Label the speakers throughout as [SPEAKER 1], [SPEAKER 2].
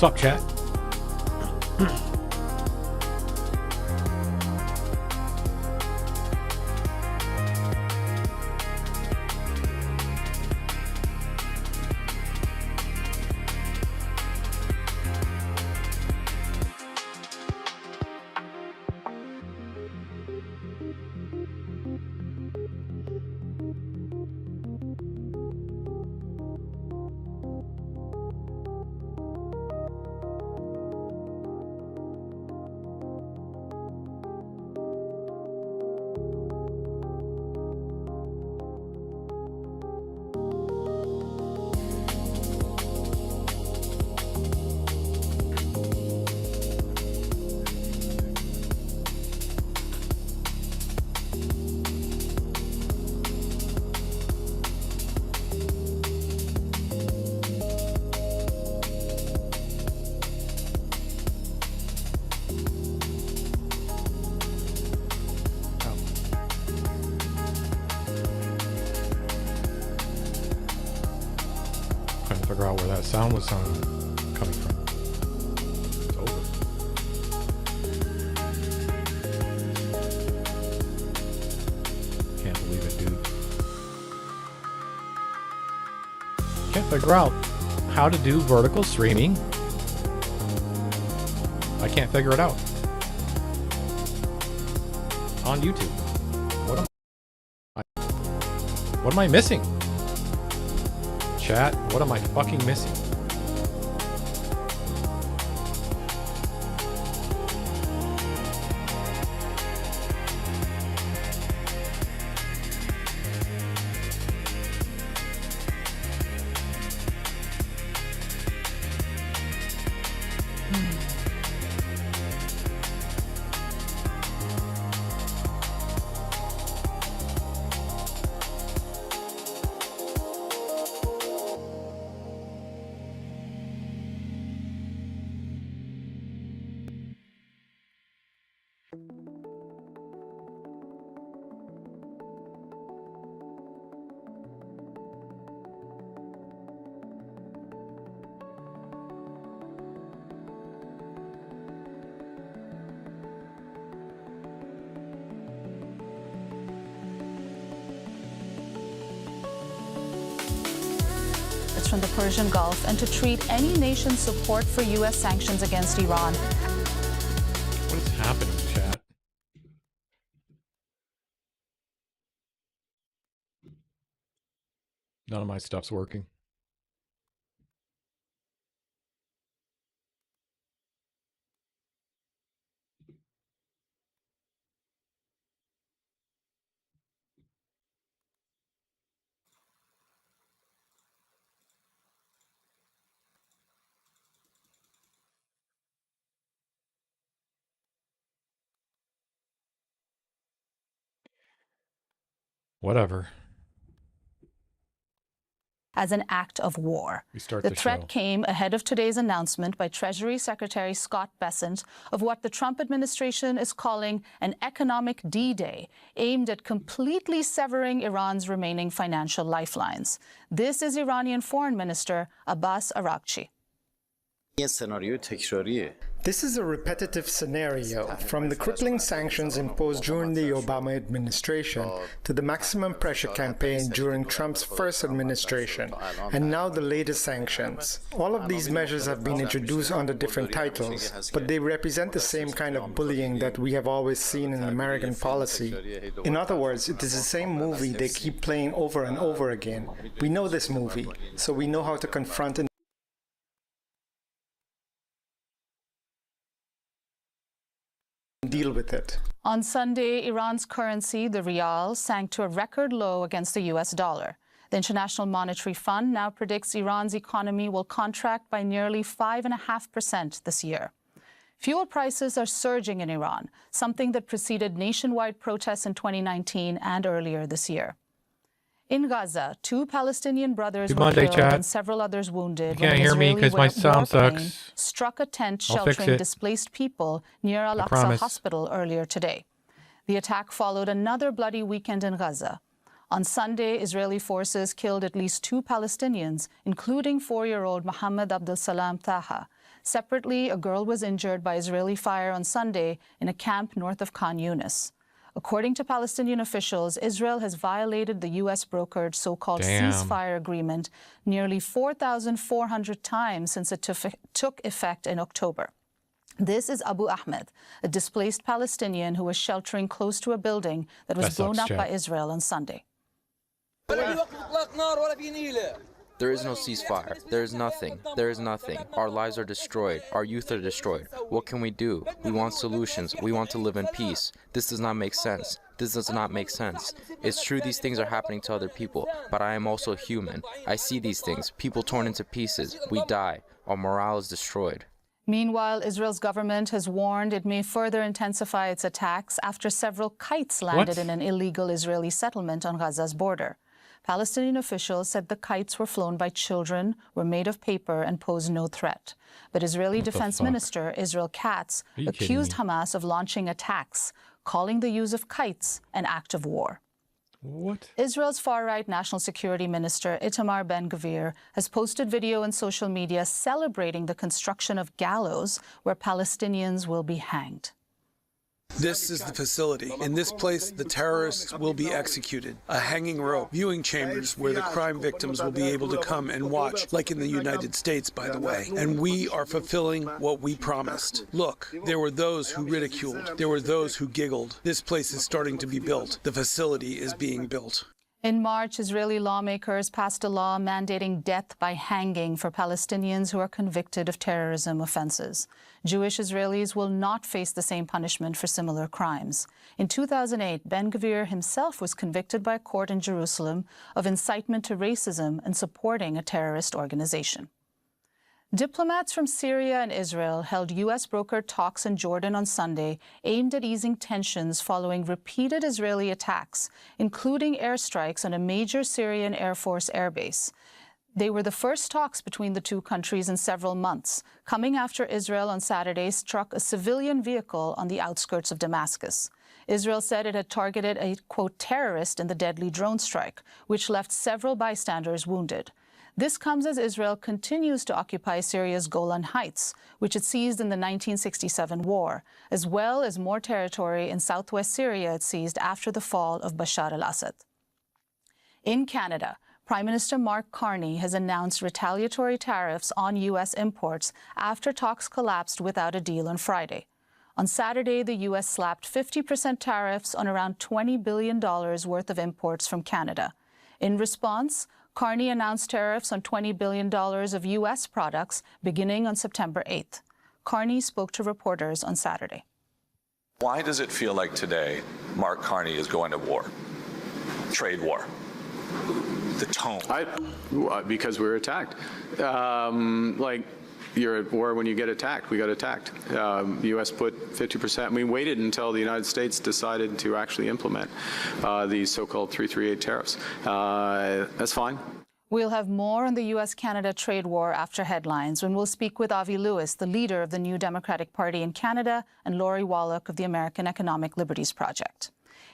[SPEAKER 1] What's up, chat? Figure out where that sound was coming from. It's over. Can't believe it, dude. Can't figure out how to do vertical streaming. I can't figure it out. On YouTube. What am I missing? Chat, what am I fucking missing?
[SPEAKER 2] From the Persian Gulf and to treat any nation's support for U.S. sanctions against Iran.
[SPEAKER 1] What is happening, chat? None of my stuff's working. Whatever.
[SPEAKER 2] As an act of war.
[SPEAKER 1] We start
[SPEAKER 2] The
[SPEAKER 1] the
[SPEAKER 2] threat
[SPEAKER 1] show.
[SPEAKER 2] came ahead of today's announcement by Treasury Secretary Scott Bessent of what the Trump administration is calling an economic D-Day, aimed at completely severing Iran's remaining financial lifelines. This is Iranian Foreign Minister Abbas Araghchi.
[SPEAKER 3] This is a repetitive scenario, from the crippling sanctions imposed during the Obama administration to the maximum pressure campaign during Trump's first administration, and now the latest sanctions. All of these measures have been introduced under different titles, but they represent the same kind of bullying that we have always seen in American policy. In other words, it is the same movie they keep playing over and over again. We know this movie, so we know how to confront and deal with it.
[SPEAKER 2] On Sunday, Iran's currency, the rial, sank to a record low against the US dollar. The International Monetary Fund now predicts Iran's economy will contract by nearly 5.5% this year. Fuel prices are surging in Iran, something that preceded nationwide protests in 2019 and earlier this year. In Gaza, 2 Palestinian brothers were killed and several others wounded when an Israeli warplane struck a tent sheltering displaced people near Al-Aqsa Hospital earlier today. The attack followed another bloody weekend in Gaza. On Sunday, Israeli forces killed at least 2 Palestinians, including 4-year-old Mohammed Abdel Salam Taha. Separately, a girl was injured by Israeli fire on Sunday in a camp north of Khan Yunis. According to Palestinian officials, Israel has violated the U.S.-brokered so-called ceasefire agreement nearly 4,400 times since it took effect in October. This is Abu Ahmed, a displaced Palestinian who was sheltering close to a building that was blown up by Israel on Sunday.
[SPEAKER 4] There is no ceasefire. There is nothing. There is nothing. Our lives are destroyed. Our youth are destroyed. What can we do? We want solutions. We want to live in peace. This does not make sense. This does not make sense. It's true these things are happening to other people, but I am also human. I see these things. People torn into pieces. We die. Our morale is destroyed.
[SPEAKER 2] Meanwhile, Israel's government has warned it may further intensify its attacks after several kites landed in an illegal Israeli settlement on Gaza's border. Palestinian officials said the kites were flown by children, were made of paper, and posed no threat. But Israeli Defense Minister Israel Katz accused Hamas of launching attacks, calling the use of kites an act of war.
[SPEAKER 1] What?
[SPEAKER 2] Israel's far-right National Security Minister Itamar Ben-Gvir has posted video on social media celebrating the construction of gallows where Palestinians will be hanged.
[SPEAKER 5] This is the facility. In this place, the terrorists will be executed. A hanging rope, viewing chambers where the crime victims will be able to come and watch, like in the United States, by the way. And we are fulfilling what we promised. Look, there were those who ridiculed. There were those who giggled. This place is starting to be built. The facility is being built.
[SPEAKER 2] In March, Israeli lawmakers passed a law mandating death by hanging for Palestinians who are convicted of terrorism offenses. Jewish Israelis will not face the same punishment for similar crimes. In 2008, Ben-Gvir himself was convicted by a court in Jerusalem of incitement to racism and supporting a terrorist organization. Diplomats from Syria and Israel held U.S.-brokered talks in Jordan on Sunday aimed at easing tensions following repeated Israeli attacks, including airstrikes on a major Syrian Air Force airbase. They were the first talks between the two countries in several months, coming after Israel on Saturday struck a civilian vehicle on the outskirts of Damascus. Israel said it had targeted a, quote, terrorist in the deadly drone strike, which left several bystanders wounded. This comes as Israel continues to occupy Syria's Golan Heights, which it seized in the 1967 war, as well as more territory in southwest Syria it seized after the fall of Bashar al-Assad. In Canada, Prime Minister Mark Carney has announced retaliatory tariffs on U.S. imports after talks collapsed without a deal on Friday. On Saturday, the U.S. slapped 50% tariffs on around $20 billion worth of imports from Canada. In response, Carney announced tariffs on $20 billion of U.S. products beginning on September 8th. Carney spoke to reporters on Saturday.
[SPEAKER 6] Why does it feel like today Mark Carney is going to war, trade war? The tone.
[SPEAKER 7] Because we were attacked. Like, you're at war when you get attacked. We got attacked. The U.S. put 50%. We waited until the United States decided to actually implement these so-called 338 tariffs. That's fine.
[SPEAKER 2] We'll have more on the U.S.-Canada trade war after headlines, when we'll speak with Avi Lewis, the leader of the New Democratic Party in Canada, and Lori Wallach of the American Economic Liberties Project.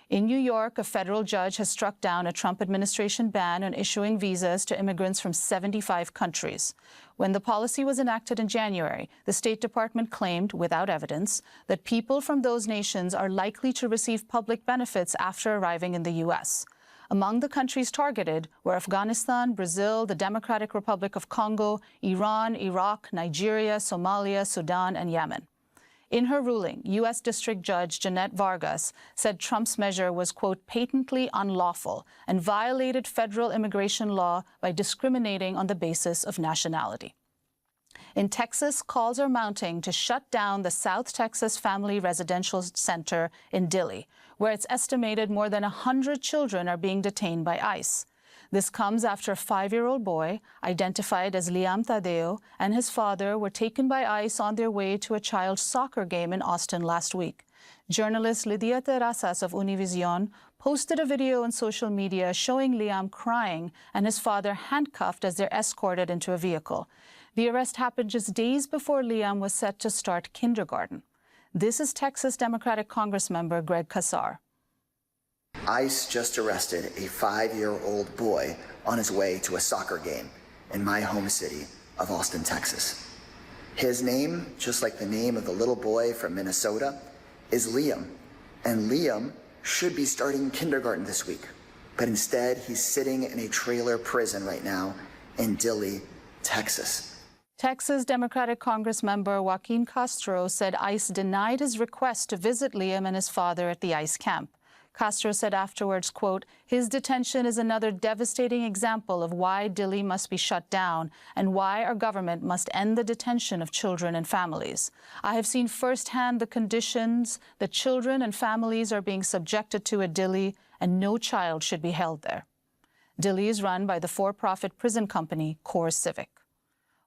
[SPEAKER 2] In New York, a federal judge has struck down a Trump administration ban on issuing visas to immigrants from 75 countries. When the policy was enacted in January, the State Department claimed, without evidence, that people from those nations are likely to receive public benefits after arriving in the U.S. Among the countries targeted were Afghanistan, Brazil, the Democratic Republic of Congo, Iran, Iraq, Nigeria, Somalia, Sudan, and Yemen. In her ruling, U.S. District Judge Jeanette Vargas said Trump's measure was, quote, patently unlawful and violated federal immigration law by discriminating on the basis of nationality. In Texas, calls are mounting to shut down the South Texas Family Residential Center in Dilley, where it's estimated more than 100 children are being detained by ICE. This comes after a 5-year-old boy, identified as Liam Tadeo, and his father were taken by ICE on their way to a child's soccer game in Austin last week. Journalist Lidia Terrazas of Univision posted a video on social media showing Liam crying and his father handcuffed as they're escorted into a vehicle. The arrest happened just days before Liam was set to start kindergarten. This is Texas Democratic Congressmember Greg Casar.
[SPEAKER 8] ICE just arrested a 5-year-old boy on his way to a soccer game in my home city of Austin, Texas. His name, just like the name of the little boy from Minnesota, is Liam. And Liam should be starting kindergarten this week. But instead, he's sitting in a trailer prison right now in Dilley, Texas.
[SPEAKER 2] Texas Democratic Congressmember Joaquin Castro said ICE denied his request to visit Liam and his father at the ICE camp. Castro said afterwards, quote, his detention is another devastating example of why Dilley must be shut down and why our government must end the detention of children and families. I have seen firsthand the conditions that children and families are being subjected to at Dilley, and no child should be held there. Dilley is run by the for-profit prison company Core Civic.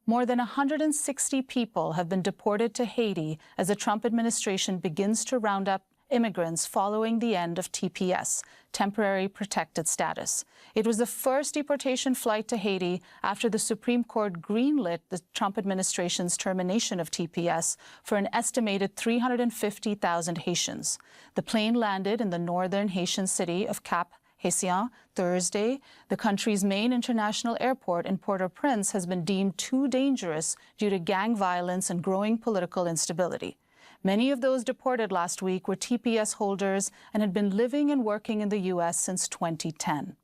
[SPEAKER 2] More than 160 people have been deported to Haiti as the Trump administration begins to round up immigrants following the end of TPS, temporary protected status. It was the first deportation flight to Haiti after the Supreme Court greenlit the Trump administration's termination of TPS for an estimated 350,000 Haitians. The plane landed in the northern Haitian city of Cap-Haïtien Thursday. The country's main international airport in Port-au-Prince has been deemed too dangerous due to gang violence and growing political instability. Many of those deported last week were TPS holders and had been living and working in the U.S. since 2010.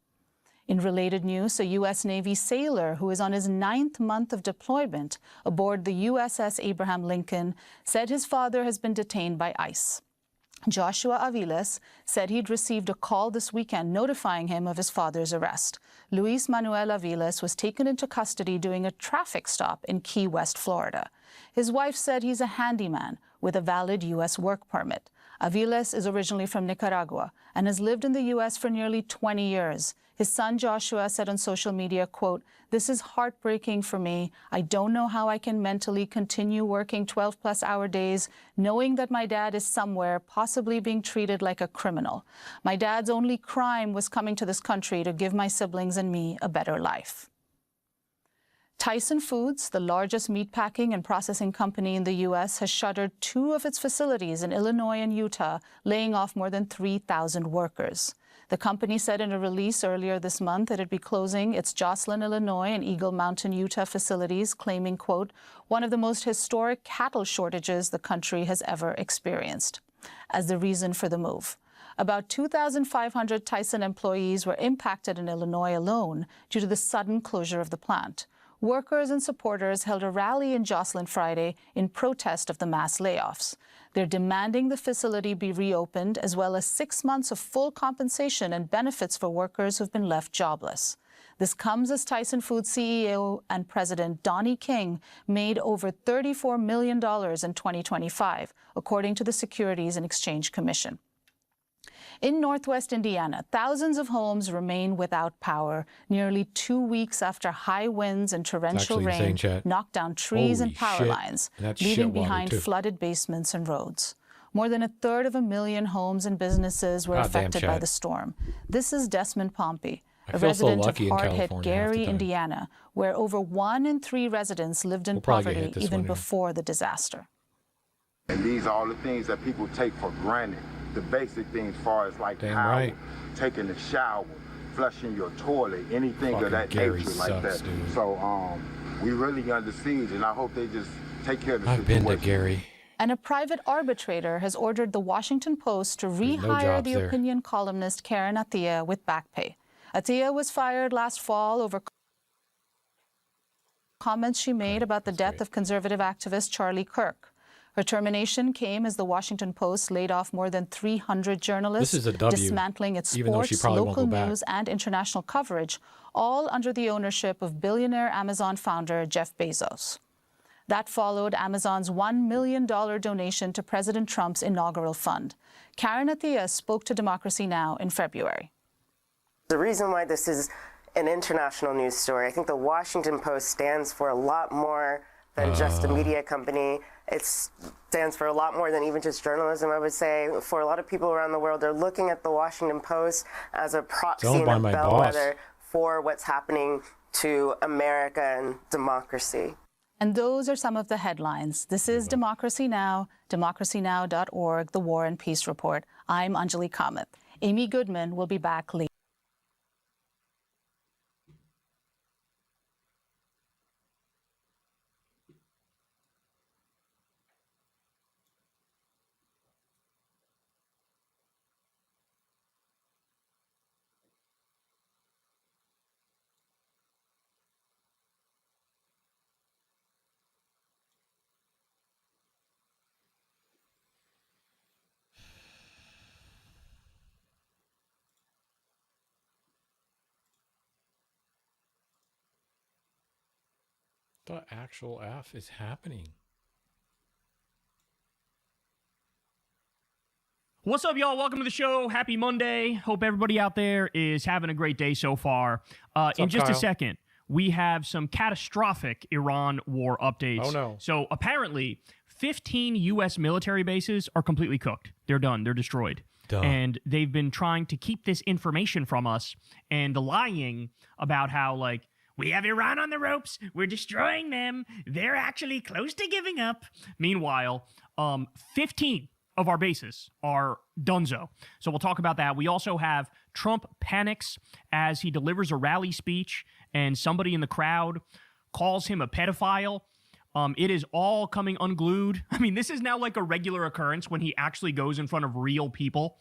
[SPEAKER 2] In related news, a U.S. Navy sailor who is on his 9th month of deployment aboard the USS Abraham Lincoln said his father has been detained by ICE. Joshua Aviles said he'd received a call this weekend notifying him of his father's arrest. Luis Manuel Aviles was taken into custody during a traffic stop in Key West, Florida. His wife said he's a handyman with a valid U.S. work permit. Aviles is originally from Nicaragua and has lived in the U.S. for nearly 20 years. His son Joshua said on social media, quote, this is heartbreaking for me. I don't know how I can mentally continue working 12-plus hour days, knowing that my dad is somewhere, possibly being treated like a criminal. My dad's only crime was coming to this country to give my siblings and me a better life. Tyson Foods, the largest meatpacking and processing company in the U.S., has shuttered 2 of its facilities in Illinois and Utah, laying off more than 3,000 workers. The company said in a release earlier this month that it'd be closing its Joslyn, Illinois and Eagle Mountain, Utah facilities, claiming, quote, one of the most historic cattle shortages the country has ever experienced, as the reason for the move. About 2,500 Tyson employees were impacted in Illinois alone due to the sudden closure of the plant. Workers and supporters held a rally in Jocelyn Friday in protest of the mass layoffs. They're demanding the facility be reopened, as well as 6 months of full compensation and benefits for workers who've been left jobless. This comes as Tyson Foods CEO and President Donnie King made over $34 million in 2025, according to the Securities and Exchange Commission. In northwest Indiana, thousands of homes remain without power nearly 2 weeks after high winds and torrential rain knocked down trees and power lines, leaving behind flooded basements and roads. More than 1/3 homes and businesses were affected by the storm. This is Desmond Pompey, a resident of hard-hit Gary, Indiana, where over 1 in 3 residents lived in poverty even before the disaster.
[SPEAKER 9] And these are all the things that people take for granted. The basic things as far as like power, taking a shower, flushing your toilet, anything of that nature like that. Dude. So we really under siege, and I hope they just take care of the situation.
[SPEAKER 1] I've been to Gary.
[SPEAKER 2] And a private arbitrator has ordered the Washington Post to rehire the opinion columnist Karen Attiah with back pay. Attiah was fired last fall over comments she made about the death of conservative activist Charlie Kirk. Her termination came as the Washington Post laid off more than 300 journalists, dismantling its sports, local news, and international coverage, all under the ownership of billionaire Amazon founder Jeff Bezos. That followed Amazon's $1 million donation to President Trump's inaugural fund. Karen Attiah spoke to Democracy Now! In February.
[SPEAKER 10] The reason why this is an international news story, I think the Washington Post stands for a lot more than just a media company. It stands for a lot more than even just journalism, I would say. For a lot of people around the world, they're looking at the Washington Post as a proxy and a bellwether for what's happening to America and democracy.
[SPEAKER 2] And those are some of the headlines. This is Democracy Now!, democracynow.org, The War and Peace Report. I'm Anjali Kamath. Amy Goodman will be back later.
[SPEAKER 1] The actual F is happening.
[SPEAKER 11] What's up, y'all? Welcome to the show. Happy Monday. Hope everybody out there is having a great day so far. In just a second, we have some catastrophic Iran war updates.
[SPEAKER 1] Oh, no.
[SPEAKER 11] So apparently, 15 U.S. military bases are completely cooked. They're done. They're destroyed. And they've been trying to keep this information from us and lying about how, like, we have Iran on the ropes. We're destroying them. They're actually close to giving up. Meanwhile, 15 of our bases are donezo. So we'll talk about that. We also have Trump panics as he delivers a rally speech and somebody in the crowd calls him a pedophile. It is all coming unglued. I mean, this is now like a regular occurrence when he actually goes in front of real people.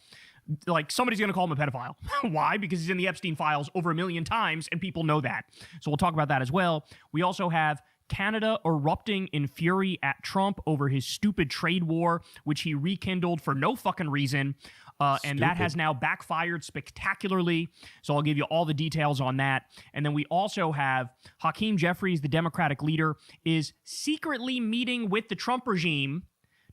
[SPEAKER 11] Like, somebody's going to call him a pedophile. Why? Because he's in the Epstein files over 1 million times, and people know that. So we'll talk about that as well. We also have Canada erupting in fury at Trump over his stupid trade war, which he rekindled for no fucking reason. And that has now backfired spectacularly. So I'll give you all the details on that. And then we also have Hakeem Jeffries, the Democratic leader, is secretly meeting with the Trump regime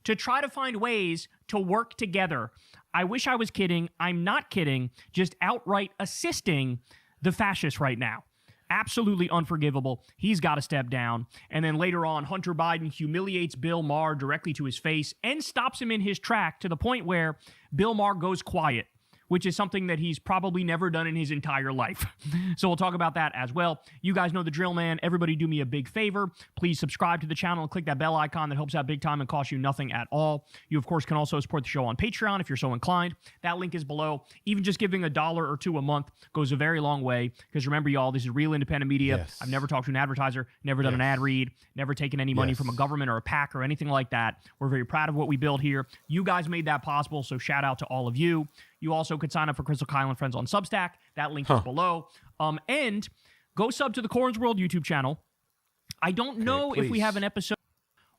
[SPEAKER 11] to try to find ways to work together. I wish I was kidding. I'm not kidding. Just outright assisting the fascists right now. Absolutely unforgivable. He's got to step down. And then later on, Hunter Biden humiliates Bill Maher directly to his face and stops him in his track to the point where Bill Maher goes quiet, which is something that he's probably never done in his entire life. So we'll talk about that as well. You guys know the drill, man. Everybody do me a big favor. Please subscribe to the channel and click that bell icon. That helps out big time and costs you nothing at all. You, of course, can also support the show on Patreon if you're so inclined. That link is below. Even just giving $1 or $2 a month goes a very long way, because remember, y'all, this is real independent media.
[SPEAKER 1] Yes.
[SPEAKER 11] I've never talked to an advertiser, never done an ad read, never taken any money from a government or a PAC or anything like that. We're very proud of what we build here. You guys made that possible, so shout out to all of you. You also could sign up for Crystal Kyle and Friends on Substack. That link is below. And go sub to the Corns World YouTube channel. I don't know if we have an episode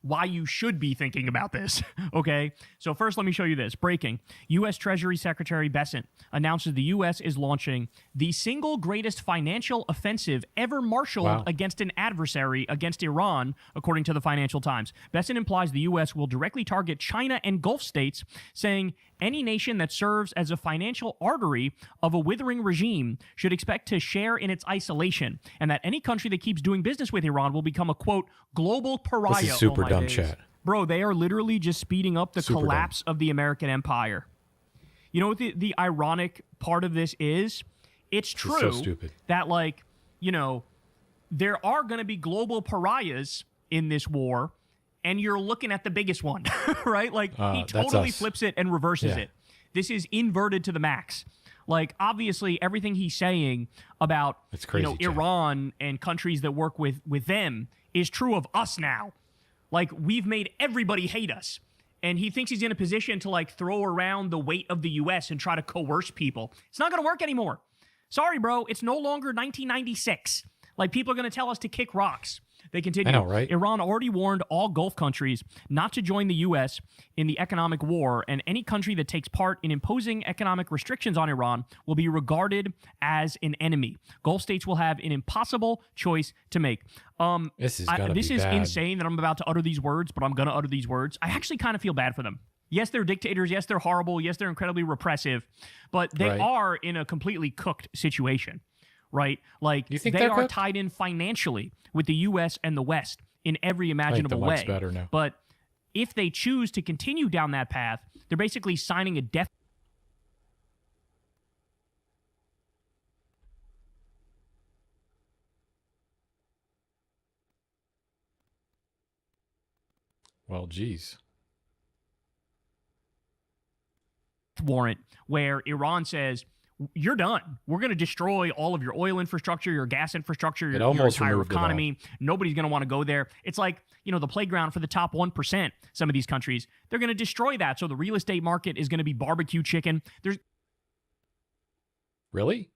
[SPEAKER 11] why you should be thinking about this, okay? So first, let me show you this. Breaking. U.S. Treasury Secretary Bessent announces the U.S. is launching the single greatest financial offensive ever marshaled against an adversary against Iran, according to the Financial Times. Bessent implies the U.S. will directly target China and Gulf states, saying any nation that serves as a financial artery of a withering regime should expect to share in its isolation, and that any country that keeps doing business with Iran will become a, quote, global pariah.
[SPEAKER 1] This is super dumb chat.
[SPEAKER 11] Bro, they are literally just speeding up the collapse of the American empire. You know what the ironic part of this is? It's true
[SPEAKER 1] so stupid.
[SPEAKER 11] that, like, you know, there are going to be global pariahs in this war, and you're looking at the biggest one, right? Like, he totally flips it and reverses it. This is inverted to the max. Like, obviously, everything he's saying about Iran and countries that work with them is true of us now. Like, we've made everybody hate us. And he thinks he's in a position to, like, throw around the weight of the U.S. and try to coerce people. It's not going to work anymore. Sorry, bro. It's no longer 1996. Like, people are going to tell us to kick rocks. They continue.
[SPEAKER 1] I know, right?
[SPEAKER 11] Iran already warned all Gulf countries not to join the U.S. in the economic war, and any country that takes part in imposing economic restrictions on Iran will be regarded as an enemy. Gulf states will have an impossible choice to make.
[SPEAKER 1] This is
[SPEAKER 11] insane that I'm about to utter these words, but I'm going to utter these words. I actually kind of feel bad for them. Yes, they're dictators. Yes, they're horrible. Yes, they're incredibly repressive, but they are in a completely cooked situation. Right? Like, they are tied in financially with the U.S. and the West in every imaginable way.
[SPEAKER 1] Better now.
[SPEAKER 11] But if they choose to continue down that path, they're basically signing a death.
[SPEAKER 1] Well, geez.
[SPEAKER 11] Warrant where Iran says, you're done. We're going to destroy all of your oil infrastructure, your gas infrastructure, your entire economy. Nobody's going to want to go there. It's like, you know, the playground for the top 1%. Some of these countries, they're going to destroy that. So the real estate market is going to be barbecue chicken.
[SPEAKER 1] Really?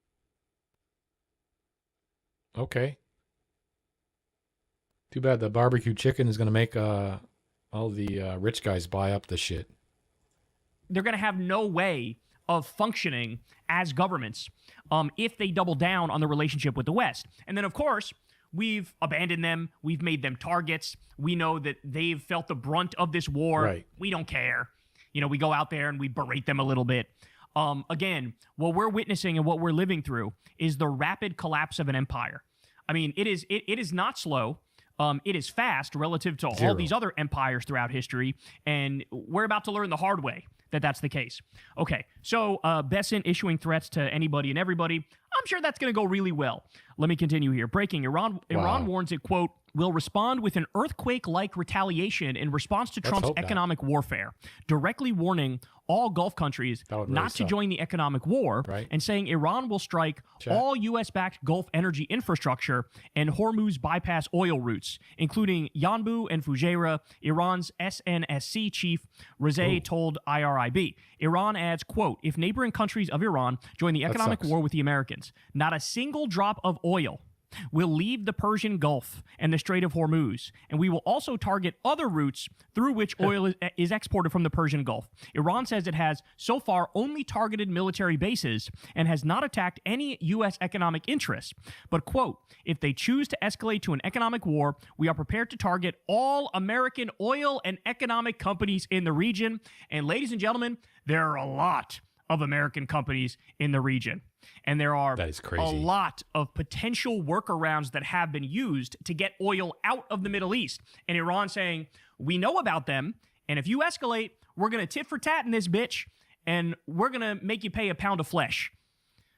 [SPEAKER 1] Okay. Too bad the barbecue chicken is going to make all the rich guys buy up the shit.
[SPEAKER 11] They're going to have no way of functioning as governments if they double down on the relationship with the West. And then, of course, we've abandoned them. We've made them targets. We know that they've felt the brunt of this war.
[SPEAKER 1] Right.
[SPEAKER 11] We don't care. You know, we go out there and we berate them a little bit. Again, what we're witnessing and what we're living through is the rapid collapse of an empire. I mean, it is not slow. It is fast relative to all these other empires throughout history. And we're about to learn the hard way that that's the case. Okay, so Bessent issuing threats to anybody and everybody. I'm sure that's going to go really well. Let me continue here. Breaking. Iran warns it, quote, will respond with an earthquake-like retaliation in response to Trump's economic warfare, directly warning all Gulf countries not to join the economic war, and saying Iran will strike all U.S.-backed Gulf energy infrastructure and Hormuz bypass oil routes, including Yanbu and Fujairah. Iran's SNSC chief Rezai told IRIB. Iran adds, quote, if neighboring countries of Iran join the economic war with the Americans, not a single drop of oil will leave the Persian Gulf and the Strait of Hormuz, and we will also target other routes through which oil is exported from the Persian Gulf. Iran says it has so far only targeted military bases and has not attacked any U.S. economic interests. But, quote, if they choose to escalate to an economic war, we are prepared to target all American oil and economic companies in the region. And ladies and gentlemen, there are a lot of American companies in the region. And there are a lot of potential workarounds that have been used to get oil out of the Middle East. And Iran saying, we know about them, and if you escalate, we're going to tit for tat in this bitch, and we're going to make you pay a pound of flesh.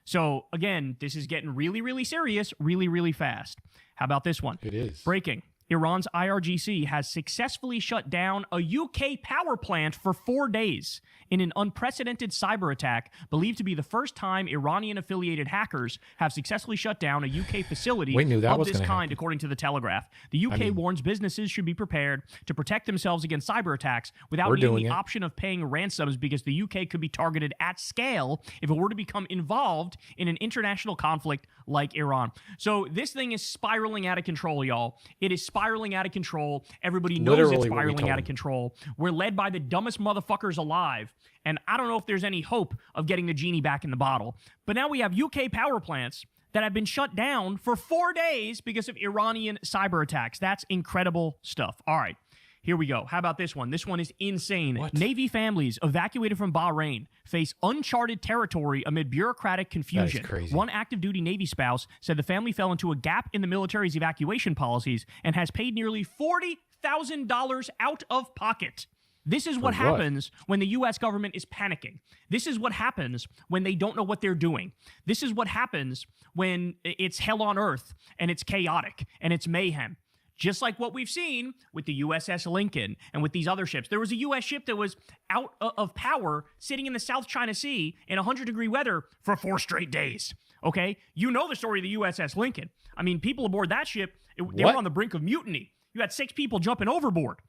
[SPEAKER 11] So, again, this is getting really, really serious, really, really fast. How about this one?
[SPEAKER 1] It is.
[SPEAKER 11] Breaking. Iran's IRGC has successfully shut down a UK power plant for 4 days in an unprecedented cyber attack believed to be the first time Iranian-affiliated hackers have successfully shut down a UK facility of this kind, according to The Telegraph. The UK warns businesses should be prepared to protect themselves against cyber attacks without needing the option of paying ransoms, because the UK could be targeted at scale if it were to become involved in an international conflict like Iran. So this thing is spiraling out of control, y'all. It is spiraling out of control. Everybody knows it's spiraling out of control. We're led by the dumbest motherfuckers alive, and I don't know if there's any hope of getting the genie back in the bottle. But now we have UK power plants that have been shut down for 4 days because of Iranian cyber attacks. That's incredible stuff. All right. Here we go. How about this one? This one is insane. What? Navy families evacuated from Bahrain face uncharted territory amid bureaucratic confusion.
[SPEAKER 1] That is crazy.
[SPEAKER 11] One active duty Navy spouse said the family fell into a gap in the military's evacuation policies and has paid nearly $40,000 out of pocket. This is what happens when the U.S. government is panicking. This is what happens when they don't know what they're doing. This is what happens when it's hell on earth and it's chaotic and it's mayhem. Just like what we've seen with the USS Lincoln and with these other ships. There was a U.S. ship that was out of power sitting in the South China Sea in 100-degree weather for 4 straight days. Okay? You know the story of the USS Lincoln. I mean, people aboard that ship, they were on the brink of mutiny. You had 6 people jumping overboard.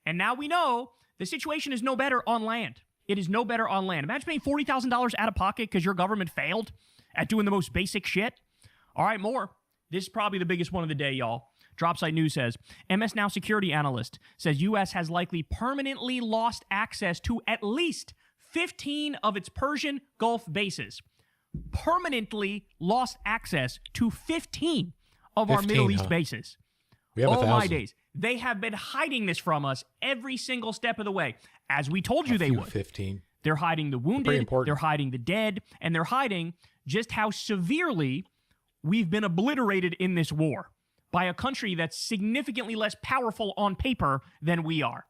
[SPEAKER 11] And now we know the situation is no better on land. It is no better on land. Imagine paying $40,000 out of pocket because your government failed at doing the most basic shit. All right, more. This is probably the biggest one of the day, y'all. Dropsite News says, MS Now security analyst says U.S. has likely permanently lost access to at least 15 of its Persian Gulf bases. Permanently lost access to 15 of our Middle East bases.
[SPEAKER 1] We have 1,000.
[SPEAKER 11] My days. They have been hiding this from us every single step of the way, as we told you they would.
[SPEAKER 1] 15.
[SPEAKER 11] They're hiding the wounded, they're hiding the dead, and they're hiding just how severely we've been obliterated in this war by a country that's significantly less powerful on paper than we are.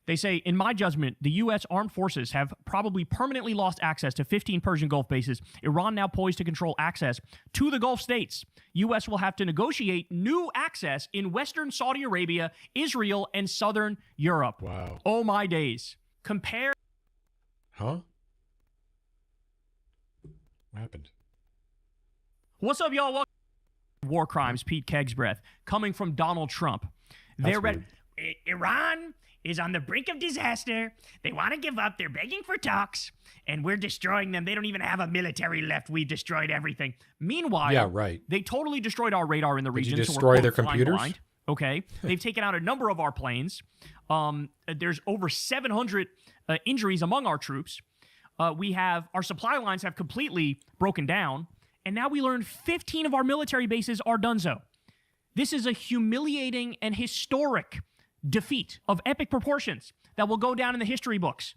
[SPEAKER 11] They say, in my judgment, the U.S. armed forces have probably permanently lost access to 15 Persian Gulf bases. Iran now poised to control access to the Gulf states. U.S. will have to negotiate new access in Western Saudi Arabia, Israel, and Southern Europe.
[SPEAKER 1] Wow.
[SPEAKER 11] Oh, my days. Compare...
[SPEAKER 1] Huh? What happened?
[SPEAKER 11] What's up, y'all? Welcome. War crimes, Pete Kegsbreath, coming from Donald Trump. They're ready. Iran is on the brink of disaster. They want to give up. They're begging for talks, and we're destroying them. They don't even have a military left. We've destroyed everything. Meanwhile, they totally destroyed our radar in the region.
[SPEAKER 1] Did you destroy their computers?
[SPEAKER 11] Blind. Okay. They've taken out a number of our planes. There's over 700 injuries among our troops. Our supply lines have completely broken down, and now we learned 15 of our military bases are donezo. This is a humiliating and historic defeat of epic proportions that will go down in the history books.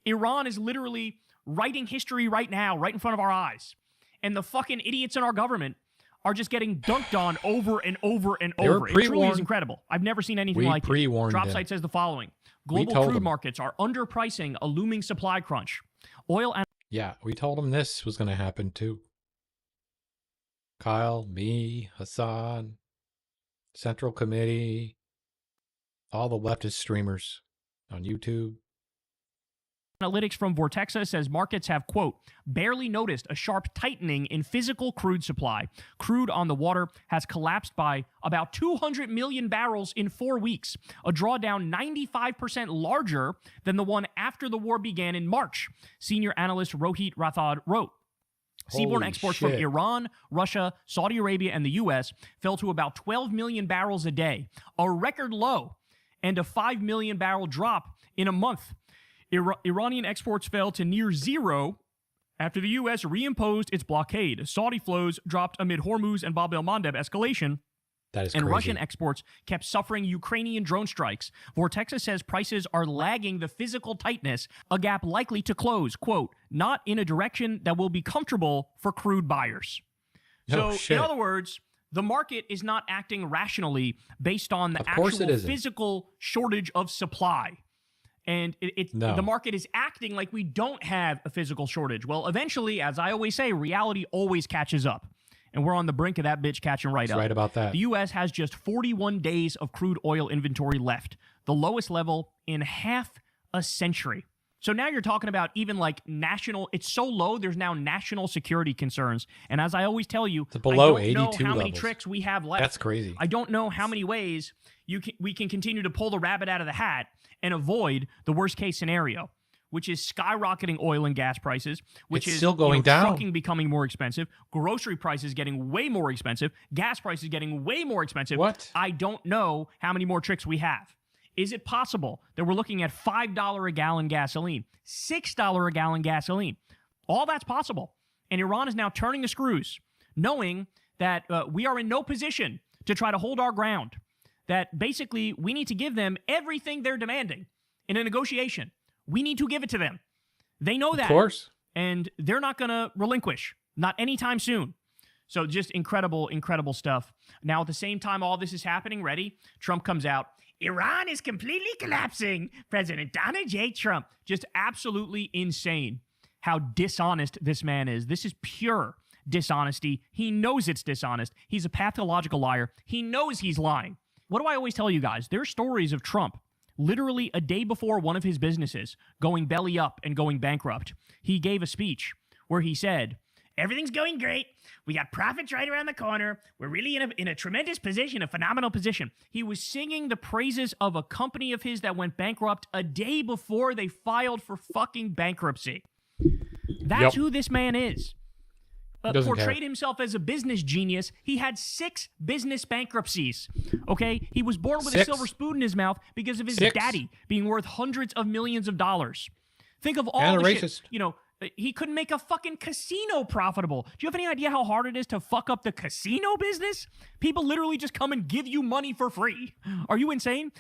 [SPEAKER 11] Iran is literally writing history right now, right in front of our eyes. And the fucking idiots in our government are just getting dunked on over and over and over. It truly is incredible. I've never seen anything like it. Dropsite says the following. Global crude markets are underpricing a looming supply crunch. Oil and...
[SPEAKER 1] Yeah, we told them this was going to happen too. Kyle, me, Hassan, Central Committee, all the leftist streamers on YouTube.
[SPEAKER 11] Analytics from Vortexa says markets have, quote, barely noticed a sharp tightening in physical crude supply. Crude on the water has collapsed by about 200 million barrels in 4 weeks, a drawdown 95% larger than the one after the war began in March, senior analyst Rohit Rathod wrote. Seaborne exports from Iran, Russia, Saudi Arabia, and the U.S. fell to about 12 million barrels a day, a record low, and a 5 million barrel drop in a month. Iranian exports fell to near zero after the U.S. reimposed its blockade. Saudi flows dropped amid Hormuz and Bab el-Mandeb escalation.
[SPEAKER 1] That is
[SPEAKER 11] and
[SPEAKER 1] crazy.
[SPEAKER 11] Russian exports kept suffering Ukrainian drone strikes. Vortexa says prices are lagging the physical tightness, a gap likely to close, quote, not in a direction that will be comfortable for crude buyers. So, in other words, the market is not acting rationally based on the actual physical shortage of supply. And the market is acting like we don't have a physical shortage. Well, eventually, as I always say, reality always catches up. And we're on the brink of that bitch catching right up.
[SPEAKER 1] Right about that.
[SPEAKER 11] The U.S. has just 41 days of crude oil inventory left, the lowest level in half a century. So now you're talking about even like national, it's so low, there's now national security concerns. And as I always tell you,
[SPEAKER 1] It's below
[SPEAKER 11] I don't know
[SPEAKER 1] 82
[SPEAKER 11] how many
[SPEAKER 1] levels.
[SPEAKER 11] tricks we have left.
[SPEAKER 1] That's crazy.
[SPEAKER 11] I don't know how many ways we can continue to pull the rabbit out of the hat and avoid the worst case scenario, which is skyrocketing oil and gas prices, which
[SPEAKER 1] It's
[SPEAKER 11] is
[SPEAKER 1] still going down.
[SPEAKER 11] trucking becoming more expensive, grocery prices getting way more expensive, gas prices getting way more expensive.
[SPEAKER 1] What?
[SPEAKER 11] I don't know how many more tricks we have. Is it possible that we're looking at $5 a gallon gasoline, $6 a gallon gasoline? All that's possible. And Iran is now turning the screws, knowing that we are in no position to try to hold our ground, that basically we need to give them everything they're demanding in a negotiation. We need to give it to them. They know that.
[SPEAKER 1] Of course.
[SPEAKER 11] And they're not going to relinquish, not anytime soon. So just incredible, incredible stuff. Now, at the same time all this is happening, ready? Trump comes out. Iran is completely collapsing. President Donald J. Trump. Just absolutely insane how dishonest this man is. This is pure dishonesty. He knows it's dishonest. He's a pathological liar. He knows he's lying. What do I always tell you guys? There are stories of Trump literally a day before one of his businesses going belly up and going bankrupt. He gave a speech where he said, everything's going great. We got profits right around the corner. We're really in a tremendous position, a phenomenal position. He was singing the praises of a company of his that went bankrupt a day before they filed for fucking bankruptcy. That's who this man is. Portrayed himself as a business genius. He had 6 business bankruptcies. Okay? He was born with a silver spoon in his mouth because of his daddy being worth hundreds of millions of dollars. Think of all the shit. You know, he couldn't make a fucking casino profitable. Do you have any idea how hard it is to fuck up the casino business? People literally just come and give you money for free. Are you insane?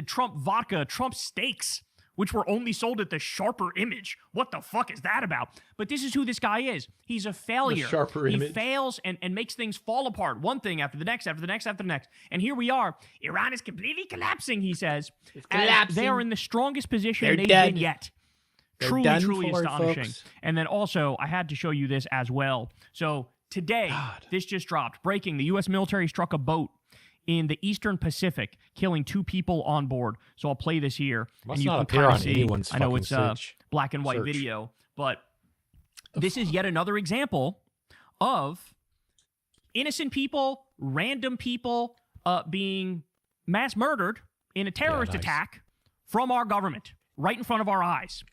[SPEAKER 11] Trump vodka, Trump steaks, which were only sold at the Sharper Image. What the fuck is that about? But this is who this guy is. He's a failure.
[SPEAKER 1] The Sharper Image.
[SPEAKER 11] He fails and makes things fall apart. One thing after the next, after the next, after the next. And here we are. Iran is completely collapsing, he says. It's collapsing. They are in the strongest position they've been yet. Truly astonishing. Folks. And then also, I had to show you this as well. So today, this just dropped. Breaking, the U.S. military struck a boat in the Eastern Pacific, killing 2 people on board. So I'll play this here.
[SPEAKER 1] Must
[SPEAKER 11] and you
[SPEAKER 1] not
[SPEAKER 11] can
[SPEAKER 1] appear
[SPEAKER 11] kind
[SPEAKER 1] on
[SPEAKER 11] of see.
[SPEAKER 1] anyone's
[SPEAKER 11] I know it's black and white
[SPEAKER 1] search.
[SPEAKER 11] video, but this is yet another example of innocent people, random people being mass murdered in a terrorist attack from our government right in front of our eyes.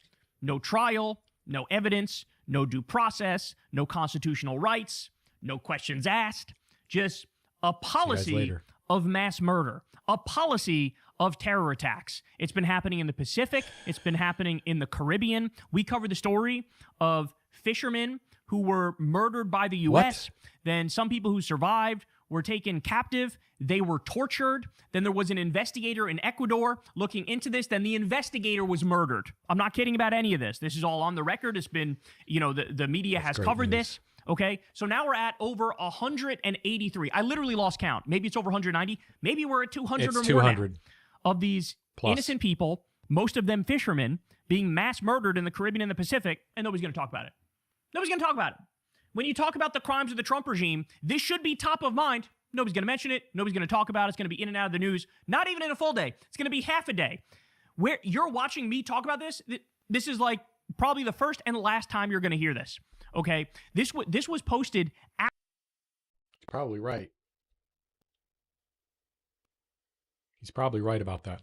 [SPEAKER 11] No trial, no evidence, no due process, no constitutional rights, no questions asked, just a policy of mass murder, a policy of terror attacks. It's been happening in the Pacific. It's been happening in the Caribbean. We covered the story of fishermen who were murdered by the U.S. Then some people who survived were taken captive. They were tortured. Then there was an investigator in Ecuador looking into this. Then the investigator was murdered. I'm not kidding about any of this. This is all on the record. It's been, you know, the media has covered this. Okay, so now we're at over 183. I literally lost count. Maybe it's over 190. Maybe we're at 200 or more now of these innocent people, most of them fishermen, being mass murdered in the Caribbean and the Pacific, and nobody's going to talk about it. Nobody's going to talk about it. When you talk about the crimes of the Trump regime, this should be top of mind. Nobody's going to mention it. Nobody's going to talk about it. It's going to be in and out of the news. Not even in a full day. It's going to be half a day. Where you're watching me talk about this, this is like probably the first and last time you're going to hear this. Okay? This was posted after.
[SPEAKER 1] Probably right. He's probably right about that.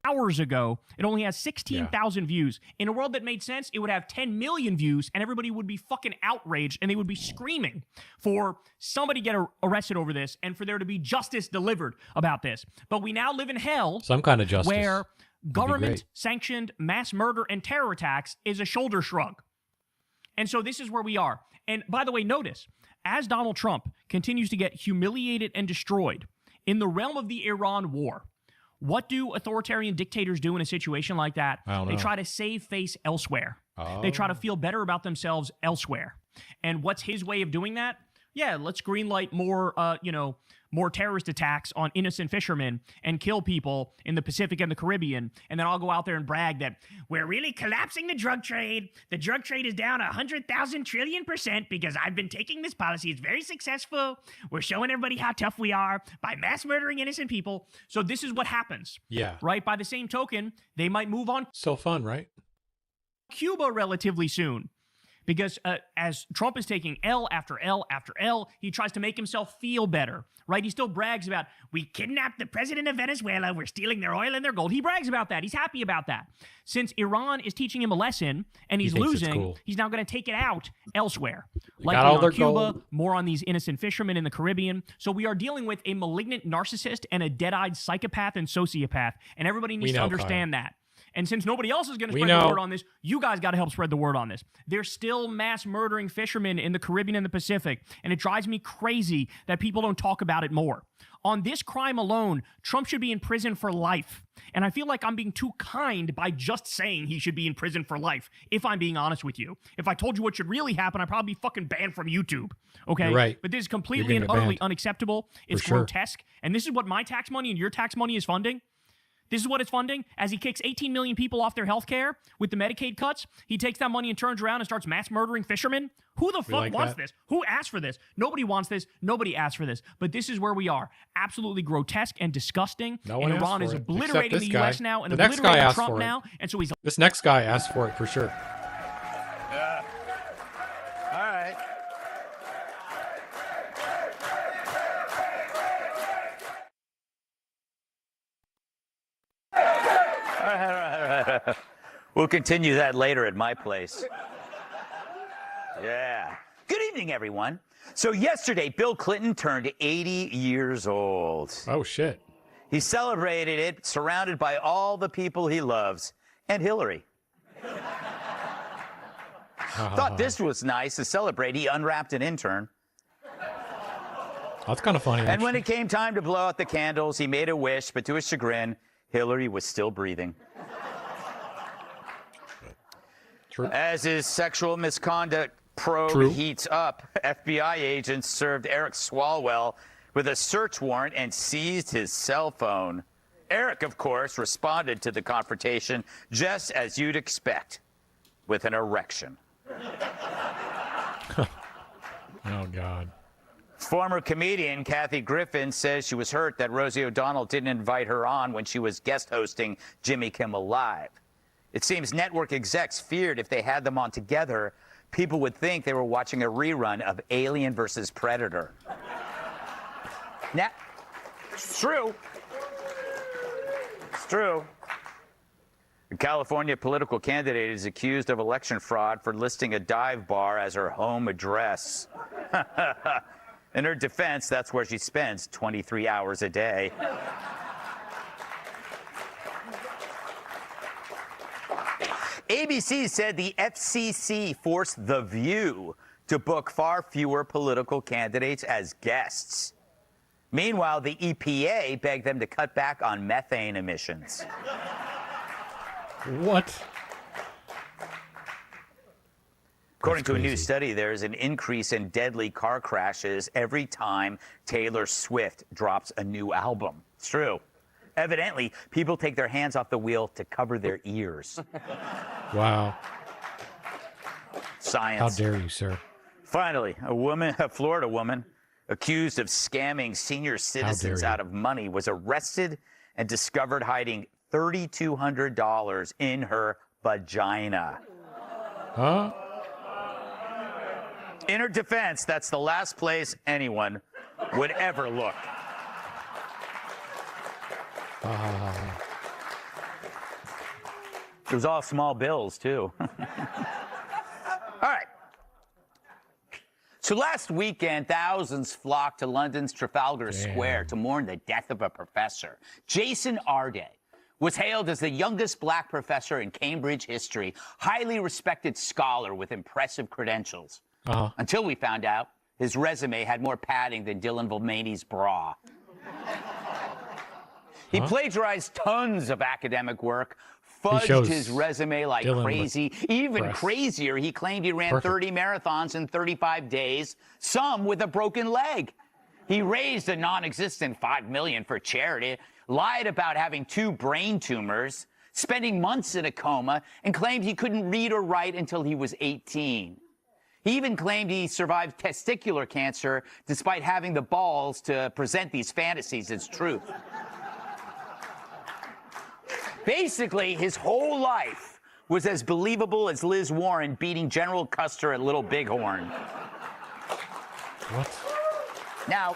[SPEAKER 11] Hours ago, it only has 16,000 views. In a world that made sense, it would have 10 million views, and everybody would be fucking outraged, and they would be screaming for somebody to get arrested over this, and for there to be justice delivered about this. But we now live in hell.
[SPEAKER 1] Some kind of justice.
[SPEAKER 11] Where government-sanctioned mass murder and terror attacks is a shoulder shrug. And so this is where we are. And by the way, notice, as Donald Trump continues to get humiliated and destroyed in the realm of the Iran war, what do authoritarian dictators do in a situation like that? They try to save face elsewhere. They try to feel better about themselves elsewhere. And what's his way of doing that? yeah, let's greenlight more, more terrorist attacks on innocent fishermen and kill people in the Pacific and the Caribbean. And then I'll go out there and brag that we're really collapsing the drug trade. The drug trade is down 100,000 trillion% because I've been taking this policy. It's very successful. We're showing everybody how tough we are by mass murdering innocent people. So this is what happens.
[SPEAKER 1] Yeah.
[SPEAKER 11] Right? By the same token, they might move on.
[SPEAKER 1] So fun, right?
[SPEAKER 11] Cuba relatively soon. Because as Trump is taking L after L after L, he tries to make himself feel better, right? He still brags about, we kidnapped the president of Venezuela, we're stealing their oil and their gold. He brags about that. He's happy about that. Since Iran is teaching him a lesson and he's losing, cool. He's now going to take it out elsewhere. Like on Cuba, gold. More on these innocent fishermen in the Caribbean. So we are dealing with a malignant narcissist and a dead-eyed psychopath and sociopath, and everybody needs to understand that. And since nobody else is going to spread the word on this, you guys got to help spread the word on this. There's still mass murdering fishermen in the Caribbean and the Pacific, and it drives me crazy that people don't talk about it more. On this crime alone, Trump should be in prison for life. And I feel like I'm being too kind by just saying he should be in prison for life, if I'm being honest with you. If I told you what should really happen, I'd probably be fucking banned from YouTube. Okay?
[SPEAKER 1] You're right.
[SPEAKER 11] But this is completely and utterly unacceptable. It's grotesque. And this is what my tax money and your tax money is funding. This is what it's funding. As he kicks 18 million people off their health care with the Medicaid cuts, he takes that money and turns around and starts mass murdering fishermen. Who the fuck wants this? Who asked for this? Nobody wants this. Nobody asked for this. But this is where we are. Absolutely grotesque and disgusting.
[SPEAKER 1] No one
[SPEAKER 11] and Iran is obliterating the U.S. now and obliterating Trump now. And so he's...
[SPEAKER 1] This next guy asked for it for sure.
[SPEAKER 12] All right. We'll continue that later at my place. Yeah. Good evening, everyone. So yesterday, Bill Clinton turned 80 years old.
[SPEAKER 1] Oh, shit.
[SPEAKER 12] He celebrated it surrounded by all the people he loves and Hillary. Thought this was nice to celebrate. He unwrapped an intern.
[SPEAKER 1] That's kind of funny.
[SPEAKER 12] And when it came time to blow out the candles, he made a wish, but to his chagrin, Hillary was still breathing.
[SPEAKER 1] True.
[SPEAKER 12] As his sexual misconduct probe heats up, FBI agents served Eric Swalwell with a search warrant and seized his cell phone. Eric, of course, responded to the confrontation just as you'd expect, with an erection.
[SPEAKER 1] Oh, God.
[SPEAKER 12] Former comedian Kathy Griffin says she was hurt that Rosie O'Donnell didn't invite her on when she was guest hosting Jimmy Kimmel Live. It seems network execs feared if they had them on together, people would think they were watching a rerun of Alien versus Predator. Now, it's true. It's true. A California political candidate is accused of election fraud for listing a dive bar as her home address. In her defense, that's where she spends 23 hours a day. ABC said the FCC forced The View to book far fewer political candidates as guests. Meanwhile, the EPA begged them to cut back on methane emissions.
[SPEAKER 1] What?
[SPEAKER 12] According to a new study, there is an increase in deadly car crashes every time Taylor Swift drops a new album. It's true. Evidently, people take their hands off the wheel to cover their ears.
[SPEAKER 1] Wow.
[SPEAKER 12] Science.
[SPEAKER 1] How dare you, sir?
[SPEAKER 12] Finally, a Florida woman accused of scamming senior citizens out of money was arrested and discovered hiding $3,200 in her vagina.
[SPEAKER 1] Huh?
[SPEAKER 12] In her defense, that's the last place anyone would ever look. It was all small bills, too. All right. So last weekend, thousands flocked to London's Trafalgar Square to mourn the death of a professor. Jason Arday was hailed as the youngest black professor in Cambridge history, highly respected scholar with impressive credentials. Until we found out his resume had more padding than Dylan Mulvaney's bra. He plagiarized tons of academic work, fudged his resume like
[SPEAKER 1] Dylan
[SPEAKER 12] crazy. Even
[SPEAKER 1] press.
[SPEAKER 12] crazier, he claimed he ran 30 marathons in 35 days, some with a broken leg. He raised a non-existent $5 million for charity, lied about having 2 brain tumors, spending months in a coma, and claimed he couldn't read or write until he was 18. He even claimed he survived testicular cancer despite having the balls to present these fantasies as truth. Basically, his whole life was as believable as Liz Warren beating General Custer at Little Bighorn.
[SPEAKER 1] What?
[SPEAKER 12] Now,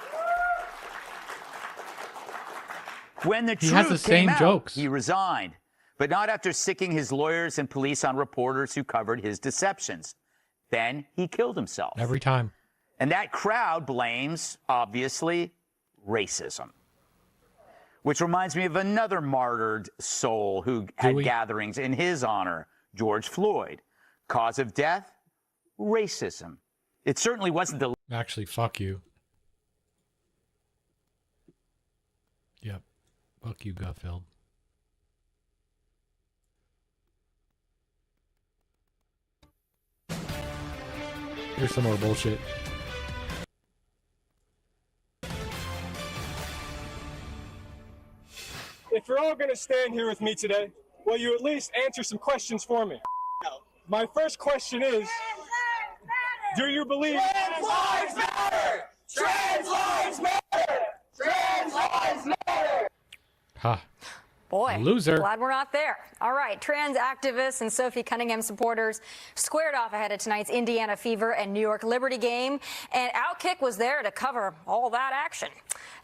[SPEAKER 12] when the
[SPEAKER 1] He has the
[SPEAKER 12] truth
[SPEAKER 1] same
[SPEAKER 12] came out,
[SPEAKER 1] jokes.
[SPEAKER 12] he resigned, but not after sicking his lawyers and police on reporters who covered his deceptions. Then he killed himself.
[SPEAKER 1] Every time.
[SPEAKER 12] And that crowd blames, obviously, racism. Which reminds me of another martyred soul who had gatherings in his honor, George Floyd. Cause of death? Racism. It certainly wasn't the...
[SPEAKER 1] Actually, fuck you. Yep. Fuck you, Gutfeld. Here's some more bullshit.
[SPEAKER 13] If you're all going to stand here with me today, will you at least answer some questions for me? My first question is, do you believe... Trans lives matter! Trans lives matter! Trans lives matter!
[SPEAKER 1] Ha.
[SPEAKER 14] Boy,
[SPEAKER 1] loser.
[SPEAKER 14] Glad we're not there. All right, trans activists and Sophie Cunningham supporters squared off ahead of tonight's Indiana Fever and New York Liberty game, and Outkick was there to cover all that action.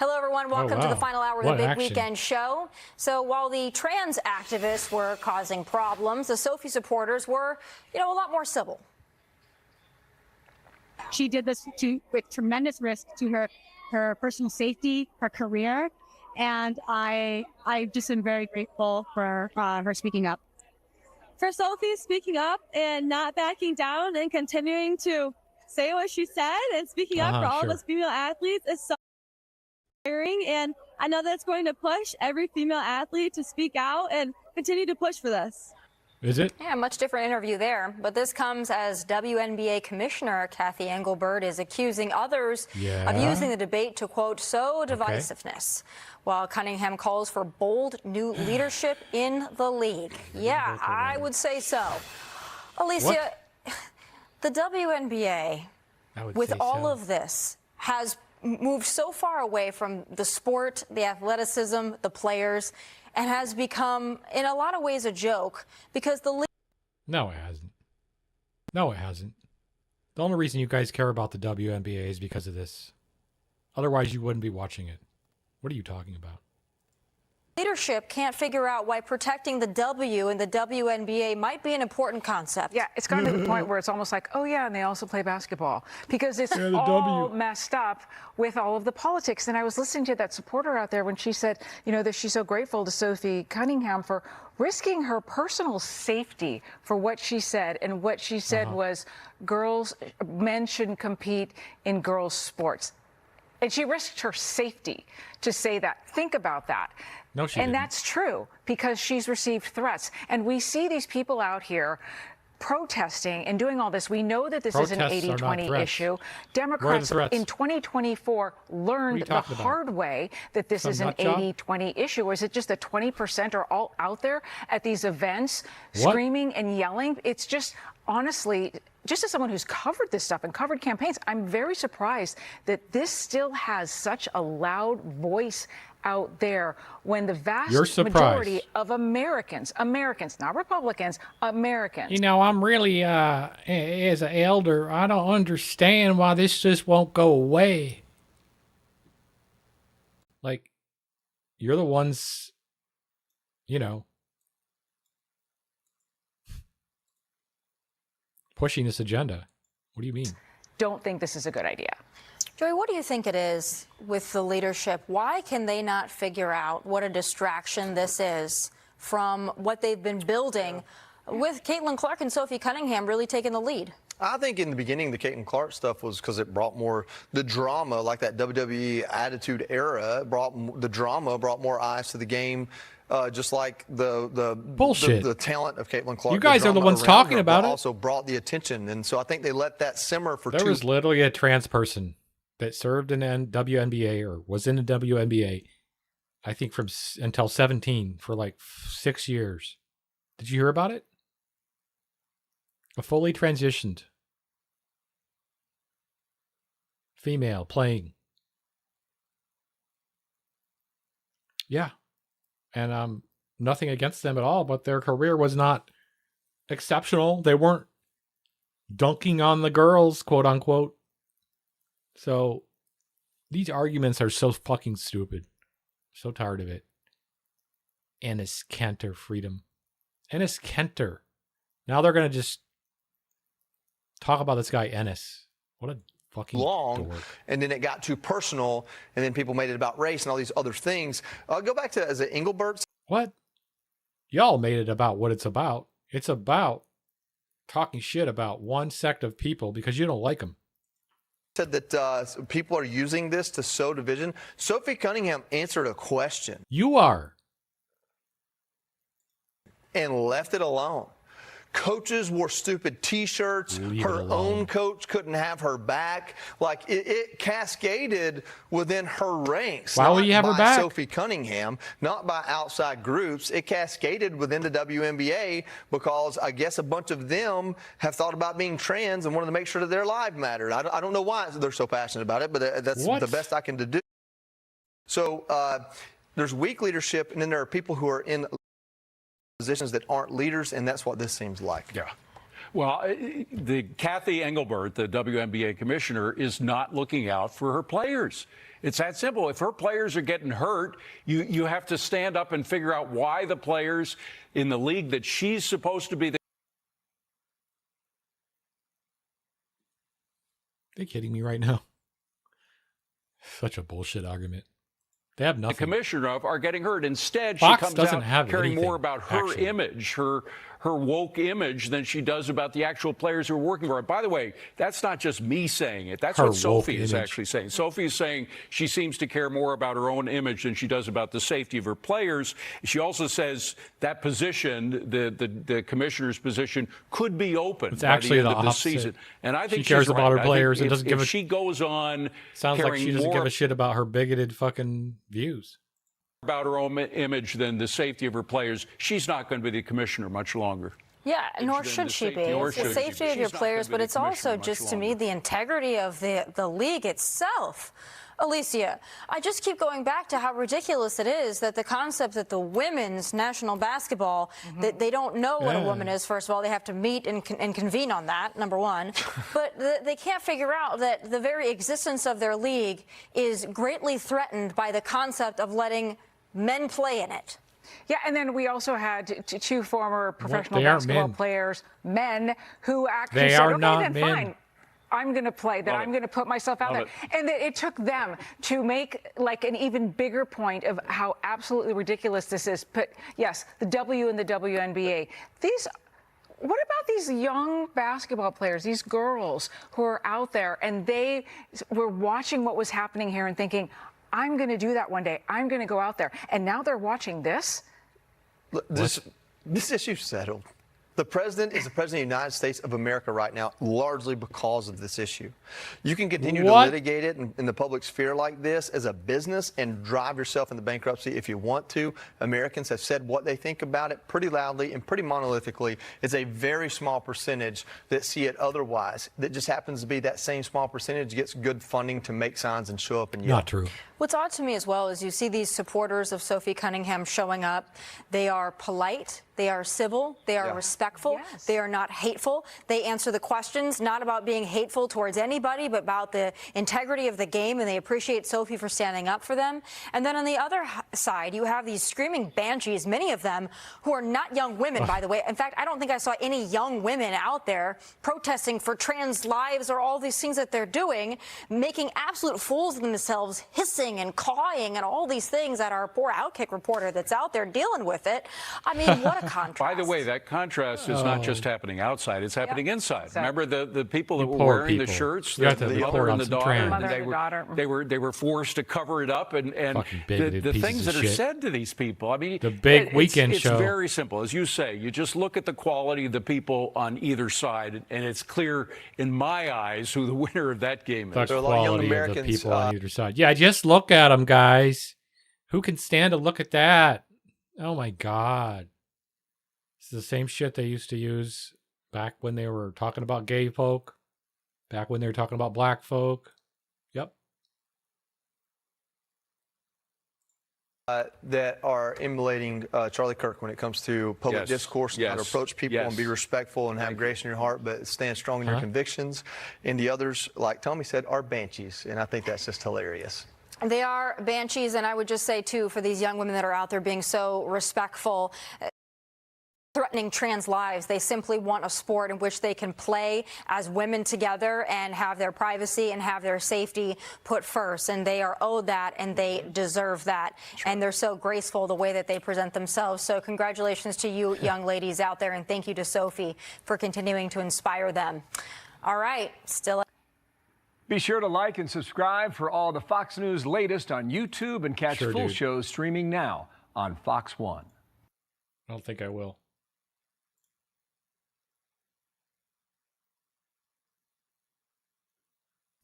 [SPEAKER 14] Hello, everyone. Welcome to the final hour of the Big Weekend Show. So while the trans activists were causing problems, the Sophie supporters were, a lot more civil.
[SPEAKER 15] She did this with tremendous risk to her personal safety, her career. And I just am very grateful for her speaking up. For Sophie speaking up and not backing down and continuing to say what she said and speaking up for all of us female athletes is so inspiring. And I know that's going to push every female athlete to speak out and continue to push for this.
[SPEAKER 1] Is it?
[SPEAKER 14] Yeah, much different interview there. But this comes as WNBA Commissioner Kathy Engelbert is accusing others of using the debate to, quote, sow divisiveness, while Cunningham calls for bold new leadership in the league. Yeah, I would say so. Alicia, the WNBA, with all of this, has moved so far away from the sport, the athleticism, the players, and has become, in a lot of ways, a joke because the league...
[SPEAKER 1] No, it hasn't. No, it hasn't. The only reason you guys care about the WNBA is because of this. Otherwise, you wouldn't be watching it. What are you talking about?
[SPEAKER 14] Leadership can't figure out why protecting the W in the WNBA might be an important concept.
[SPEAKER 16] Yeah, it's gotten to the point where it's almost like, oh yeah, and they also play basketball because it's all messed up with all of the politics. And I was listening to that supporter out there when she said, that she's so grateful to Sophie Cunningham for risking her personal safety for what she said. And what she said was men shouldn't compete in girls' sports. And she risked her safety to say that. Think about that.
[SPEAKER 1] No, she
[SPEAKER 16] didn't.
[SPEAKER 1] didn't.
[SPEAKER 16] That's true because she's received threats. And we see these people out here protesting and doing all this. We know that this is an 80-20 issue. Democrats in 2024 learned the hard way that this is an 80-20 issue. Or is it just that 20% are all out there at these events screaming and yelling? It's just, honestly, just as someone who's covered this stuff and covered campaigns, I'm very surprised that this still has such a loud voice out there when the vast majority of Americans, not Republicans, Americans.
[SPEAKER 1] I'm really, as an elder, I don't understand why this just won't go away. Like, you're the ones, pushing this agenda. What do you mean?
[SPEAKER 16] Don't think this is a good idea.
[SPEAKER 14] Joey, what do you think it is with the leadership? Why can they not figure out what a distraction this is from what they've been building with Caitlin Clark and Sophie Cunningham really taking the lead?
[SPEAKER 17] I think in the beginning, the Caitlin Clark stuff was because it brought more the drama, like that WWE Attitude Era. Brought more eyes to the game. just like the
[SPEAKER 1] bullshit,
[SPEAKER 17] the talent of Caitlin Clark.
[SPEAKER 1] You guys are the ones talking about it.
[SPEAKER 17] Also brought the attention, and so I think they let that simmer for.
[SPEAKER 1] There was literally a trans person that served in WNBA or was in the WNBA, I think from until 17 for like 6 years. Did you hear about it? A fully transitioned female playing. Yeah. And nothing against them at all, but their career was not exceptional. They weren't dunking on the girls, quote unquote. So these arguments are so fucking stupid. So tired of it. Ennis Cantor freedom. Ennis Cantor. Now they're going to just talk about this guy Ennis. What a fucking
[SPEAKER 17] long
[SPEAKER 1] dork.
[SPEAKER 17] And then it got too personal, and then people made it about race and all these other things. I'll go back to, as it Engelbert?
[SPEAKER 1] What? Y'all made it about what it's about. It's about talking shit about one sect of people because you don't like them.
[SPEAKER 17] Said that people are using this to sow division. Sophie Cunningham answered a question.
[SPEAKER 1] You are.
[SPEAKER 17] And left it alone. Coaches wore stupid T-shirts. Her own coach couldn't have her back. Like, it cascaded within her ranks.
[SPEAKER 1] Why will you have her back?
[SPEAKER 17] Sophie Cunningham, not by outside groups. It cascaded within the WNBA because I guess a bunch of them have thought about being trans and wanted to make sure that their life mattered. I don't know why they're so passionate about it, but that's the best I can do. So there's weak leadership, and then there are people who are in positions that aren't leaders, and that's what this seems like.
[SPEAKER 18] Yeah. Well, the Kathy Engelbert, the WNBA commissioner, is not looking out for her players. It's that simple. If her players are getting hurt, you have to stand up and figure out why the players in the league that she's supposed to be the...
[SPEAKER 1] Are you kidding me right now? Such a bullshit argument. They have nothing.
[SPEAKER 18] The commissioner of are getting hurt. Instead,
[SPEAKER 1] Fox
[SPEAKER 18] she comes
[SPEAKER 1] doesn't
[SPEAKER 18] out caring
[SPEAKER 1] anything,
[SPEAKER 18] more about her image, her woke image, than she does about the actual players who are working for her. By the way, that's not just me saying it. That's what Sophie is actually saying. Sophie is saying she seems to care more about her own image than she does about the safety of her players. She also says that position, the commissioner's position, could be open by the end of the season. And I think
[SPEAKER 1] she cares about her players
[SPEAKER 18] and
[SPEAKER 1] doesn't give a.
[SPEAKER 18] She goes on.
[SPEAKER 1] Sounds like she doesn't give a shit about her bigoted fucking views.
[SPEAKER 18] About her own image than the safety of her players. She's not going to be the commissioner much longer.
[SPEAKER 14] Yeah, nor should she be. It's the safety of your players, but it's also just, to me, the integrity of the league itself. Alicia, I just keep going back to how ridiculous it is that the concept that the women's national basketball, that they don't know what a woman is, first of all. They have to meet and convene on that, number one. But they can't figure out that the very existence of their league is greatly threatened by the concept of letting men play in it.
[SPEAKER 16] Yeah, and then we also had two former professional basketball players, men, who actually said, okay, then fine. I'm going to play, that I'm going to put myself out there. And that it took them to make like an even bigger point of how absolutely ridiculous this is. But yes, the W in the WNBA. What about these young basketball players, these girls who are out there and they were watching what was happening here and thinking, I'm going to do that one day. I'm going to go out there. And now they're watching this.
[SPEAKER 17] Look, this issue's settled. The president is the president of the United States of America right now, largely because of this issue. You can continue to litigate it in the public sphere like this as a business and drive yourself into bankruptcy if you want to. Americans have said what they think about it pretty loudly and pretty monolithically. It's a very small percentage that see it otherwise. That just happens to be that same small percentage gets good funding to make signs and show up and yell.
[SPEAKER 1] Not true.
[SPEAKER 14] What's odd to me as well is you see these supporters of Sophie Cunningham showing up. They are polite. They are civil. They are respectful. Yes. They are not hateful. They answer the questions, not about being hateful towards anybody, but about the integrity of the game, and they appreciate Sophie for standing up for them. And then on the other side, you have these screaming banshees, many of them who are not young women, by the way. In fact, I don't think I saw any young women out there protesting for trans lives or all these things that they're doing, making absolute fools of themselves, hissing and cawing and all these things that our poor Outkick reporter that's out there dealing with it. I mean, what a contrast.
[SPEAKER 18] By the way, that contrast is not just happening outside; it's happening inside.
[SPEAKER 14] Exactly.
[SPEAKER 18] Remember the people that were
[SPEAKER 1] poor
[SPEAKER 18] wearing the
[SPEAKER 1] people.
[SPEAKER 18] shirts,
[SPEAKER 1] You have to
[SPEAKER 18] the
[SPEAKER 1] report
[SPEAKER 18] mother
[SPEAKER 1] on
[SPEAKER 18] and the
[SPEAKER 1] some
[SPEAKER 18] daughter,
[SPEAKER 1] trans.
[SPEAKER 18] and
[SPEAKER 14] Mother and the daughter.
[SPEAKER 18] they were forced to cover it up, and
[SPEAKER 1] Fucking bigoted
[SPEAKER 18] the
[SPEAKER 1] pieces
[SPEAKER 18] things
[SPEAKER 1] of
[SPEAKER 18] that are
[SPEAKER 1] shit.
[SPEAKER 18] said to these people. I mean,
[SPEAKER 1] The big weekend
[SPEAKER 18] it's
[SPEAKER 1] show.
[SPEAKER 18] It's very simple, as you say. You just look at the quality of the people on either side, and it's clear in my eyes who the winner of that game
[SPEAKER 1] The
[SPEAKER 18] is.
[SPEAKER 1] quality of the people on either side. Yeah, just look at them, guys. Who can stand to look at that? Oh my God. It's the same shit they used to use back when they were talking about gay folk, back when they were talking about black folk. Yep.
[SPEAKER 17] That are emulating Charlie Kirk when it comes to public
[SPEAKER 18] Yes.
[SPEAKER 17] discourse and how to
[SPEAKER 18] Yes.
[SPEAKER 17] approach people
[SPEAKER 18] Yes.
[SPEAKER 17] and be respectful and have grace in your heart, but stand strong in your
[SPEAKER 1] Huh?
[SPEAKER 17] convictions. And the others, like Tommy said, are banshees, and I think that's just hilarious.
[SPEAKER 14] They are banshees, and I would just say, too, for these young women that are out there being so respectful, threatening trans lives, they simply want a sport in which they can play as women together and have their privacy and have their safety put first. And they are owed that, and they deserve that. And they're so graceful the way that they present themselves. So congratulations to you young ladies out there, and thank you to Sophie for continuing to inspire them. All right, still.
[SPEAKER 19] Be sure to like and subscribe for all the Fox News latest on YouTube and catch
[SPEAKER 1] Sure,
[SPEAKER 19] full
[SPEAKER 1] dude.
[SPEAKER 19] shows streaming now on Fox 1.
[SPEAKER 1] I don't think I will.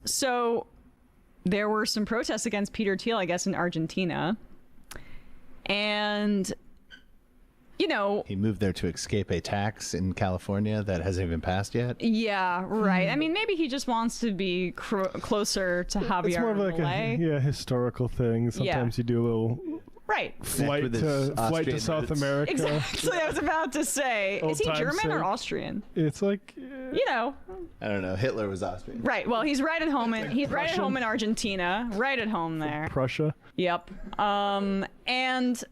[SPEAKER 20] So there were some protests against Peter Thiel, I guess, in Argentina. And, you know,
[SPEAKER 21] He moved there to escape a tax in California that hasn't even passed yet.
[SPEAKER 20] yeah, right. I mean, maybe he just wants to be closer to Javier
[SPEAKER 22] It's more of like
[SPEAKER 20] Milei.
[SPEAKER 22] a historical thing. Sometimes you do a little
[SPEAKER 20] Right.
[SPEAKER 22] flight
[SPEAKER 21] with his
[SPEAKER 22] to
[SPEAKER 21] Austrian
[SPEAKER 22] South
[SPEAKER 21] roots.
[SPEAKER 22] America.
[SPEAKER 20] Exactly. I was about to say, is he
[SPEAKER 22] Old-time
[SPEAKER 20] German or
[SPEAKER 22] sake.
[SPEAKER 20] Austrian?
[SPEAKER 22] It's like
[SPEAKER 20] You know,
[SPEAKER 21] I don't know. Hitler was Austrian.
[SPEAKER 20] right. Well, he's right at home in Argentina, right at home there.
[SPEAKER 22] Prussia.
[SPEAKER 20] Yep. And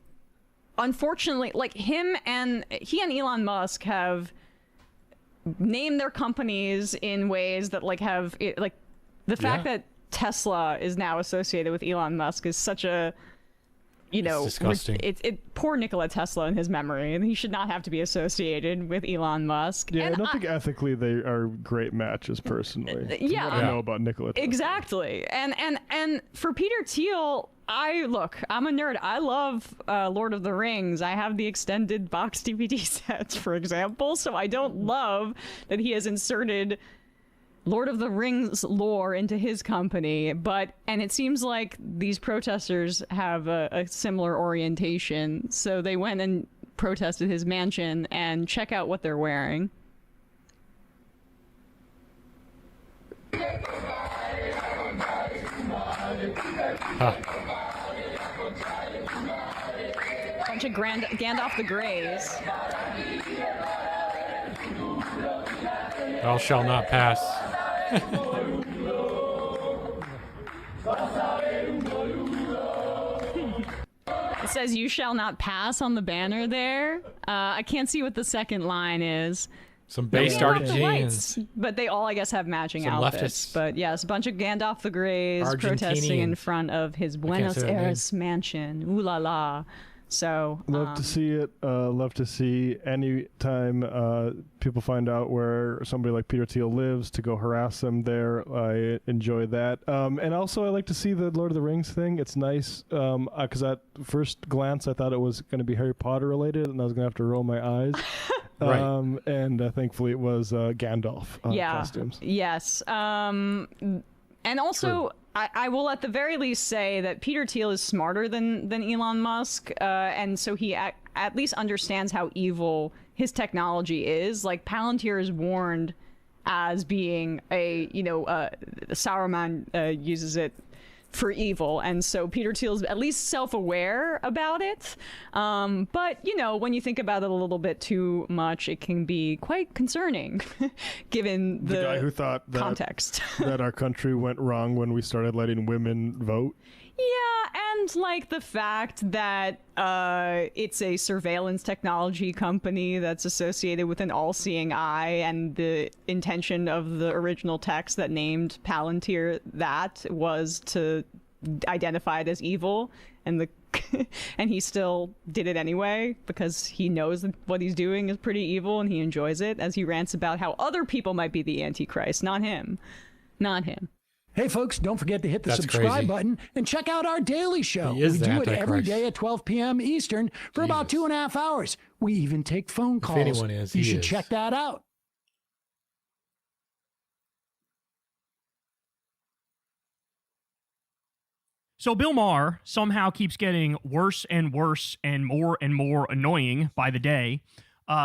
[SPEAKER 20] unfortunately, like he and Elon Musk have named their companies in ways that the fact that Tesla is now associated with Elon Musk is such a,
[SPEAKER 1] It's disgusting.
[SPEAKER 20] Poor Nikola Tesla in his memory, and he should not have to be associated with Elon Musk.
[SPEAKER 22] Yeah,
[SPEAKER 20] And
[SPEAKER 22] I don't think ethically they are great matches personally. from
[SPEAKER 20] yeah.
[SPEAKER 22] what I know about Nikola Tesla.
[SPEAKER 20] Exactly. And for Peter Thiel, I'm a nerd. I love Lord of the Rings. I have the extended box DVD sets, for example, so I don't love that he has inserted Lord of the Rings lore into his company, and it seems like these protesters have a similar orientation, so they went and protested his mansion, and check out what they're wearing. Bunch of Gandalf the Greys.
[SPEAKER 1] Thou shall not pass.
[SPEAKER 20] It says "You shall not pass" on the banner there. I can't see what the second line is.
[SPEAKER 1] Some based Argentinians.
[SPEAKER 20] But they all, I guess, have matching
[SPEAKER 1] Some
[SPEAKER 20] outfits.
[SPEAKER 1] leftists.
[SPEAKER 20] But yes, a bunch of Gandalf the Greys protesting in
[SPEAKER 1] Argentinians.
[SPEAKER 20] front of his Buenos
[SPEAKER 1] say that name.
[SPEAKER 20] Aires mansion. Ooh la la. So
[SPEAKER 22] Love to see it. Love to see any time people find out where somebody like Peter Thiel lives to go harass them there. I enjoy that. And also I like to see the Lord of the Rings thing. It's nice because at first glance I thought it was going to be Harry Potter related and I was going to have to roll my eyes.
[SPEAKER 1] Right.
[SPEAKER 22] And thankfully it was Gandalf costumes.
[SPEAKER 20] Yes. And also, I will at the very least say that Peter Thiel is smarter than Elon Musk, and so he at least understands how evil his technology is. Like Palantir is warned as being Saruman uses it for evil, and so Peter Thiel's at least self-aware about it. But when you think about it a little bit too much, it can be quite concerning, given the
[SPEAKER 22] guy who thought that,
[SPEAKER 20] context.
[SPEAKER 22] that our country went wrong when we started letting women vote.
[SPEAKER 20] Yeah, and like the fact that it's a surveillance technology company that's associated with an all-seeing eye, and the intention of the original text that named Palantir that was to identify it as evil, and the and he still did it anyway because he knows that what he's doing is pretty evil and he enjoys it as he rants about how other people might be the Antichrist, not him. Not him.
[SPEAKER 3] Hey, folks, don't forget to hit the subscribe button and check out our daily show.
[SPEAKER 1] He is
[SPEAKER 3] We
[SPEAKER 1] the
[SPEAKER 3] do it
[SPEAKER 1] Antichrist.
[SPEAKER 3] every day at 12 p.m. Eastern for about 2.5 hours. We even take phone calls.
[SPEAKER 1] anyone is,
[SPEAKER 3] you
[SPEAKER 1] he
[SPEAKER 3] should
[SPEAKER 1] is.
[SPEAKER 3] check that out.
[SPEAKER 11] So Bill Maher somehow keeps getting worse and worse and more annoying by the day.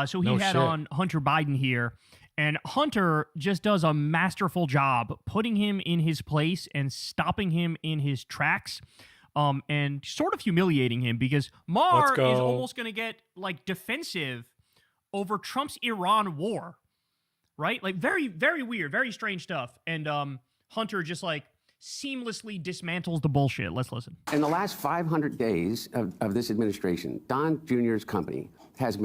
[SPEAKER 11] So he had on Hunter Biden here, and Hunter just does a masterful job putting him in his place and stopping him in his tracks, and sort of humiliating him because Maher is almost going to get like defensive over Trump's Iran war, right? Like very, very weird, very strange stuff. And Hunter just like seamlessly dismantles the bullshit. Let's listen.
[SPEAKER 4] In the last 500 days of this administration, Don Jr.'s company has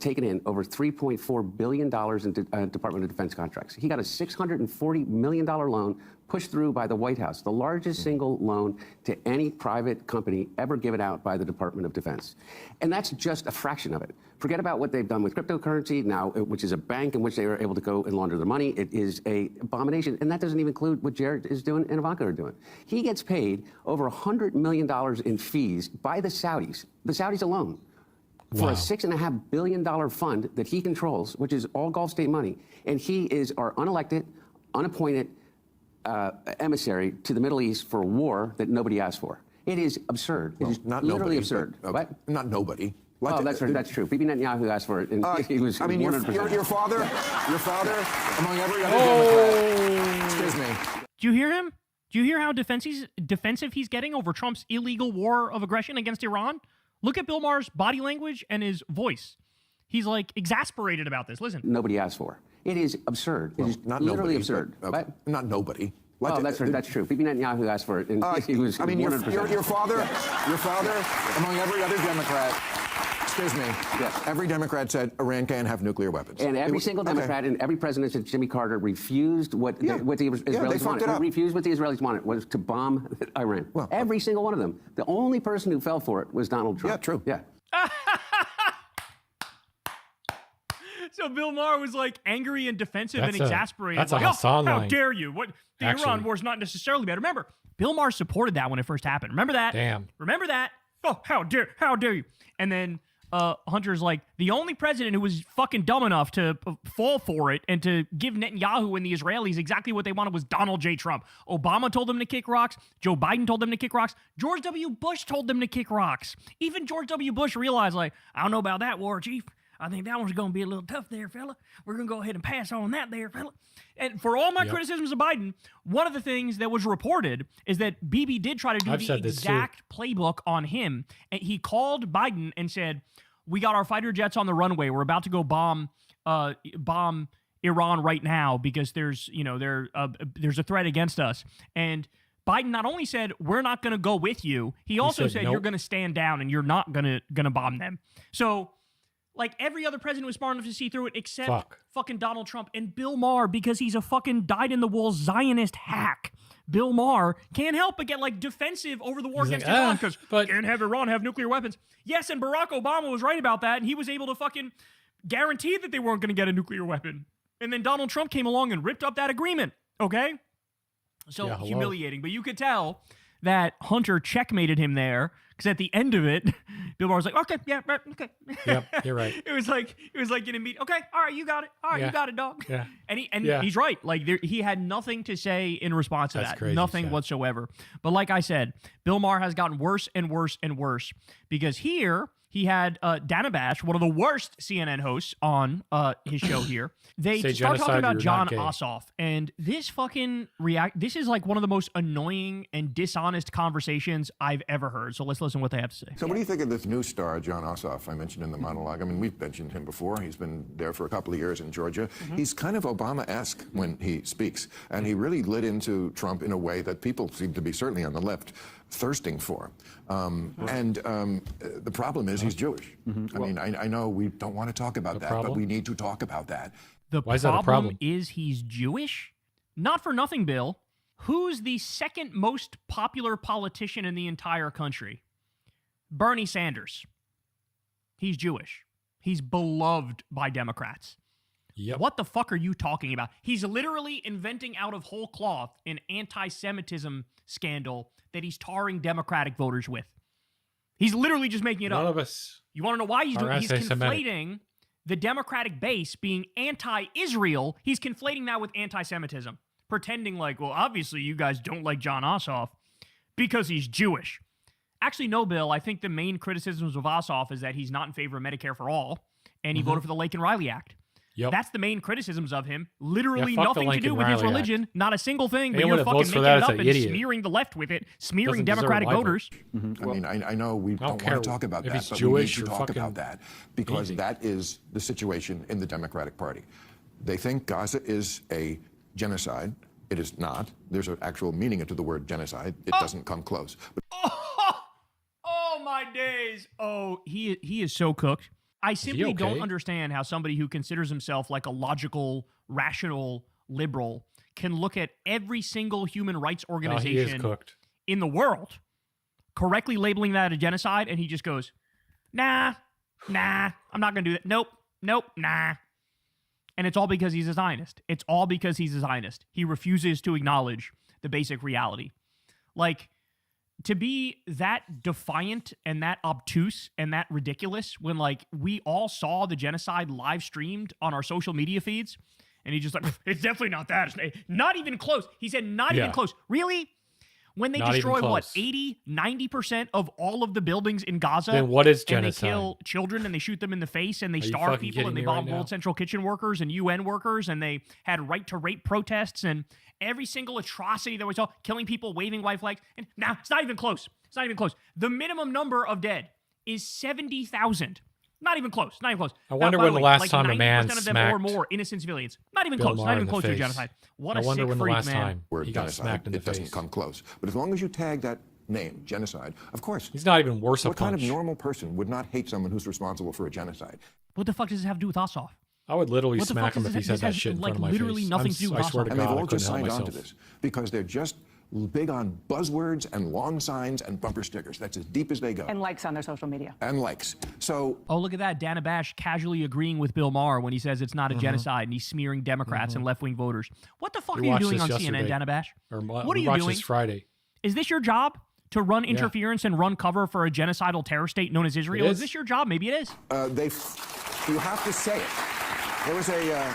[SPEAKER 4] taken in over $3.4 billion in Department of Defense contracts. He got a $640 million loan pushed through by the White House, the largest single loan to any private company ever given out by the Department of Defense. And that's just a fraction of it. Forget about what they've done with cryptocurrency now, which is a bank in which they are able to go and launder their money. It is an abomination. And that doesn't even include what Jared is doing and Ivanka are doing. He gets paid over $100 million in fees by the Saudis alone, for a $6.5 billion fund that he controls, which is all Gulf state money. And he is our unelected, unappointed emissary to the Middle East for a war that nobody asked for. It is absurd. It is literally absurd. What?
[SPEAKER 23] Not nobody.
[SPEAKER 4] Oh, that's true. Bibi Netanyahu asked for it, and he was 100%.
[SPEAKER 23] Your father, among every other Democrat. Excuse me.
[SPEAKER 11] Do you hear him? Do you hear how defensive he's getting over Trump's illegal war of aggression against Iran? Look at Bill Maher's body language and his voice. He's like exasperated about this. Listen.
[SPEAKER 4] Nobody asked for. It is absurd. It is literally absurd.
[SPEAKER 23] But, not nobody.
[SPEAKER 4] Oh, that's true. Bibi Netanyahu asked for it, and he was 100%.
[SPEAKER 23] Your father, among every other Democrat. Excuse me.
[SPEAKER 4] Yes.
[SPEAKER 23] Every Democrat said Iran can't have nuclear weapons.
[SPEAKER 4] And every single Democrat and every president since Jimmy Carter refused what the Israelis wanted. Refused what the Israelis wanted was to bomb Iran. Well, every single one of them. The only person who fell for it was Donald Trump.
[SPEAKER 23] Yeah, true.
[SPEAKER 4] Yeah.
[SPEAKER 11] So Bill Maher was like angry and defensive and exasperated.
[SPEAKER 1] That's
[SPEAKER 11] like,
[SPEAKER 1] a Hasan
[SPEAKER 11] how
[SPEAKER 1] line.
[SPEAKER 11] dare you? What the Iran war is not necessarily bad. Remember, Bill Maher supported that when it first happened. Remember that?
[SPEAKER 1] Damn.
[SPEAKER 11] Remember that? Oh, how dare you? And then Hunter's like, the only president who was fucking dumb enough to fall for it and to give Netanyahu and the Israelis exactly what they wanted was Donald J. Trump. Obama told them to kick rocks. Joe Biden told them to kick rocks. George W. Bush told them to kick rocks. Even George W. Bush realized, like, I don't know about that, war chief. I think that one's going to be a little tough there, fella. We're going to go ahead and pass on that there, fella. And for all my criticisms of Biden, one of the things that was reported is that Bibi did try to do the exact playbook on him. And he called Biden and said, we got our fighter jets on the runway. We're about to go bomb Iran right now because there's a threat against us. And Biden not only said, we're not going to go with you, he also said, you're going to stand down and you're not going to bomb them. So, like, every other president was smart enough to see through it except fucking Donald Trump and Bill Maher, because he's a fucking dyed-in-the-wool Zionist hack. Bill Maher can't help but get, like, defensive over the war against Iran because can't have Iran have nuclear weapons. Yes, and Barack Obama was right about that, and he was able to fucking guarantee that they weren't going to get a nuclear weapon. And then Donald Trump came along and ripped up that agreement, okay? So humiliating. But you could tell that Hunter checkmated him there, because at the end of it, Bill Maher was like, okay, yeah, right, okay.
[SPEAKER 1] Yep, you're right.
[SPEAKER 11] It was like getting meet. Okay, all right, you got it. All right, you got it, dog.
[SPEAKER 1] Yeah.
[SPEAKER 11] And he's right. Like he had nothing to say in response to that.
[SPEAKER 1] Crazy,
[SPEAKER 11] nothing whatsoever. But like I said, Bill Maher has gotten worse and worse and worse, because here he had Dana Bash, one of the worst CNN hosts, on his show here. They start talking about John Ossoff, and this fucking this is like one of the most annoying and dishonest conversations I've ever heard. So let's listen to what they have to say.
[SPEAKER 23] So what do you think of this new star, John Ossoff, I mentioned in the monologue? I mean, we've mentioned him before. He's been there for a couple of years in Georgia. He's kind of Obama-esque when he speaks, and he really lit into Trump in a way that people seem to be, certainly on the left, thirsting for. The problem is he's Jewish. I mean, I know we don't want to talk about that, but we need to talk about that.
[SPEAKER 11] Why is that a problem? Is he's Jewish? Not for nothing, Bill. Who's the second most popular politician in the entire country? Bernie Sanders. He's Jewish. He's beloved by Democrats.
[SPEAKER 1] Yep.
[SPEAKER 11] What the fuck are you talking about? He's literally inventing out of whole cloth an anti-Semitism scandal that he's tarring Democratic voters with. He's literally just making it up.
[SPEAKER 1] None of us.
[SPEAKER 11] You want to know why he's doing it? He's
[SPEAKER 1] anti-Semitic.
[SPEAKER 11] conflating the Democratic base being anti-Israel. He's conflating that with anti-Semitism, pretending like, well, obviously you guys don't like Jon Ossoff because he's Jewish. Actually, no, Bill. I think the main criticisms of Ossoff is that he's not in favor of Medicare for all, and he voted for the Laken Riley Act.
[SPEAKER 1] Yep.
[SPEAKER 11] That's the main criticisms of him. Literally
[SPEAKER 1] fuck the
[SPEAKER 11] nothing to do with his
[SPEAKER 1] Lincoln-Riley
[SPEAKER 11] religion.
[SPEAKER 1] Act.
[SPEAKER 11] Not a single thing. But
[SPEAKER 1] Anyone
[SPEAKER 11] you're
[SPEAKER 1] that
[SPEAKER 11] fucking
[SPEAKER 1] votes for
[SPEAKER 11] making
[SPEAKER 1] that
[SPEAKER 11] it
[SPEAKER 1] is
[SPEAKER 11] up
[SPEAKER 1] an
[SPEAKER 11] and
[SPEAKER 1] idiot.
[SPEAKER 11] smearing the left with it, smearing
[SPEAKER 1] Doesn't deserve
[SPEAKER 11] Democratic
[SPEAKER 1] a livelihood.
[SPEAKER 11] voters.
[SPEAKER 23] I mean, I know we don't
[SPEAKER 1] care
[SPEAKER 23] want to talk about
[SPEAKER 1] if
[SPEAKER 23] that,
[SPEAKER 1] he's
[SPEAKER 23] but
[SPEAKER 1] Jewish
[SPEAKER 23] we need
[SPEAKER 1] or
[SPEAKER 23] to talk
[SPEAKER 1] fucking
[SPEAKER 23] about that because
[SPEAKER 1] easy.
[SPEAKER 23] that is the situation in the Democratic Party. They think Gaza is a genocide. It is not. There's an actual meaning to the word genocide. It doesn't come close. But
[SPEAKER 11] Oh, my days. Oh, he is so cooked. I simply don't understand how somebody who considers himself like a logical, rational liberal can look at every single human rights organization in the world, correctly labeling that a genocide, and he just goes, nah, I'm not going to do that. Nope, nah. And it's all because he's a Zionist. It's all because he's a Zionist. He refuses to acknowledge the basic reality. Like, to be that defiant and that obtuse and that ridiculous when, like, we all saw the genocide live streamed on our social media feeds, and he just like, it's definitely not that. It's not even close. He said not even close. Really? When they
[SPEAKER 1] Not
[SPEAKER 11] destroy,
[SPEAKER 1] even
[SPEAKER 11] what,
[SPEAKER 1] close.
[SPEAKER 11] 80, 90% of all of the buildings in Gaza?
[SPEAKER 1] Then what is
[SPEAKER 11] And
[SPEAKER 1] genocide?
[SPEAKER 11] they kill children and they shoot them in the face and they
[SPEAKER 1] Are you
[SPEAKER 11] starve
[SPEAKER 1] fucking
[SPEAKER 11] people and they
[SPEAKER 1] kidding me
[SPEAKER 11] bomb
[SPEAKER 1] right now?
[SPEAKER 11] World Central Kitchen workers and UN workers and they had right-to-rape protests and every single atrocity that we saw, killing people, waving white flags. And now it's not even close. It's not even close. The minimum number of dead is 70,000. Not even close. Not even close.
[SPEAKER 1] I wonder
[SPEAKER 11] by
[SPEAKER 1] when
[SPEAKER 11] way,
[SPEAKER 1] the last
[SPEAKER 11] like
[SPEAKER 1] time a man
[SPEAKER 11] 90% of them or
[SPEAKER 1] smacked
[SPEAKER 11] more innocent civilians. Not even
[SPEAKER 1] Bill
[SPEAKER 11] close.
[SPEAKER 1] Maher
[SPEAKER 11] Not even
[SPEAKER 1] in the
[SPEAKER 11] close to a
[SPEAKER 1] face.
[SPEAKER 11] genocide. What
[SPEAKER 1] I
[SPEAKER 11] a
[SPEAKER 1] wonder
[SPEAKER 11] sick
[SPEAKER 1] when the
[SPEAKER 11] freak,
[SPEAKER 1] last
[SPEAKER 11] man.
[SPEAKER 1] time
[SPEAKER 23] word
[SPEAKER 1] he got
[SPEAKER 23] genocide,
[SPEAKER 1] smacked in the
[SPEAKER 23] it doesn't
[SPEAKER 1] face.
[SPEAKER 23] come close. But as long as you tag that name, genocide, of course.
[SPEAKER 1] He's not even worse a
[SPEAKER 23] What kind of
[SPEAKER 1] punch.
[SPEAKER 23] normal person would not hate someone who's responsible for a genocide?
[SPEAKER 11] What the fuck does this have to do with Ossoff?
[SPEAKER 1] I would literally
[SPEAKER 11] What the
[SPEAKER 1] smack
[SPEAKER 11] fuck
[SPEAKER 1] him if
[SPEAKER 11] does
[SPEAKER 1] he said
[SPEAKER 11] this
[SPEAKER 1] that
[SPEAKER 11] have,
[SPEAKER 1] shit in
[SPEAKER 11] like,
[SPEAKER 1] front of my
[SPEAKER 11] literally
[SPEAKER 1] face.
[SPEAKER 11] nothing to do with
[SPEAKER 1] I swear to
[SPEAKER 23] And they've
[SPEAKER 1] God, I
[SPEAKER 23] all just
[SPEAKER 1] couldn't help
[SPEAKER 23] signed on
[SPEAKER 1] myself.
[SPEAKER 23] to this because they're just big on buzzwords and lawn signs and bumper stickers. That's as deep as they go.
[SPEAKER 16] And likes on their social media.
[SPEAKER 23] And likes. So,
[SPEAKER 11] oh, look at that. Dana Bash casually agreeing with Bill Maher when he says it's not a genocide and he's smearing Democrats and left-wing voters. What the fuck
[SPEAKER 1] We
[SPEAKER 11] are you
[SPEAKER 1] watched
[SPEAKER 11] doing
[SPEAKER 1] this
[SPEAKER 11] on CNN,
[SPEAKER 1] yesterday.
[SPEAKER 11] Dana Bash?
[SPEAKER 1] Or
[SPEAKER 11] What are
[SPEAKER 1] we
[SPEAKER 11] you
[SPEAKER 1] watched
[SPEAKER 11] doing?
[SPEAKER 1] this Friday.
[SPEAKER 11] Is this your job? To run interference and run cover for a genocidal terror state known as Israel? Is this your job? Maybe it is.
[SPEAKER 23] you have to say it. There was a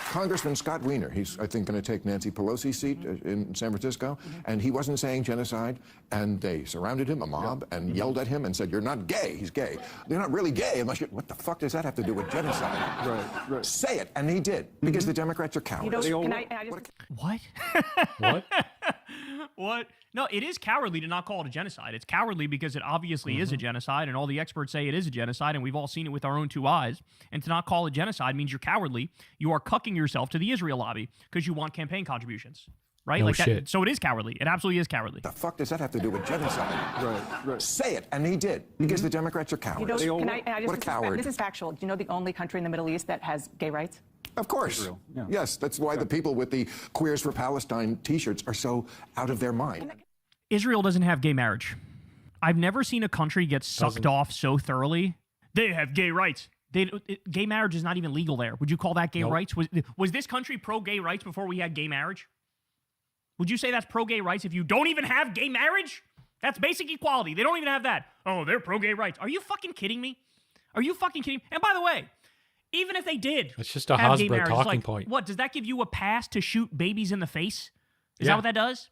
[SPEAKER 23] Congressman Scott Wiener. He's, I think, going to take Nancy Pelosi's seat in San Francisco, and he wasn't saying genocide, and they surrounded him, a mob, and yelled at him and said, "You're not gay." He's gay. They're not really gay unless you. What the fuck does that have to do with genocide? Right. Say it, and he did because the Democrats are cowards.
[SPEAKER 16] You know, can I just...
[SPEAKER 11] What?
[SPEAKER 1] What?
[SPEAKER 11] What? No, it is cowardly to not call it a genocide. It's cowardly because it obviously is a genocide, and all the experts say it is a genocide, and we've all seen it with our own two eyes. And to not call it genocide means you're cowardly. You are cucking yourself to the Israel lobby because you want campaign contributions. Right?
[SPEAKER 1] No
[SPEAKER 11] like
[SPEAKER 1] shit.
[SPEAKER 11] that. So it is cowardly. It absolutely is cowardly.
[SPEAKER 23] The fuck does that have to do with genocide? Right. Say it, and he did because the Democrats are cowards.
[SPEAKER 16] You know, can I just,
[SPEAKER 23] what a coward!
[SPEAKER 16] This is factual. Do you know the only country in the Middle East that has gay rights?
[SPEAKER 23] Of course. Yes, that's why the people with the Queers for Palestine T-shirts are so out of their mind.
[SPEAKER 11] Israel doesn't have gay marriage. I've never seen a country get sucked off so thoroughly. They have gay rights. Gay marriage is not even legal there. Would you call that gay rights? Was this country pro-gay rights before we had gay marriage? Would you say that's pro-gay rights if you don't even have gay marriage? That's basic equality. They don't even have that. Oh, they're pro-gay rights. Are you fucking kidding me? Are you fucking kidding me? And by the way, even if they did,
[SPEAKER 1] it's just a
[SPEAKER 11] have gay
[SPEAKER 1] Hasbro
[SPEAKER 11] marriage,
[SPEAKER 1] talking
[SPEAKER 11] like,
[SPEAKER 1] point.
[SPEAKER 11] What, does that give you a pass to shoot babies in the face? Is
[SPEAKER 1] Yeah.
[SPEAKER 11] that what that does?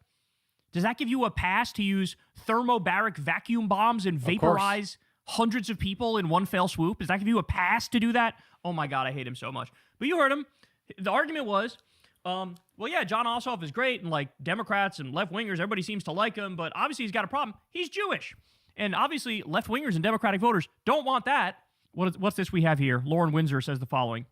[SPEAKER 11] Does that give you a pass to use thermobaric vacuum bombs and vaporize hundreds of people in one fell swoop? Does that give you a pass to do that? Oh my God, I hate him so much. But you heard him. The argument was, well, yeah, Jon Ossoff is great, and like Democrats and left-wingers, everybody seems to like him, but obviously he's got a problem. He's Jewish. And obviously left-wingers and Democratic voters don't want that. What's this we have here? Lauren Windsor says the following.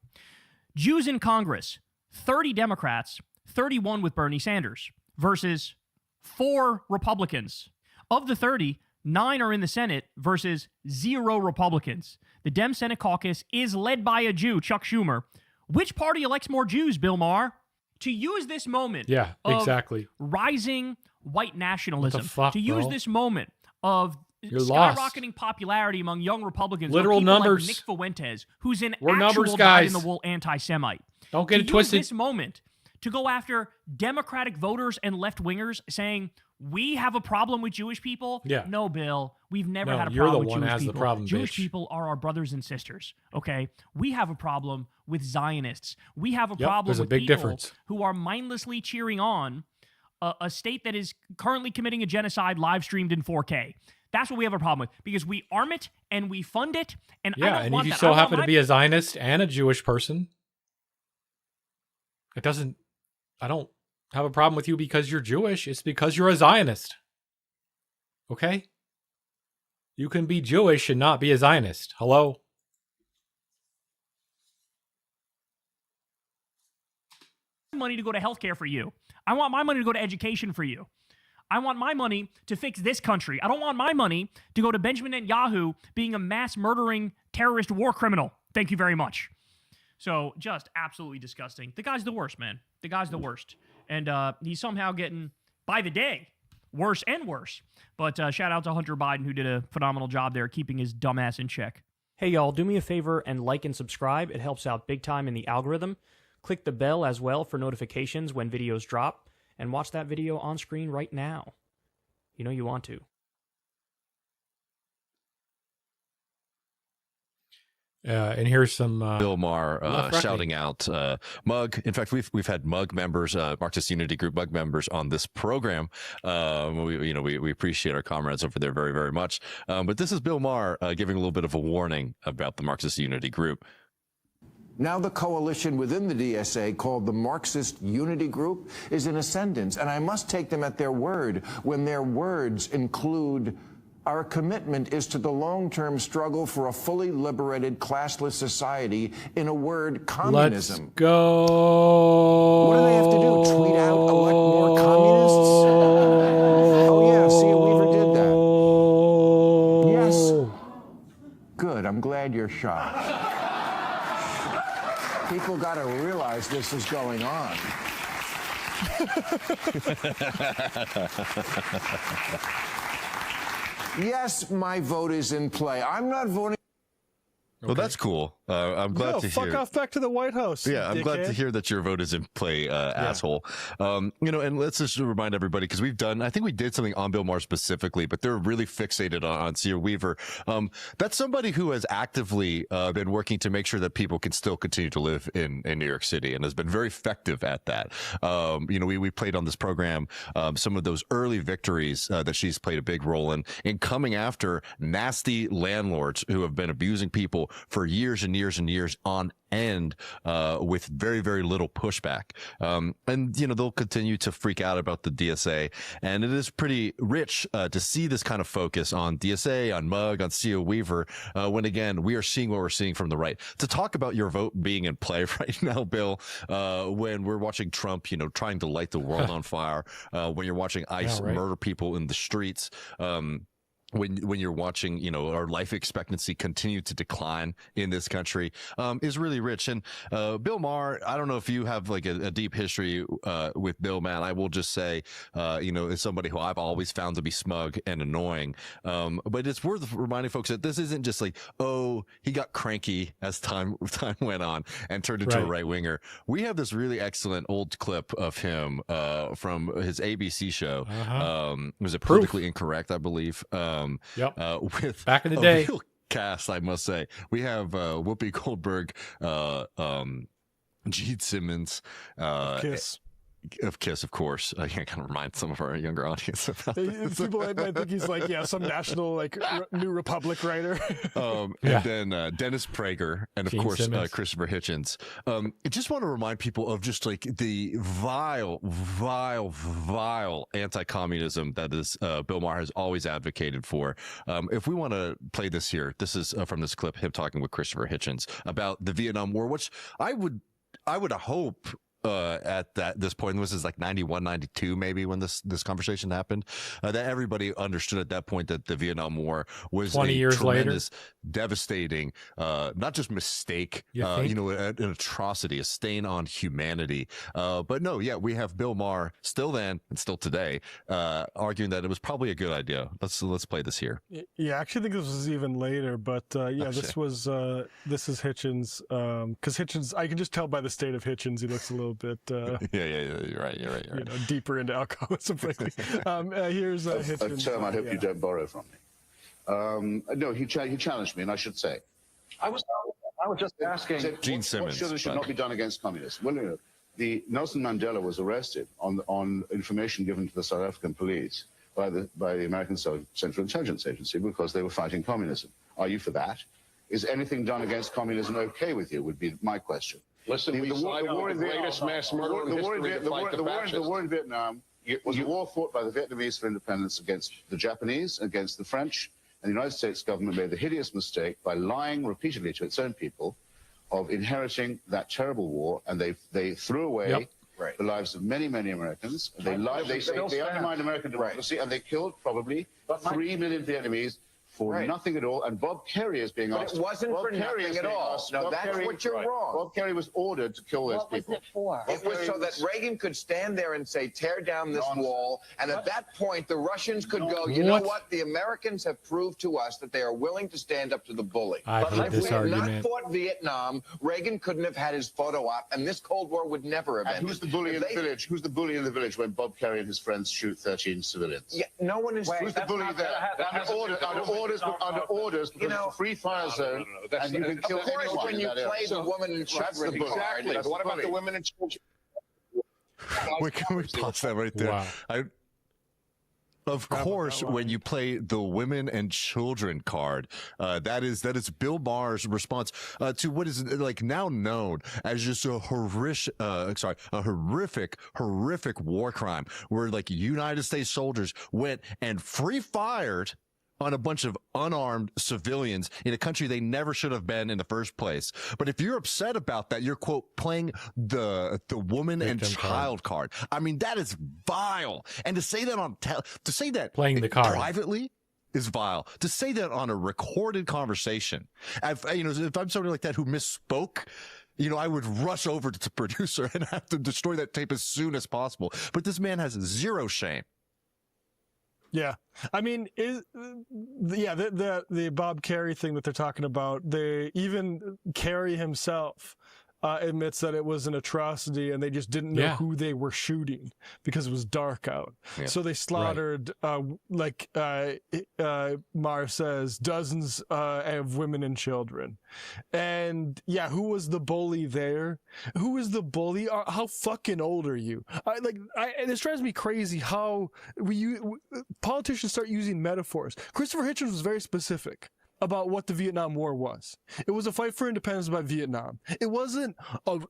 [SPEAKER 11] Jews in Congress, 30 Democrats, 31 with Bernie Sanders, versus 4 Republicans. Of the 30, 9 are in the Senate versus 0 Republicans. The Dem Senate caucus is led by a Jew, Chuck Schumer. Which party elects more Jews, Bill Maher? To use this moment
[SPEAKER 1] Yeah,
[SPEAKER 11] of
[SPEAKER 1] exactly.
[SPEAKER 11] rising white nationalism,
[SPEAKER 1] What the fuck,
[SPEAKER 11] to use
[SPEAKER 1] bro?
[SPEAKER 11] this moment of
[SPEAKER 1] You're lost.
[SPEAKER 11] skyrocketing popularity among young Republicans.
[SPEAKER 1] Literal
[SPEAKER 11] people
[SPEAKER 1] numbers.
[SPEAKER 11] like Nick Fuentes, who's an
[SPEAKER 1] We're
[SPEAKER 11] actual
[SPEAKER 1] numbers, guys.
[SPEAKER 11] dyed-in-the-wool anti-Semite.
[SPEAKER 1] Don't get it
[SPEAKER 11] use
[SPEAKER 1] twisted.
[SPEAKER 11] This moment to go after Democratic voters and left-wingers saying, we have a problem with Jewish people?
[SPEAKER 1] Yeah.
[SPEAKER 11] No, Bill. We've never
[SPEAKER 1] No,
[SPEAKER 11] had a
[SPEAKER 1] you're the
[SPEAKER 11] problem with
[SPEAKER 1] one
[SPEAKER 11] Jewish
[SPEAKER 1] has the
[SPEAKER 11] people.
[SPEAKER 1] problem,
[SPEAKER 11] Jewish
[SPEAKER 1] bitch.
[SPEAKER 11] people are our brothers and sisters, okay? We have a problem with Zionists. We have a
[SPEAKER 1] Yep,
[SPEAKER 11] problem
[SPEAKER 1] there's a
[SPEAKER 11] with
[SPEAKER 1] big
[SPEAKER 11] people
[SPEAKER 1] difference.
[SPEAKER 11] who are mindlessly cheering on a state that is currently committing a genocide live-streamed in 4K. That's what we have a problem with, because we arm it and we fund it, and I
[SPEAKER 1] Yeah,
[SPEAKER 11] don't
[SPEAKER 1] and
[SPEAKER 11] want
[SPEAKER 1] if you
[SPEAKER 11] that.
[SPEAKER 1] so
[SPEAKER 11] I want
[SPEAKER 1] happen to
[SPEAKER 11] my-
[SPEAKER 1] be a Zionist and a Jewish person, it doesn't. I don't have a problem with you because you're Jewish. It's because you're a Zionist. Okay? You can be Jewish and not be a Zionist. Hello?
[SPEAKER 11] money to go to healthcare for you. I want my money to go to education for you. I want my money to fix this country. I don't want my money to go to Benjamin Netanyahu being a mass murdering terrorist war criminal. Thank you very much. So just absolutely disgusting. The guy's the worst, man. The guy's the worst. And he's somehow getting, by the day, worse and worse. But shout out to Hunter Biden, who did a phenomenal job there keeping his dumbass in check.
[SPEAKER 5] Hey, y'all, do me a favor and like and subscribe. It helps out big time in the algorithm. Click the bell as well for notifications when videos drop, and watch that video on screen right now. You know you want to.
[SPEAKER 1] And here's some
[SPEAKER 6] Bill Maher
[SPEAKER 1] left
[SPEAKER 6] shouting out Mug. In fact, we've had Mug members, Marxist Unity Group Mug members on this program. We appreciate our comrades over there very, very much. But this is Bill Maher giving a little bit of a warning about the Marxist Unity Group.
[SPEAKER 23] Now the coalition within the DSA, called the Marxist Unity Group, is in ascendance, and I must take them at their word when their words include, our commitment is to the long-term struggle for a fully liberated, classless society, in a word, communism.
[SPEAKER 1] Let's go.
[SPEAKER 23] What do they have to do, tweet out, elect more communists? Oh yeah, see, Weaver did that. Yes. Good, I'm glad you're shocked. People got to realize this is going on. Yes, my vote is in play. I'm not voting.
[SPEAKER 6] Well, that's cool. I'm glad to hear.
[SPEAKER 7] Fuck off back to the White House.
[SPEAKER 6] Yeah, I'm glad to
[SPEAKER 7] dickhead.
[SPEAKER 6] hear that your vote is in play, asshole. And let's just remind everybody, because I think we did something on Bill Maher specifically, but they're really fixated on Sear Weaver. That's somebody who has actively been working to make sure that people can still continue to live in New York City and has been very effective at that. We played on this program some of those early victories that she's played a big role in coming after nasty landlords who have been abusing people for years and years and years on end with very, very little pushback. They'll continue to freak out about the DSA. And it is pretty rich to see this kind of focus on DSA, on Mug, on C.O. Weaver, when, again, we are seeing what we're seeing from the right. To talk about your vote being in play right now, Bill, when we're watching Trump, trying to light the world on fire, when you're watching ICE murder people in the streets, when you're watching, our life expectancy continue to decline in this country, is really rich. And Bill Maher, I don't know if you have like a deep history with Bill, man. I will just say, is somebody who I've always found to be smug and annoying. But it's worth reminding folks that this isn't just like, oh, he got cranky as time went on and turned into a right winger. We have this really excellent old clip of him from his ABC show. Was it Politically Incorrect, I believe? With
[SPEAKER 1] back in the day,
[SPEAKER 6] real cast, I must say. We have Whoopi Goldberg, Gene Simmons, Kiss, of course. I kind of remind some of our younger audience about this.
[SPEAKER 7] People might think he's like, some national New Republic writer.
[SPEAKER 6] And then Dennis Prager, and of
[SPEAKER 1] Gene
[SPEAKER 6] course
[SPEAKER 1] Simmons.
[SPEAKER 6] Christopher Hitchens. I just want to remind people of just like the vile anti-communism that is Bill Maher has always advocated for. If we want to play this here, this is from this clip, him talking with Christopher Hitchens about the Vietnam War, which I would hope at this point, and this is like 91, 92 maybe when this conversation happened, that everybody understood at that point that the Vietnam War was
[SPEAKER 1] 20
[SPEAKER 6] a
[SPEAKER 1] years
[SPEAKER 6] tremendous, devastating, not just mistake, an atrocity, a stain on humanity. But no, yeah, we have Bill Maher still then and still today arguing that it was probably a good idea. Let's play this here.
[SPEAKER 7] Yeah, I actually think this was even later, but yeah, this is Hitchens, because Hitchens, I can just tell by the state of Hitchens, he looks a little bit
[SPEAKER 6] yeah, you're right.
[SPEAKER 7] You know, deeper into alcoholism. Here's Hitchens.
[SPEAKER 8] A term I hope you don't borrow from me. No, he challenged me, and I should say, I was just asking
[SPEAKER 6] Gene Simmons,
[SPEAKER 8] what should and should not be done against communists. Well, no, Nelson Mandela was arrested on information given to the South African police by the American Central Intelligence Agency because they were fighting communism. Are you for that? Is anything done against communism okay with you? Would be my question.
[SPEAKER 9] Listen, the war in
[SPEAKER 8] Vietnam was a war fought by the Vietnamese for independence against the Japanese, against the French, and the United States government made the hideous mistake by lying repeatedly to its own people of inheriting that terrible war, and they threw away the lives of many, many Americans. They lied. They undermined American democracy, and they killed probably 3 million Vietnamese for nothing at all. And Bob Kerrey is being asked.
[SPEAKER 9] But it wasn't for nothing at all. No, that's what you're wrong.
[SPEAKER 8] Bob Kerrey was ordered to kill those people.
[SPEAKER 9] What was it for? It was so that Reagan could stand there and say, tear down this wall. And at that point, the Russians could go, you know what? The Americans have proved to us that they are willing to stand up to the bully.
[SPEAKER 1] I've heard this argument.
[SPEAKER 9] If we had not fought Vietnam, Reagan couldn't have had his photo op, and this Cold War would never have ended.
[SPEAKER 8] Who's the bully in the village? Who's the bully in the village when Bob Kerrey and his friends shoot 13 civilians?
[SPEAKER 9] Yeah, no one is.
[SPEAKER 8] Who's the bully there? Under orders, because it's a free fire zone, and you can kill anyone.
[SPEAKER 9] Of course, when you play the woman and children card.
[SPEAKER 8] Exactly.
[SPEAKER 9] What about the women and children?
[SPEAKER 6] Wait, can we pause that right there?
[SPEAKER 1] Wow.
[SPEAKER 6] Of course, when you play the women and children card, that is Bill Maher's response to what is like now known as just a horrific war crime, where like United States soldiers went and free fired on a bunch of unarmed civilians in a country they never should have been in the first place. But if you're upset about that, you're, quote, playing the woman and child card. I mean, that is vile. And to say that
[SPEAKER 1] playing the card
[SPEAKER 6] privately is vile. To say that on a recorded conversation, if I'm somebody like that who misspoke, I would rush over to the producer and have to destroy that tape as soon as possible. But this man has zero shame.
[SPEAKER 7] Yeah, I mean, the Bob Kerrey thing that they're talking about, even Kerry himself admits that it was an atrocity and they just didn't know who they were shooting because it was dark out. Yeah. So they slaughtered, like Maher says, dozens of women and children. And yeah, who was the bully there? Who is the bully? How fucking old are you? This drives me crazy how politicians start using metaphors. Christopher Hitchens was very specific about what the Vietnam War was. It was a fight for independence by Vietnam. It wasn't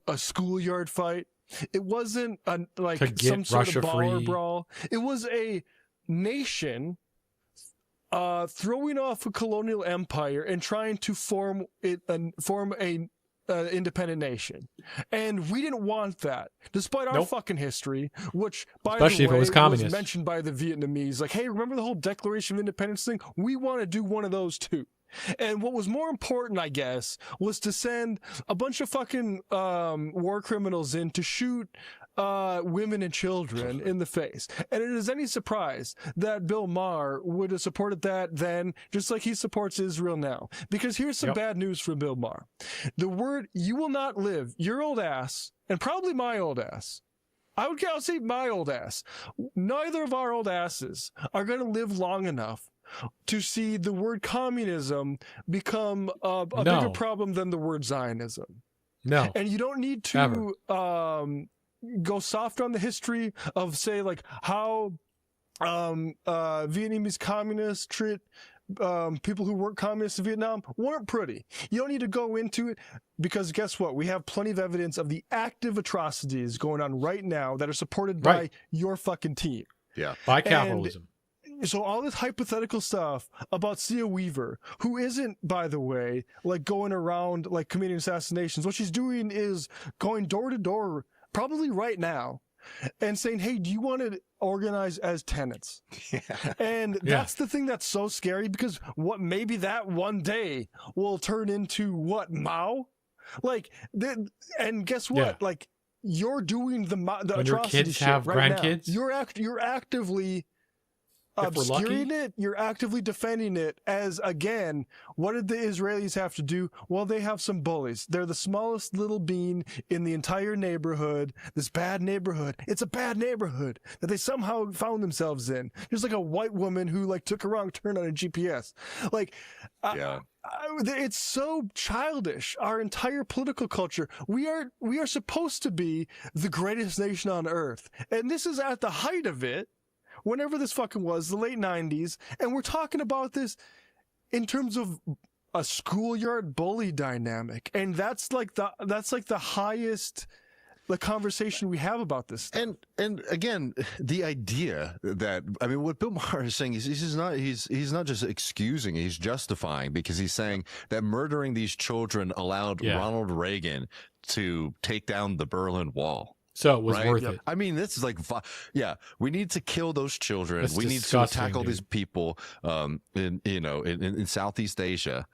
[SPEAKER 7] a schoolyard fight. It wasn't some sort of baller brawl. It was a nation throwing off a colonial empire and trying to form a independent nation. And we didn't want that, despite our fucking history, which, by the way,
[SPEAKER 1] if it was communist,
[SPEAKER 7] was mentioned by the Vietnamese. Like, hey, remember the whole Declaration of Independence thing? We want to do one of those too. And what was more important, I guess, was to send a bunch of fucking war criminals in to shoot women and children in the face. And it is any surprise that Bill Maher would have supported that then, just like he supports Israel now. Because here's some bad news for Bill Maher. The word "you will not live," your old ass, and probably my old ass, I'll say my old ass, neither of our old asses are going to live long enough to see the word communism become a bigger problem than the word Zionism.
[SPEAKER 1] No.
[SPEAKER 7] And you don't need to go soft on the history of, say, like how Vietnamese communists treat people who weren't communists in Vietnam weren't pretty. You don't need to go into it, because guess what? We have plenty of evidence of the active atrocities going on right now that are supported by your fucking team.
[SPEAKER 6] Yeah.
[SPEAKER 1] By capitalism.
[SPEAKER 7] So all this hypothetical stuff about Sia Weaver, who isn't, by the way, like going around like committing assassinations. What she's doing is going door to door probably right now, and saying, hey, do you want to organize as tenants?
[SPEAKER 6] Yeah.
[SPEAKER 7] And that's the thing that's so scary, because maybe that one day will turn into what, Mao? Like, and guess what?
[SPEAKER 1] Yeah.
[SPEAKER 7] Like, you're doing the
[SPEAKER 1] when
[SPEAKER 7] atrocity
[SPEAKER 1] your kids
[SPEAKER 7] shit
[SPEAKER 1] have
[SPEAKER 7] right
[SPEAKER 1] grandkids,
[SPEAKER 7] now. You're actively obscuring it. You're actively defending it as, again, what did the Israelis have to do? Well, they have some bullies. They're the smallest little bean in the entire neighborhood, this bad neighborhood. It's a bad neighborhood that they somehow found themselves in. There's like a white woman who like took a wrong turn on a GPS. Like, it's so childish. Our entire political culture. We are supposed to be the greatest nation on earth. And this is at the height of it. Whenever this fucking was, the late 90s, and we're talking about this in terms of a schoolyard bully dynamic, and that's like the highest conversation we have about this stuff.
[SPEAKER 6] And again, the idea that, I mean, what Bill Maher is saying is he's not just excusing, he's justifying, because he's saying that murdering these children allowed Ronald Reagan to take down the Berlin Wall.
[SPEAKER 1] So it was worth it.
[SPEAKER 6] I mean, this is like, we need to kill those children.
[SPEAKER 1] That's
[SPEAKER 6] we need to
[SPEAKER 1] disgusting,
[SPEAKER 6] tackle
[SPEAKER 1] dude.
[SPEAKER 6] these people in Southeast Asia,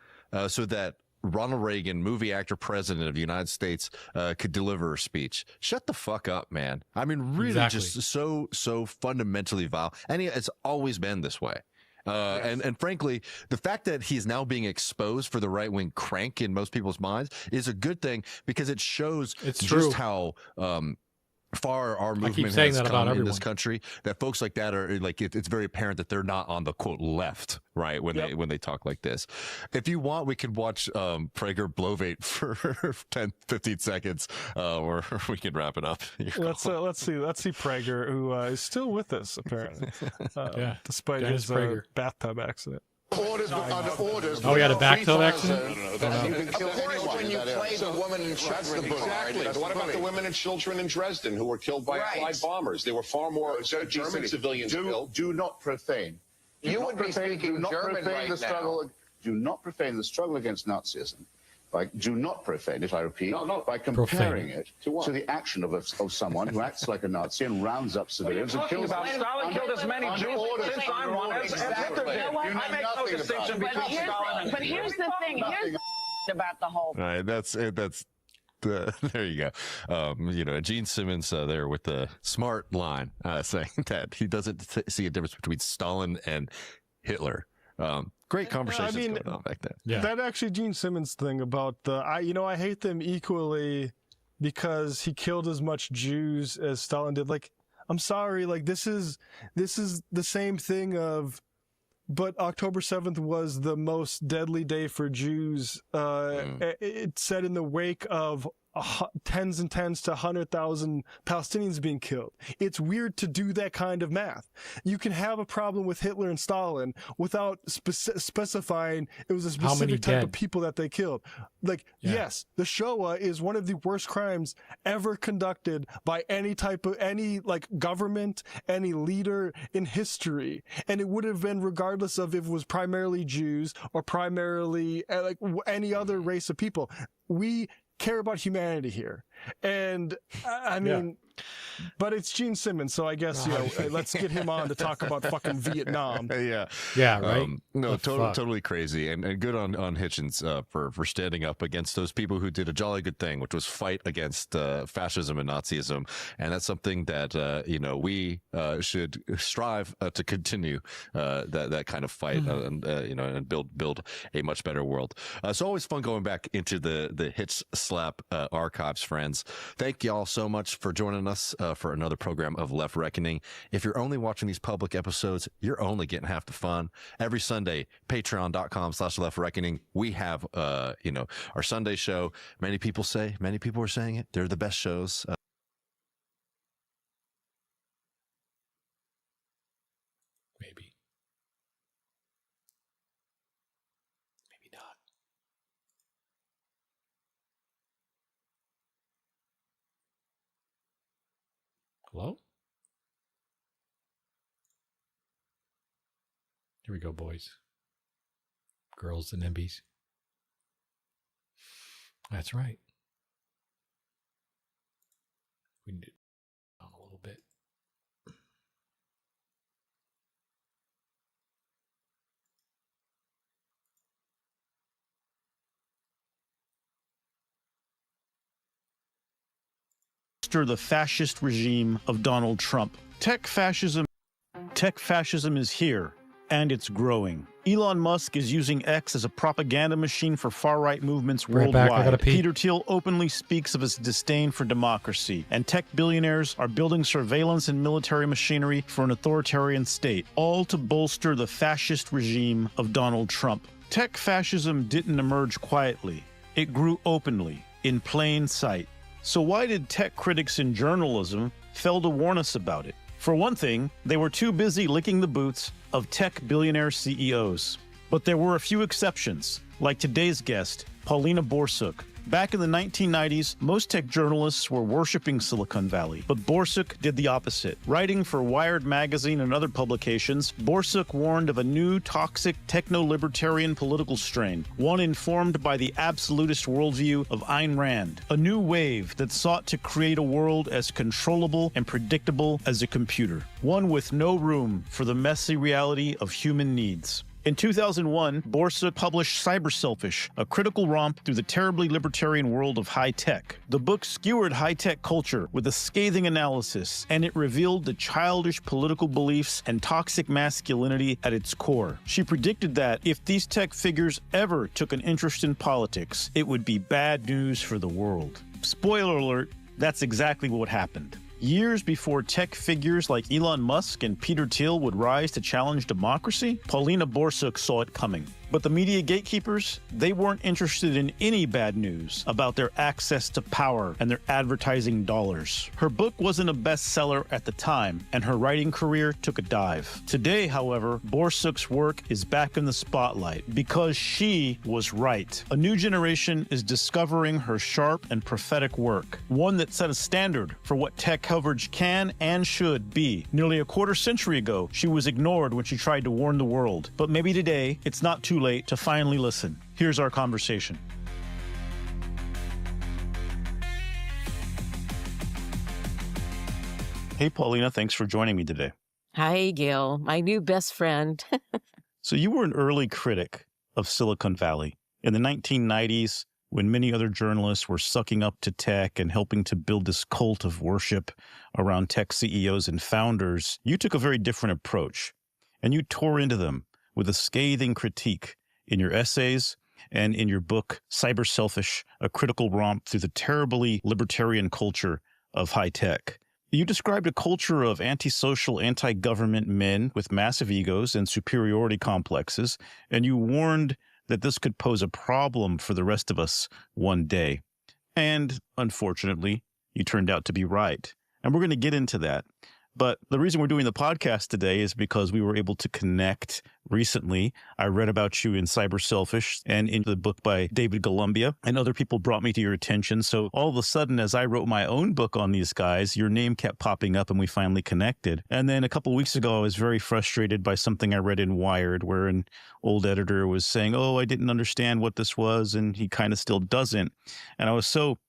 [SPEAKER 6] so that Ronald Reagan, movie actor, president of the United States, could deliver a speech. Shut the fuck up, man. I mean, really, just so fundamentally vile. And it's always been this way. And frankly, the fact that he's now being exposed for the right wing crank in most people's minds is a good thing, because it shows just how far our movement has come in this country, that folks like that are like, it's very apparent that they're not on the quote left, right? When they talk like this. If you want, we could watch Prager Blovate for 10, 15 seconds, or we can wrap it up.
[SPEAKER 7] Let's see Prager, who is still with us apparently, despite
[SPEAKER 1] Dennis
[SPEAKER 7] his
[SPEAKER 1] Prager.
[SPEAKER 7] Bathtub accident.
[SPEAKER 8] Orders.
[SPEAKER 1] Oh, we had a bathtub accident?
[SPEAKER 9] Of course, when you play the woman and children.
[SPEAKER 2] Exactly. What about the women and children in Dresden who were killed by Allied bombers? There were far more German civilians killed.
[SPEAKER 8] Do not profane.
[SPEAKER 9] You would be speaking German right now.
[SPEAKER 8] Do not profane the struggle against Nazism. Do not profane it, I repeat, by comparing it to the action of someone who acts like a Nazi and rounds up civilians and kills them.
[SPEAKER 2] Stalin killed as many Jews since I'm one as Hitler did. I make no distinction between Stalin and
[SPEAKER 10] But here's the thing. Here's the about the whole.
[SPEAKER 6] All right, that's there you go. Gene Simmons there with the smart line saying that he doesn't see a difference between Stalin and Hitler. Great conversations going on back then.
[SPEAKER 7] Yeah. That actually Gene Simmons thing about I hate them equally because he killed as much Jews as Stalin did. Like, I'm sorry, like this is the same thing of, but October 7th was the most deadly day for Jews. It said in the wake of tens and tens to 100,000 Palestinians being killed. It's weird to do that kind of math. You can have a problem with Hitler and Stalin without specifying it was a specific type of people that they killed. Like, yes, the Shoah is one of the worst crimes ever conducted by any government, any leader in history. And it would have been regardless of if it was primarily Jews or primarily any other race of people. We care about humanity here. And I mean, but it's Gene Simmons, so I guess, let's get him on to talk about fucking Vietnam.
[SPEAKER 1] Yeah, right?
[SPEAKER 6] No, totally crazy. And good on Hitchens for standing up against those people who did a jolly good thing, which was fight against fascism and Nazism. And that's something that, we should strive to continue that kind of fight and build a much better world. It's always fun going back into the Hitch Slap archives, friends. Thank y'all so much for joining us for another program of Left Reckoning. If you're only watching these public episodes, you're only getting half the fun. Every Sunday, patreon.com/Left Reckoning. We have, our Sunday show. Many people are saying it. They're the best shows.
[SPEAKER 1] Maybe not. Hello? Here we go, boys. Girls and NBs. That's right. We need it down a little bit.
[SPEAKER 12] The fascist regime of Donald Trump. Tech fascism is here, and it's growing. Elon Musk is using X as a propaganda machine for far-right movements worldwide. Peter Thiel openly speaks of his disdain for democracy, and tech billionaires are building surveillance and military machinery for an authoritarian state, all to bolster the fascist regime of Donald Trump. Tech fascism didn't emerge quietly. It grew openly, in plain sight. So why did tech critics in journalism fail to warn us about it? For one thing, they were too busy licking the boots of tech billionaire CEOs. But there were a few exceptions, like today's guest, Paulina Borsuk. Back in the 1990s, most tech journalists were worshiping Silicon Valley, but Borsuk did the opposite. Writing for Wired magazine and other publications, Borsuk warned of a new toxic techno-libertarian political strain, one informed by the absolutist worldview of Ayn Rand, a new wave that sought to create a world as controllable and predictable as a computer, one with no room for the messy reality of human needs. In 2001, Borsuk published Cyber Selfish, a critical romp through the terribly libertarian world of high tech. The book skewered high-tech culture with a scathing analysis, and it revealed the childish political beliefs and toxic masculinity at its core. She predicted that if these tech figures ever took an interest in politics, it would be bad news for the world. Spoiler alert, that's exactly what happened. Years before tech figures like Elon Musk and Peter Thiel would rise to challenge democracy, Paulina Borsuk saw it coming. But the media gatekeepers, they weren't interested in any bad news about their access to power and their advertising dollars. Her book wasn't a bestseller at the time, and her writing career took a dive. Today, however, Borsuk's work is back in the spotlight because she was right. A new generation is discovering her sharp and prophetic work, one that set a standard for what tech coverage can and should be. Nearly a quarter century ago, she was ignored when she tried to warn the world. But maybe today, it's not too late to finally listen. Here's our conversation. Hey, Paulina, thanks for joining me today.
[SPEAKER 13] Hi, Gil, my new best friend.
[SPEAKER 12] So you were an early critic of Silicon Valley. In the 1990s, when many other journalists were sucking up to tech and helping to build this cult of worship around tech CEOs and founders, you took a very different approach, and you tore into them with a scathing critique in your essays and in your book, Cyber Selfish, a critical romp through the terribly libertarian culture of high tech. You described a culture of antisocial, anti-government men with massive egos and superiority complexes, and you warned that this could pose a problem for the rest of us one day. And unfortunately, you turned out to be right. And we're going to get into that. But the reason we're doing the podcast today is because we were able to connect recently. I read about you in Cyber Selfish and in the book by David Columbia, and other people brought me to your attention. So all of a sudden, as I wrote my own book on these guys, your name kept popping up and we finally connected. And then a couple of weeks ago, I was very frustrated by something I read in Wired, where an old editor was saying, oh, I didn't understand what this was, and he kind of still doesn't. And I was so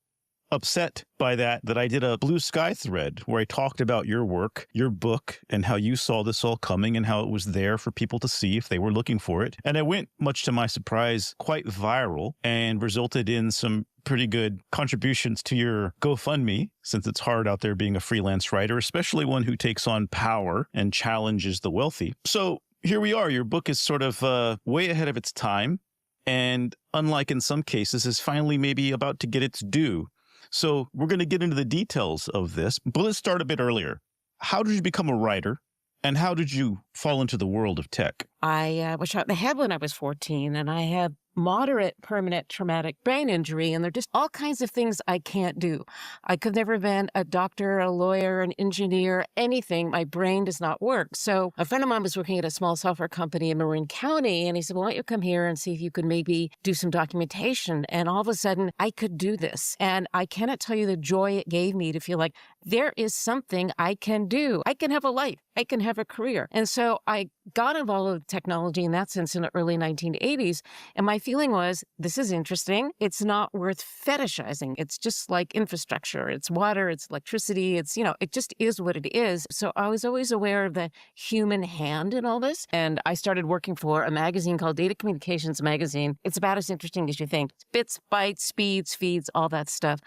[SPEAKER 12] upset by that I did a Blue Sky thread where I talked about your work, your book, and how you saw this all coming and how it was there for people to see if they were looking for it. And it went, much to my surprise, quite viral and resulted in some pretty good contributions to your GoFundMe, since it's hard out there being a freelance writer, especially one who takes on power and challenges the wealthy. So here we are. Your book is sort of way ahead of its time, and unlike in some cases, is finally maybe about to get its due. So we're going to get into the details of this, but let's start a bit earlier. How did you become a writer, and how did you fall into the world of tech?
[SPEAKER 13] I was shot in the head when I was 14, and I had moderate permanent traumatic brain injury, and there are just all kinds of things I can't do. I could never have been a doctor, a lawyer, an engineer, anything. My brain does not work. So a friend of mine was working at a small software company in Marin County, and he said, well, why don't you come here and see if you could maybe do some documentation? And all of a sudden, I could do this. And I cannot tell you the joy it gave me to feel like there is something I can do. I can have a life. I can have a career. And so So I got involved with technology in that sense in the early 1980s. And my feeling was, this is interesting. It's not worth fetishizing. It's just like infrastructure. It's water, it's electricity. It's, it just is what it is. So I was always aware of the human hand in all this. And I started working for a magazine called Data Communications Magazine. It's about as interesting as you think. Bits, bytes, speeds, feeds, all that stuff.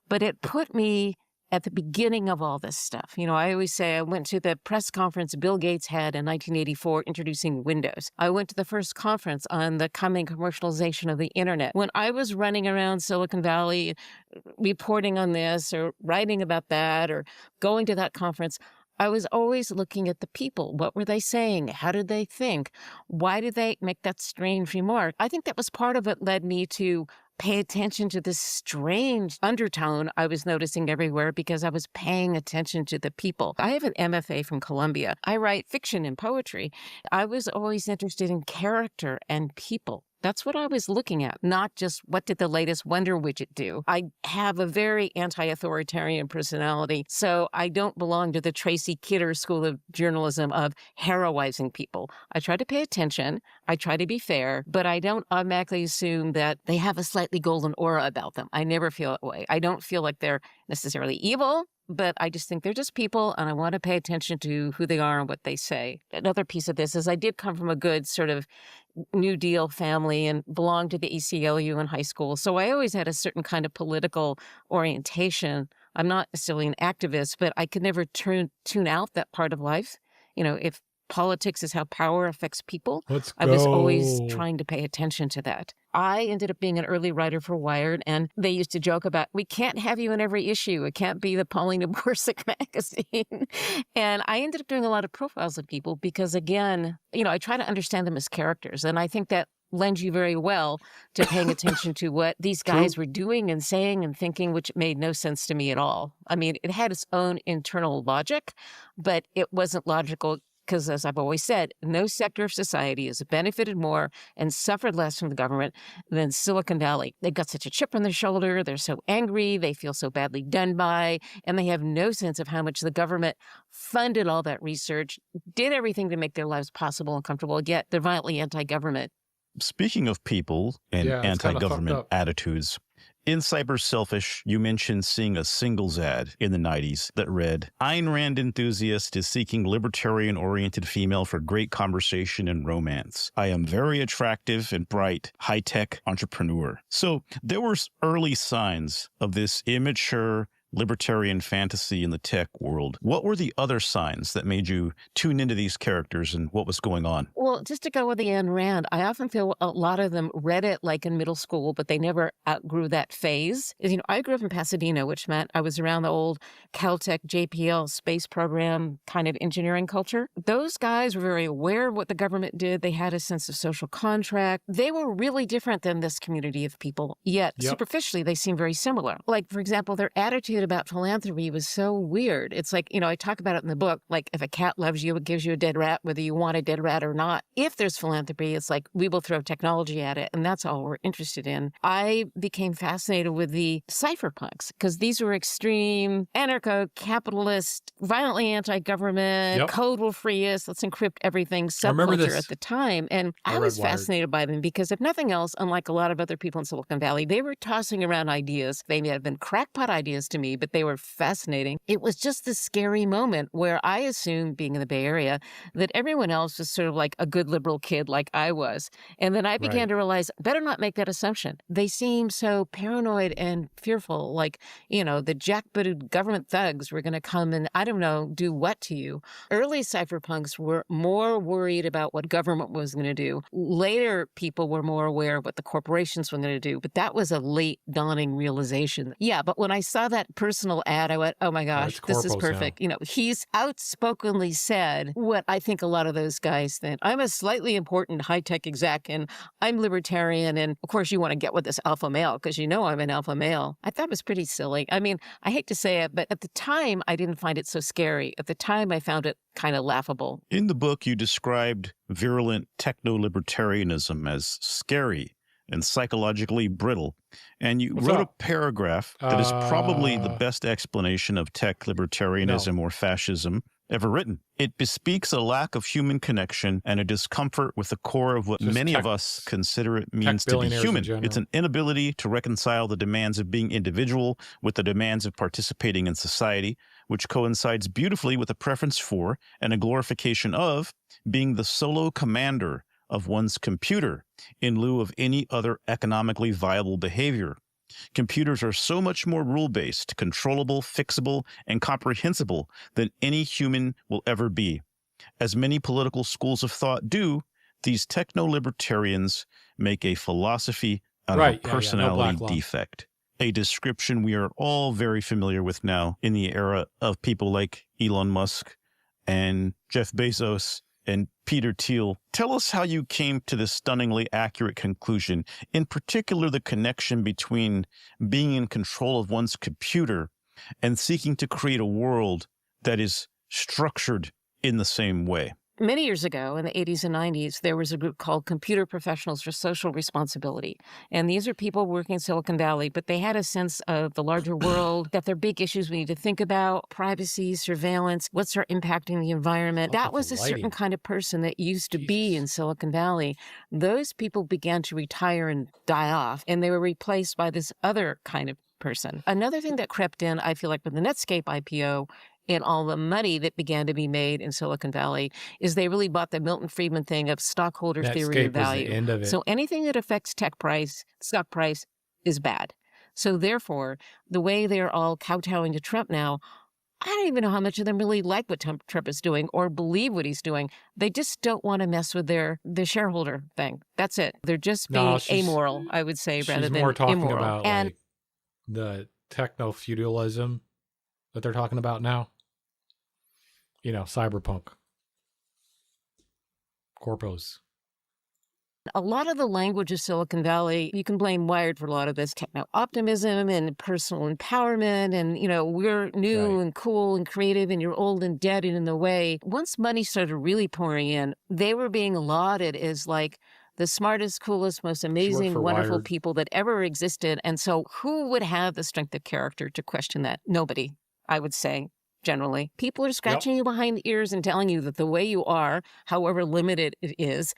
[SPEAKER 13] But it put me at the beginning of all this stuff. I always say I went to the press conference Bill Gates had in 1984 introducing Windows. I went to the first conference on the coming commercialization of the internet. When I was running around Silicon Valley reporting on this or writing about that or going to that conference, I was always looking at the people. What were they saying? How did they think? Why did they make that strange remark? I think that was part of what led me to pay attention to this strange undertone I was noticing everywhere because I was paying attention to the people. I have an MFA from Columbia. I write fiction and poetry. I was always interested in character and people. That's what I was looking at, not just what did the latest Wonder Widget do. I have a very anti-authoritarian personality, so I don't belong to the Tracy Kidder School of Journalism of heroizing people. I try to pay attention, I try to be fair, but I don't automatically assume that they have a slightly golden aura about them. I never feel that way. I don't feel like they're necessarily evil, but I just think they're just people, and I want to pay attention to who they are and what they say. Another piece of this is I did come from a good sort of New Deal family and belonged to the ACLU in high school, so I always had a certain kind of political orientation. I'm not necessarily an activist, but I could never tune out that part of life. If politics is how power affects people, I was always trying to pay attention to that. I ended up being an early writer for Wired, and they used to joke about, we can't have you in every issue. It can't be the Paulina Borsic magazine. And I ended up doing a lot of profiles of people because, again, I try to understand them as characters. And I think that lends you very well to paying attention to what these guys were doing and saying and thinking, which made no sense to me at all. I mean, it had its own internal logic, but it wasn't logical. Because as I've always said, no sector of society has benefited more and suffered less from the government than Silicon Valley. They've got such a chip on their shoulder. They're so angry. They feel so badly done by. And they have no sense of how much the government funded all that research, did everything to make their lives possible and comfortable, yet they're violently anti-government.
[SPEAKER 12] Speaking of people and anti-government attitudes, in Cyber Selfish, you mentioned seeing a singles ad in the 90s that read, Ayn Rand enthusiast is seeking libertarian-oriented female for great conversation and romance. I am very attractive and bright, high-tech entrepreneur. So there were early signs of this immature libertarian fantasy in the tech world. What were the other signs that made you tune into these characters and what was going on?
[SPEAKER 13] Well, just to go with the Ayn Rand, I often feel a lot of them read it like in middle school, but they never outgrew that phase. I grew up in Pasadena, which meant I was around the old Caltech JPL space program kind of engineering culture. Those guys were very aware of what the government did. They had a sense of social contract. They were really different than this community of people, yet superficially they seem very similar. Like, for example, their attitude about philanthropy was so weird. It's like, I talk about it in the book, like if a cat loves you, it gives you a dead rat, whether you want a dead rat or not. If there's philanthropy, it's like we will throw technology at it, and that's all we're interested in. I became fascinated with the cypherpunks because these were extreme, anarcho-capitalist, violently anti-government, code will free us, let's encrypt everything subculture at the time. And I was fascinated by them because if nothing else, unlike a lot of other people in Silicon Valley, they were tossing around ideas. They may have been crackpot ideas to me, but they were fascinating. It was just this scary moment where I assumed, being in the Bay Area, that everyone else was sort of like a good liberal kid like I was. And then I began to realize, better not make that assumption. They seem so paranoid and fearful, like, the jackbooted government thugs were going to come and, I don't know, do what to you. Early cypherpunks were more worried about what government was going to do. Later, people were more aware of what the corporations were going to do. But that was a late dawning realization. Yeah, but when I saw that personal ad, I went, oh my gosh, this is perfect. He's outspokenly said what I think a lot of those guys think. I'm a slightly important high-tech exec, and I'm libertarian, and of course you want to get with this alpha male because I'm an alpha male. I thought it was pretty silly. I mean, I hate to say it, but at the time, I didn't find it so scary. At the time, I found it kind of laughable.
[SPEAKER 12] In the book, you described virulent techno-libertarianism as scary and psychologically brittle. And you wrote a paragraph that is probably the best explanation of tech libertarianism or fascism. ever written. It bespeaks a lack of human connection and a discomfort with the core of what many of us consider it means to be human. It's an inability to reconcile the demands of being individual with the demands of participating in society, which coincides beautifully with a preference for and a glorification of being the solo commander of one's computer in lieu of any other economically viable behavior. Computers are so much more rule-based, controllable, fixable, and comprehensible than any human will ever be. As many political schools of thought do, these techno-libertarians make a philosophy out of a personality defect, a description we are all very familiar with now in the era of people like Elon Musk and Jeff Bezos and Peter Thiel. Tell us how you came to this stunningly accurate conclusion, in particular the connection between being in control of one's computer and seeking to create a world that is structured in the same way.
[SPEAKER 13] Many years ago, in the 80s and 90s, there was a group called Computer Professionals for Social Responsibility. And these are people working in Silicon Valley, but they had a sense of the larger world, that there are big issues we need to think about, privacy, surveillance, what's our impacting the environment. That was a certain kind of person that used to be in Silicon Valley. Those people began to retire and die off, and they were replaced by this other kind of person. Another thing that crept in, I feel like, with the Netscape IPO and all the money that began to be made in Silicon Valley is they really bought the Milton Friedman thing of stockholder theory of value.
[SPEAKER 1] The end of it.
[SPEAKER 13] So anything that affects stock price is bad. So therefore, the way they're all kowtowing to Trump now, I don't even know how much of them really like what Trump is doing or believe what he's doing. They just don't want to mess with the shareholder thing. That's it. They're just being amoral, I would say, rather than
[SPEAKER 1] more talking
[SPEAKER 13] immoral.
[SPEAKER 1] about like the techno-feudalism that they're talking about now. You know, cyberpunk. Corpos.
[SPEAKER 13] A lot of the language of Silicon Valley, you can blame Wired for a lot of this techno-optimism and personal empowerment and, you know, we're new and cool and creative and you're old and dead and in the way. Once money started really pouring in, they were being lauded as like the smartest, coolest, most amazing, wonderful
[SPEAKER 1] Wired.
[SPEAKER 13] People that ever existed. And so who would have the strength of character to question that? Nobody, I would say. Generally, people are scratching you behind the ears and telling you that the way you are, however limited it is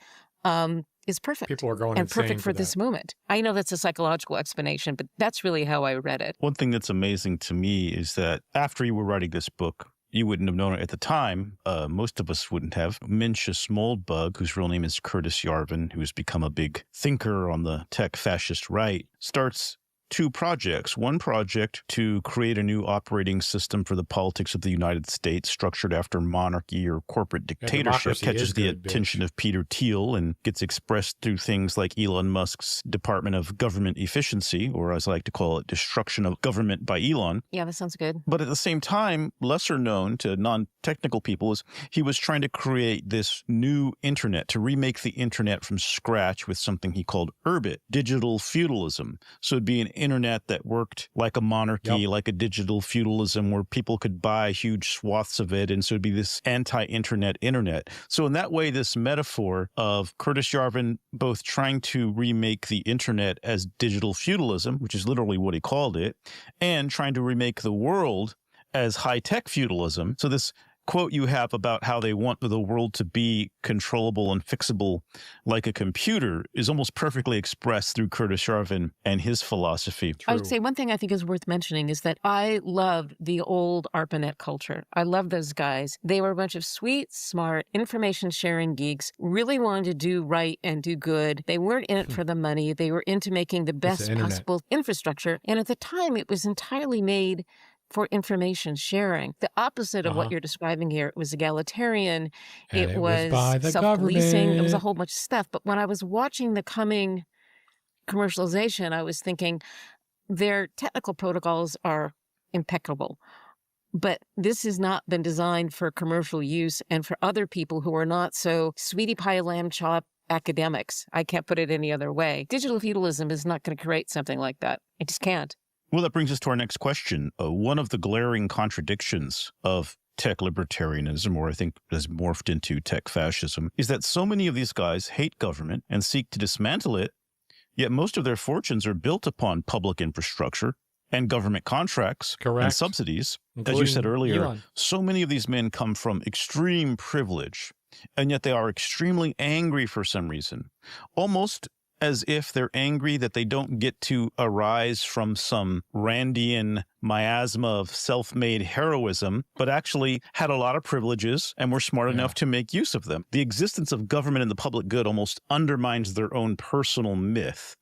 [SPEAKER 13] perfect.
[SPEAKER 1] People are going
[SPEAKER 13] and
[SPEAKER 1] insane
[SPEAKER 13] perfect for this moment. I know that's a psychological explanation, but that's really how I read it.
[SPEAKER 12] One thing that's amazing to me is that after you were writing this book, you wouldn't have known it at the time. Most of us wouldn't have. Mencius Moldbug, whose real name is Curtis Yarvin, who's become a big thinker on the tech fascist right, starts two projects. One project to create a new operating system for the politics of the United States structured after monarchy or corporate dictatorship, catches the attention of Peter Thiel and gets expressed through things like Elon Musk's Department of Government Efficiency, or as I like to call it, destruction of government by Elon.
[SPEAKER 13] Yeah, that sounds good.
[SPEAKER 12] But at the same time, lesser known to non-technical people is he was trying to create this new internet, to remake the internet from scratch with something he called Urbit, digital feudalism. So it'd be an internet that worked like a monarchy, like a digital feudalism where people could buy huge swaths of it. And so it'd be this anti-internet internet. So in that way, this metaphor of Curtis Yarvin both trying to remake the internet as digital feudalism, which is literally what he called it, and trying to remake the world as high-tech feudalism. So this quote you have about how they want the world to be controllable and fixable like a computer is almost perfectly expressed through Curtis Yarvin and his philosophy.
[SPEAKER 13] I would say one thing I think is worth mentioning is that I loved the old ARPANET culture. I love those guys. They were a bunch of sweet, smart, information-sharing geeks, really wanted to do right and do good. They weren't in it for the money. They were into making the best possible infrastructure. And at the time, it was entirely made for information sharing. The opposite of what you're describing here. It was egalitarian.
[SPEAKER 1] And
[SPEAKER 13] it was
[SPEAKER 1] by the
[SPEAKER 13] self-policing. It was a
[SPEAKER 1] government.
[SPEAKER 13] whole bunch of stuff. But when I was watching the coming commercialization, I was thinking their technical protocols are impeccable. But this has not been designed for commercial use and for other people who are not so sweetie pie lamb chop academics. I can't put it any other way. Digital feudalism is not going to create something like that. It just can't.
[SPEAKER 12] Well, that brings us to our next question. One of the glaring contradictions of tech libertarianism, or I think has morphed into tech fascism, is that so many of these guys hate government and seek to dismantle it, yet most of their fortunes are built upon public infrastructure, and government contracts and subsidies. As you said
[SPEAKER 1] Including
[SPEAKER 12] earlier,
[SPEAKER 1] Elon.
[SPEAKER 12] so many of these men come from extreme privilege, and yet they are extremely angry for some reason, almost as if they're angry that they don't get to arise from some Randian miasma of self-made heroism, but actually had a lot of privileges and were smart enough to make use of them. The existence of government and the public good almost undermines their own personal myth.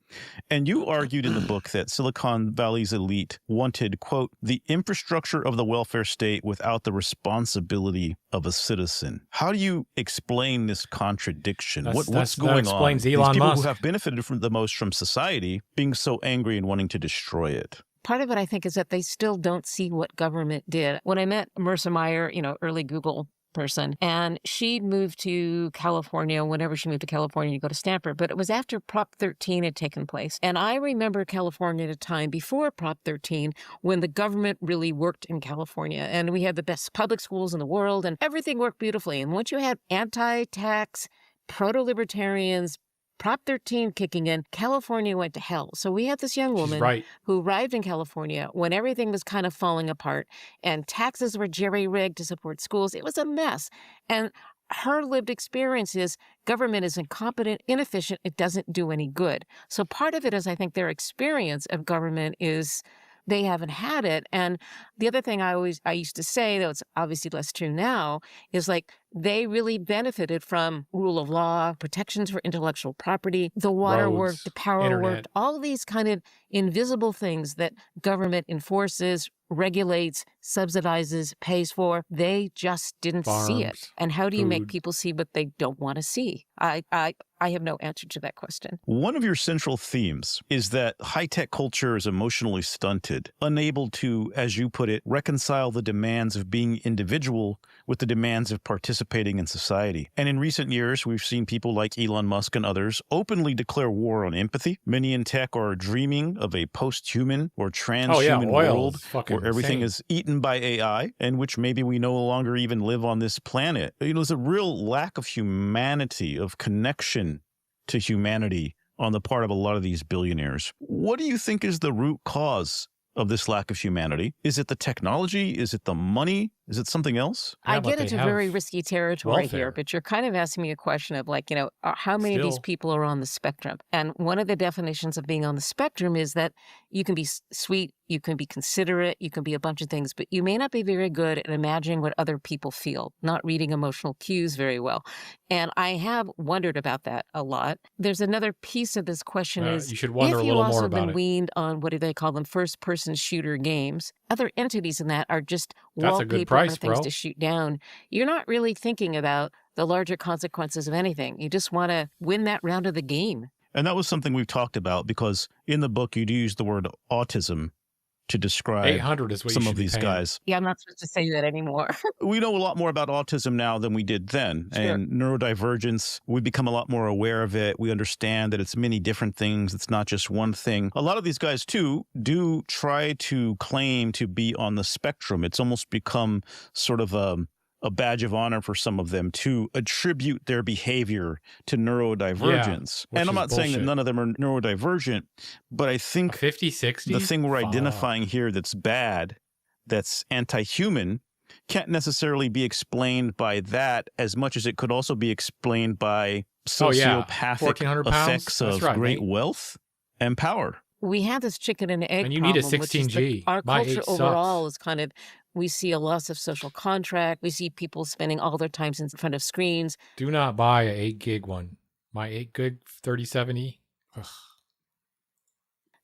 [SPEAKER 12] And you argued in the book that Silicon Valley's elite wanted, quote, the infrastructure of the welfare state without the responsibility of a citizen. How do you explain this contradiction? What's going on?
[SPEAKER 1] That explains
[SPEAKER 12] These
[SPEAKER 1] Elon
[SPEAKER 12] people
[SPEAKER 1] Musk.
[SPEAKER 12] who have benefited from the most from society being so angry and wanting to destroy it.
[SPEAKER 13] Part of it, I think, is that they still don't see what government did. When I met Marissa Mayer, early Google person, and she'd moved to California. Whenever she moved to California, you go to Stanford. But it was after Prop 13 had taken place. And I remember California at a time before Prop 13 when the government really worked in California. And we had the best public schools in the world, and everything worked beautifully. And once you had anti-tax, proto-libertarians, Prop 13 kicking in, California went to hell. So we had this young woman who arrived in California when everything was kind of falling apart and taxes were jerry-rigged to support schools. It was a mess. And her lived experience is government is incompetent, inefficient. It doesn't do any good. So part of it is, I think, their experience of government is they haven't had it. And the other thing I used to say, though it's obviously less true now, is like they really benefited from rule of law, protections for intellectual property, the water worked, the power worked, all of these kind of invisible things that government enforces, regulates, subsidizes, pays for. They just didn't see it. And how do you make people see what they don't want to see? I have no answer to that question.
[SPEAKER 12] One of your central themes is that high-tech culture is emotionally stunted, unable to, as you put it, reconcile the demands of being individual with the demands of participating in society. And in recent years, we've seen people like Elon Musk and others openly declare war on empathy. Many in tech are dreaming of a post-human or transhuman world where everything is eaten by AI, and which maybe we no longer even live on this planet. There's a real lack of humanity, of connection to humanity on the part of a lot of these billionaires. What do you think is the root cause of this lack of humanity? Is it the technology? Is it the money? Is it something else?
[SPEAKER 13] I get into very risky territory here, but you're kind of asking me a question of like, how many of these people are on the spectrum? And one of the definitions of being on the spectrum is that you can be sweet, you can be considerate, you can be a bunch of things, but you may not be very good at imagining what other people feel, not reading emotional cues very well. And I have wondered about that a lot. There's another piece of this question is,
[SPEAKER 1] you should wonder
[SPEAKER 13] if
[SPEAKER 1] a
[SPEAKER 13] you've
[SPEAKER 1] little more
[SPEAKER 13] also
[SPEAKER 1] about
[SPEAKER 13] been
[SPEAKER 1] it.
[SPEAKER 13] weaned on, what do they call them, first-person shooter games, other entities in that are just
[SPEAKER 1] That's a good
[SPEAKER 13] wallpaper
[SPEAKER 1] price,
[SPEAKER 13] for things
[SPEAKER 1] bro.
[SPEAKER 13] to shoot down. You're not really thinking about the larger consequences of anything. You just want to win that round of the game.
[SPEAKER 12] And that was something we've talked about because in the book, you do use the word autism to describe
[SPEAKER 1] 800 is what you
[SPEAKER 12] some
[SPEAKER 1] should
[SPEAKER 12] of
[SPEAKER 1] be
[SPEAKER 12] these
[SPEAKER 1] paying.
[SPEAKER 12] guys.
[SPEAKER 13] Yeah, I'm not supposed to say that anymore.
[SPEAKER 12] We know a lot more about autism now than we did then.
[SPEAKER 13] Sure.
[SPEAKER 12] And neurodivergence, we become a lot more aware of it. We understand that it's many different things. It's not just one thing. A lot of these guys, too, do try to claim to be on the spectrum. It's almost become sort of a badge of honor for some of them to attribute their behavior to neurodivergence.
[SPEAKER 1] which
[SPEAKER 12] And I'm
[SPEAKER 1] is
[SPEAKER 12] not saying that
[SPEAKER 1] bullshit.
[SPEAKER 12] none of them are neurodivergent, but I think
[SPEAKER 1] 50, 60?
[SPEAKER 12] the thing we're identifying here that's bad, that's anti-human, can't necessarily be explained by that as much as it could also be explained by sociopathic
[SPEAKER 1] 1,400 pounds?
[SPEAKER 12] effects
[SPEAKER 1] That's
[SPEAKER 12] of
[SPEAKER 1] right,
[SPEAKER 12] great
[SPEAKER 1] mate.
[SPEAKER 12] wealth and power.
[SPEAKER 13] We have this chicken and egg
[SPEAKER 1] And you need a
[SPEAKER 13] problem, which is
[SPEAKER 1] 16G.
[SPEAKER 13] our
[SPEAKER 1] My
[SPEAKER 13] culture
[SPEAKER 1] 8
[SPEAKER 13] overall
[SPEAKER 1] sucks.
[SPEAKER 13] is kind of, we see a loss of social contract. We see people spending all their time in front of screens.
[SPEAKER 1] Do not buy a 8 gig one. My 8 gig 3070. Ugh.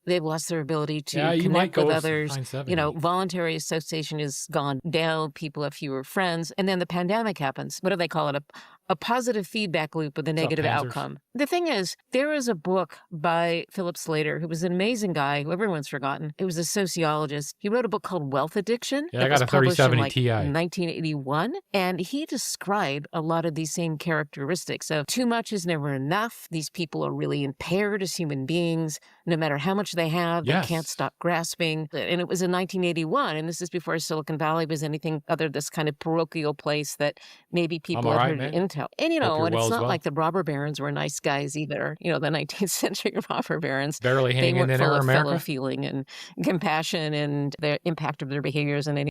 [SPEAKER 13] They've lost their ability to
[SPEAKER 1] Yeah, you might
[SPEAKER 13] connect
[SPEAKER 1] go
[SPEAKER 13] with
[SPEAKER 1] with
[SPEAKER 13] others.
[SPEAKER 1] 970.
[SPEAKER 13] Voluntary association has gone down. People have fewer friends. And then the pandemic happens. What do they call it? A positive feedback loop with a negative
[SPEAKER 1] Panthers?
[SPEAKER 13] outcome. The thing is, there is a book by Philip Slater, who was an amazing guy, who everyone's forgotten. It was a sociologist. He wrote a book called Wealth Addiction.
[SPEAKER 1] Yeah, I
[SPEAKER 13] It
[SPEAKER 1] got
[SPEAKER 13] was
[SPEAKER 1] a
[SPEAKER 13] published in
[SPEAKER 1] 3070 Ti.
[SPEAKER 13] 1981. And he described a lot of these same characteristics. So too much is never enough. These people are really impaired as human beings. No matter how much they have, they can't stop grasping. And it was in 1981. And this is before Silicon Valley was anything other than this kind of parochial place that maybe people
[SPEAKER 1] all
[SPEAKER 13] had
[SPEAKER 1] right,
[SPEAKER 13] heard
[SPEAKER 1] man.
[SPEAKER 13] into. hotel. And, you know, and it's not like the robber barons were nice guys either. You know, the 19th century robber barons.
[SPEAKER 1] Barely hanging
[SPEAKER 13] in
[SPEAKER 1] there,
[SPEAKER 13] full of
[SPEAKER 1] America.
[SPEAKER 13] fellow feeling and compassion and the impact of their behaviors and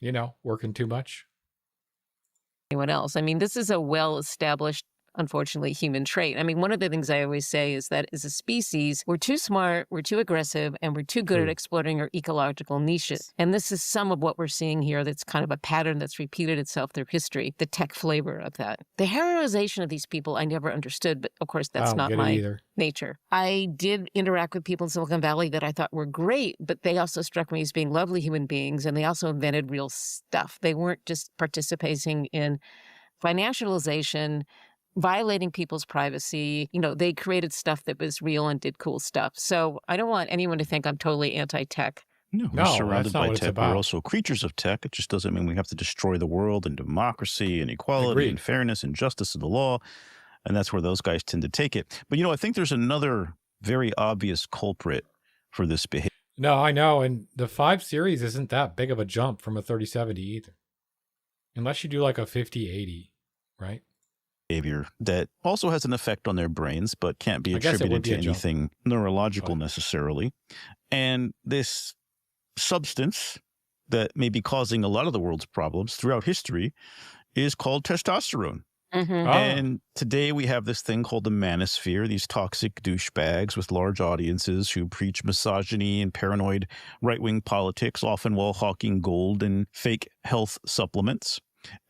[SPEAKER 1] You know, working too much.
[SPEAKER 13] anyone else. I mean, this is a well-established, unfortunately, human trait. I mean, one of the things I always say is that as a species, we're too smart, we're too aggressive, and we're too good at exploiting our ecological niches. And this is some of what we're seeing here that's kind of a pattern that's repeated itself through history, the tech flavor of that. The heroization of these people I never understood, but of course that's not my nature. I did interact with people in Silicon Valley that I thought were great, but they also struck me as being lovely human beings, and they also invented real stuff. They weren't just participating in financialization, violating people's privacy. You know, they created stuff that was real and did cool stuff. So I don't want anyone to think I'm totally anti-tech.
[SPEAKER 12] No, we're surrounded by tech. We're also creatures of tech. It just doesn't mean we have to destroy the world and democracy and equality and fairness and justice of the law. And that's where those guys tend to take it. But, you know, I think there's another very obvious culprit for this behavior.
[SPEAKER 1] No, I know. And the 5 series isn't that big of a jump from a 3070 either. Unless you do like a 5080, right?
[SPEAKER 12] Behavior that also has an effect on their brains, but can't be attributed to anything neurological necessarily. And this substance that may be causing a lot of the world's problems throughout history is called testosterone. And today we have this thing called the manosphere, these toxic douchebags with large audiences who preach misogyny and paranoid right-wing politics, often while hawking gold and fake health supplements.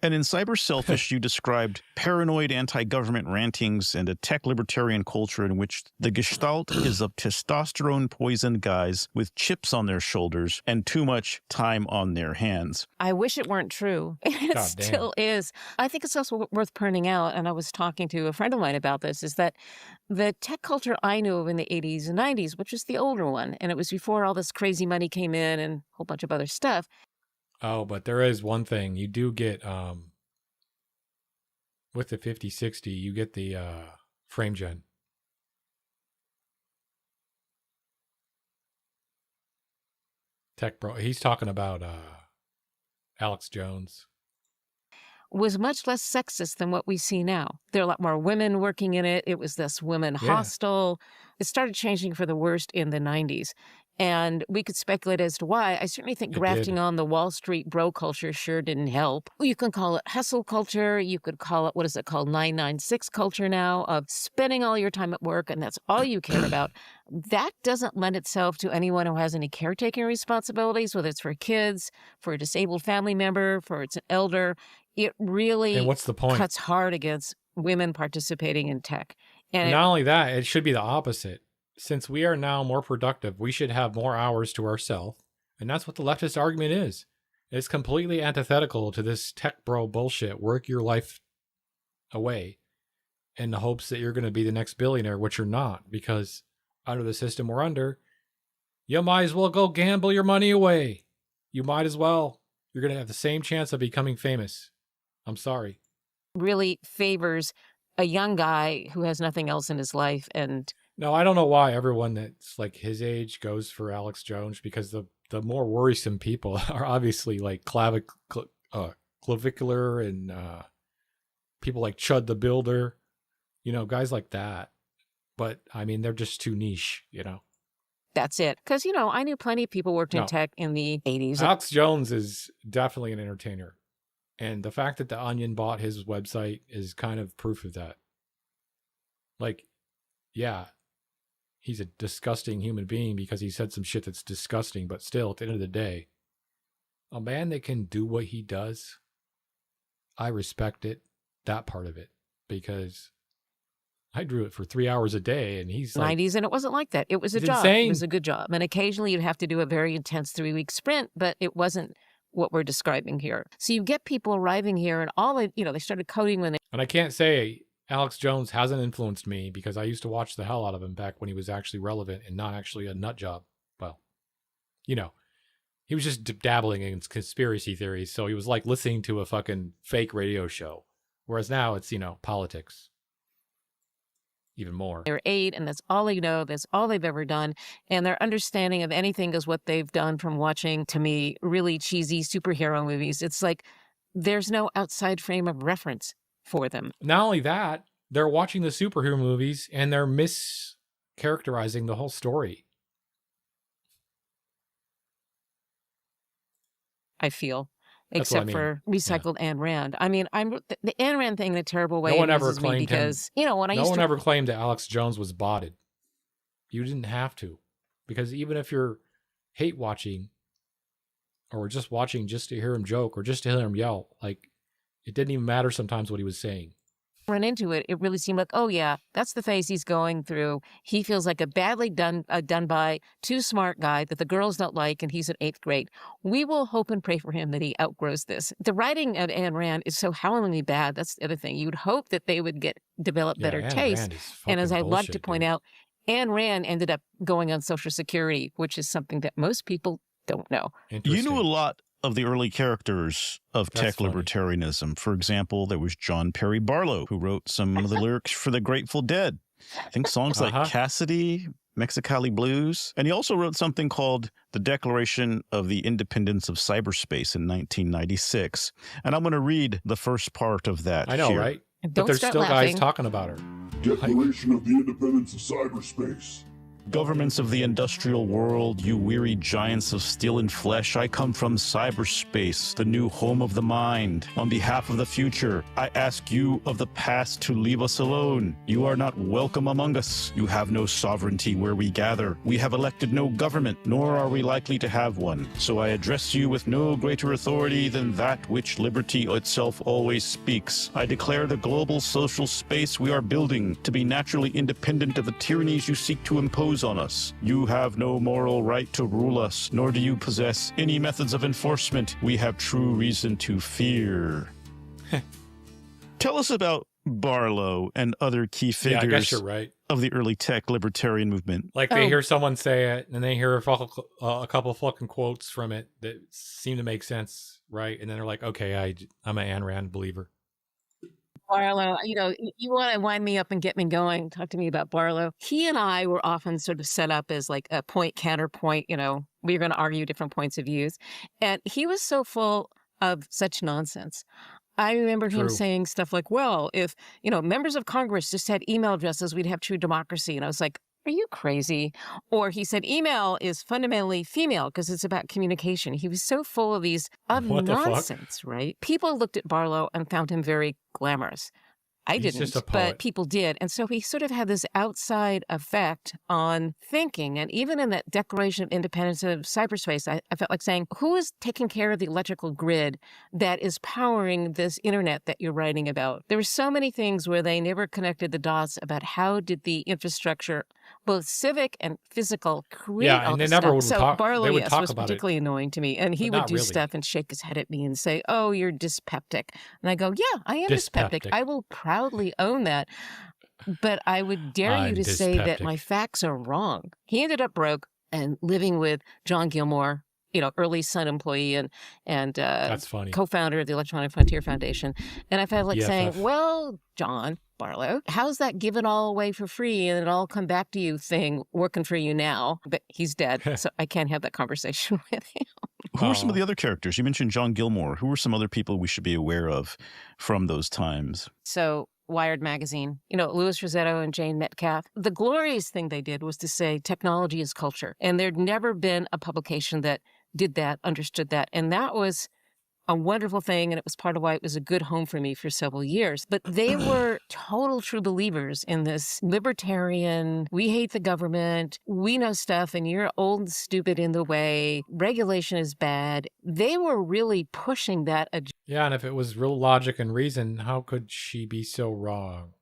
[SPEAKER 12] And in Cyber Selfish, you described paranoid anti-government rantings and a tech libertarian culture in which the gestalt is of testosterone-poisoned guys with chips on their shoulders and too much time on their hands.
[SPEAKER 13] I wish it weren't true. It still is. I think it's also worth pointing out, and I was talking to a friend of mine about this, is that the tech culture I knew of in the 80s and 90s, which is the older one, and it was before all this crazy money came in and a whole bunch of other stuff.
[SPEAKER 1] Oh, but there is one thing. You do get, with the 5060, you get the frame gen. Tech bro. He's talking about Alex Jones.
[SPEAKER 13] Was much less sexist than what we see now. There are a lot more women working in it. It was this women hostile. It started changing for the worst in the 90s. And we could speculate as to why. I certainly think grafting on the Wall Street bro culture sure didn't help. You can call it hustle culture. You could call it, what is it called, 996 culture now, of spending all your time at work and that's all you care about. That doesn't lend itself to anyone who has any caretaking responsibilities, whether it's for kids, for a disabled family member, for its an elder. It really
[SPEAKER 1] and what's the point?
[SPEAKER 13] Cuts hard against women participating in tech. And
[SPEAKER 1] not only that, it should be the opposite. Since we are now more productive, we should have more hours to ourselves. And that's what the leftist argument is. It's completely antithetical to this tech bro bullshit. Work your life away in the hopes that you're going to be the next billionaire, which you're not, because under the system we're under, you might as well go gamble your money away. You might as well. You're going to have the same chance of becoming famous. I'm sorry.
[SPEAKER 13] Really favors a young guy who has nothing else in his life. And
[SPEAKER 1] no, I don't know why everyone that's like his age goes for Alex Jones, because the more worrisome people are obviously like clavicular and people like Chud the Builder, you know, guys like that. But I mean, they're just too niche, you know.
[SPEAKER 13] That's it. Because, you know, I knew plenty of people worked in tech in the 80s.
[SPEAKER 1] Alex Jones is definitely an entertainer. And the fact that The Onion bought his website is kind of proof of that. Like, yeah, he's a disgusting human being because he said some shit that's disgusting. But still, at the end of the day, a man that can do what he does, I respect it, that part of it. Because I drew it for 3 hours a day, and he's like
[SPEAKER 13] 90s, and it wasn't like that. It was a job.
[SPEAKER 1] Insane.
[SPEAKER 13] It was a good job. And occasionally you'd have to do a very intense 3-week sprint, but it wasn't what we're describing here. So you get people arriving here, and all they, you know, they started coding when they...
[SPEAKER 1] And I can't say Alex Jones hasn't influenced me, because I used to watch the hell out of him back when he was actually relevant and not actually a nut job. Well, you know, he was just dabbling in conspiracy theories. So he was like listening to a fucking fake radio show. Whereas now it's, you know, politics. Even more.
[SPEAKER 13] They're 8, and that's all they know. That's all they've ever done. And their understanding of anything is what they've done from watching, to me, really cheesy superhero movies. It's like there's no outside frame of reference. for them.
[SPEAKER 1] Not only that, they're watching the superhero movies and they're mischaracterizing the whole story.
[SPEAKER 13] I feel. Except for recycled Ayn Rand. I mean, the Ayn Rand thing in a terrible way.
[SPEAKER 1] No one ever claimed
[SPEAKER 13] because,
[SPEAKER 1] him.
[SPEAKER 13] You know, when
[SPEAKER 1] no one ever claimed that Alex Jones was botted. You didn't have to, because even if you're hate watching, or just watching just to hear him joke or just to hear him yell, like it didn't even matter sometimes what he was saying.
[SPEAKER 13] Run into it, it really seemed like, oh yeah, that's the phase he's going through. He feels like a badly done by, too smart guy that the girls don't like, and he's in 8th grade. We will hope and pray for him that he outgrows this. The writing of Ayn Rand is so howlingly bad. That's the other thing. You'd hope that they would develop better taste. And as I like to point out, Ayn Rand ended up going on Social Security, which is something that most people don't know.
[SPEAKER 12] You knew a lot of the early characters of tech libertarianism. For example, there was John Perry Barlow, who wrote some of the lyrics for the Grateful Dead. I think songs like Cassidy, Mexicali Blues. And he also wrote something called The Declaration of the Independence of Cyberspace in 1996. And I'm going to read the first part of that.
[SPEAKER 1] I know,
[SPEAKER 12] here.
[SPEAKER 1] right? But there's still guys talking about her.
[SPEAKER 15] Declaration of the Independence of Cyberspace.
[SPEAKER 12] Governments of the industrial world, you weary giants of steel and flesh, I come from cyberspace, the new home of the mind. On behalf of the future, I ask you of the past to leave us alone. You are not welcome among us. You have no sovereignty where we gather. We have elected no government, nor are we likely to have one. So I address you with no greater authority than that which liberty itself always speaks. I declare the global social space we are building to be naturally independent of the tyrannies you seek to impose on us. You have no moral right to rule us, nor do you possess any methods of enforcement we have true reason to fear. Tell us about Barlow and other key figures
[SPEAKER 1] I guess you're right.
[SPEAKER 12] of the early tech libertarian movement.
[SPEAKER 1] Like they hear someone say it, and they hear a couple fucking quotes from it that seem to make sense, right? And then they're like, okay, I'm an Ayn Rand believer.
[SPEAKER 13] Barlow, you know, you want to wind me up and get me going. Talk to me about Barlow. He and I were often sort of set up as like a point counterpoint. You know, we were going to argue different points of views, and he was so full of such nonsense. I remember him saying stuff like, "Well, if members of Congress just had email addresses, we'd have true democracy." And I was like, "Are you crazy?" Or he said, "Email is fundamentally female because it's about communication." He was so full of these nonsense, right? People looked at Barlow and found him very glamorous. I didn't, but people did. And so he sort of had this outside effect on thinking. And even in that Declaration of Independence of Cyberspace, I felt like saying, who is taking care of the electrical grid that is powering this internet that you're writing about? There were so many things where they never connected the dots about how did the infrastructure, both civic and physical, create all this stuff. So Barlow, was particularly annoying to me. And he would do stuff and shake his head at me and say, "Oh, you're dyspeptic." And I go, "Yeah, I am dyspeptic. I will proudly own that. But I would dare you to say that my facts are wrong." He ended up broke and living with John Gilmore, early Sun employee and
[SPEAKER 1] That's funny.
[SPEAKER 13] Co-founder of the Electronic Frontier Foundation. And I felt like saying, well, John Barlow, how's that give it all away for free and it all come back to you thing working for you now? But he's dead, so I can't have that conversation with him.
[SPEAKER 12] Who are some of the other characters? You mentioned John Gilmore. Who are some other people we should be aware of from those times?
[SPEAKER 13] So Wired magazine, Louis Rossetto and Jane Metcalf. The glorious thing they did was to say technology is culture. And there'd never been a publication that did that, understood that. And that was a wonderful thing, and it was part of why it was a good home for me for several years. But they were total true believers in this libertarian, we hate the government, we know stuff, and you're old and stupid in the way, regulation is bad. They were really pushing that agenda.
[SPEAKER 1] Yeah, and if it was real logic and reason, how could she be so wrong?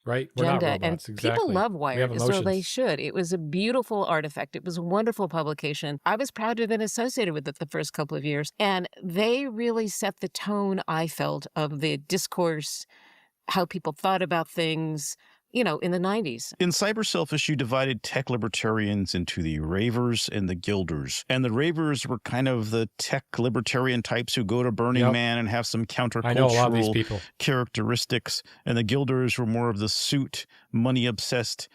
[SPEAKER 1] Right? We're not robots,
[SPEAKER 13] and
[SPEAKER 1] exactly.
[SPEAKER 13] People love Wired,
[SPEAKER 1] so
[SPEAKER 13] so they should. It was a beautiful artifact. It was a wonderful publication. I was proud to have been associated with it the first couple of years. And they really set the tone, I felt, of the discourse, how people thought about things, in the 90s.
[SPEAKER 12] In Cyber Selfish, you divided tech libertarians into the ravers and the guilders. And the ravers were kind of the tech libertarian types who go to Burning Man and have some countercultural characteristics. And the guilders were more of the suit, money-obsessed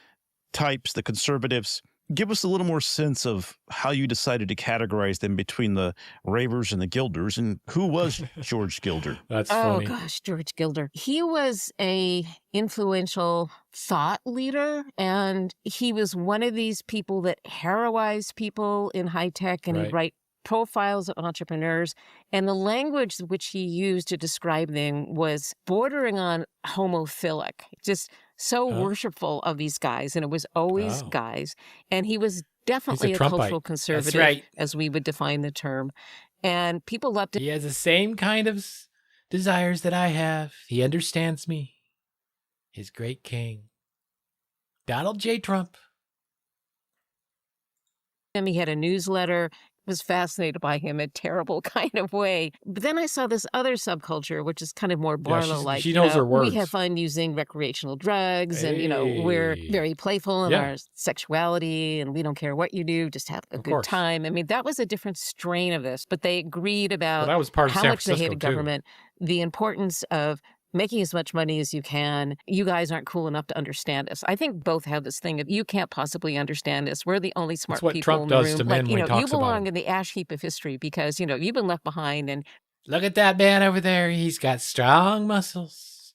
[SPEAKER 12] types, the conservatives. give us a little more sense of how you decided to categorize them between the ravers and the Gilders, and who was George Gilder?
[SPEAKER 1] That's funny.
[SPEAKER 13] Oh gosh, George Gilder. He was a influential thought leader, and he was one of these people that heroized people in high tech, and he'd write profiles of entrepreneurs, and the language which he used to describe them was bordering on homophilic, just so worshipful of these guys, and it was always guys. And he was definitely a cultural conservative, as we would define the term. And people loved it.
[SPEAKER 1] He has the same kind of desires that I have. He understands me. His great king, Donald J. Trump.
[SPEAKER 13] He had a newsletter. Was fascinated by him in a terrible kind of way. But then I saw this other subculture, which is kind of more Barlow-like.
[SPEAKER 1] She knows her words.
[SPEAKER 13] We have fun using recreational drugs, and, we're very playful in our sexuality, and we don't care what you do, just have a good time. I mean, that was a different strain of this, but they agreed about
[SPEAKER 1] that was part of
[SPEAKER 13] how
[SPEAKER 1] San
[SPEAKER 13] much they hated
[SPEAKER 1] Francisco, too.
[SPEAKER 13] government, the importance of making as much money as you can. You guys aren't cool enough to understand us. I think both have this thing of you can't possibly understand us. We're the only smart people
[SPEAKER 1] Trump
[SPEAKER 13] in the
[SPEAKER 1] does
[SPEAKER 13] room.
[SPEAKER 1] to men when he talks
[SPEAKER 13] you belong
[SPEAKER 1] about
[SPEAKER 13] in the ash heap of history because, you've been left behind. And
[SPEAKER 1] look at that man over there. He's got strong muscles.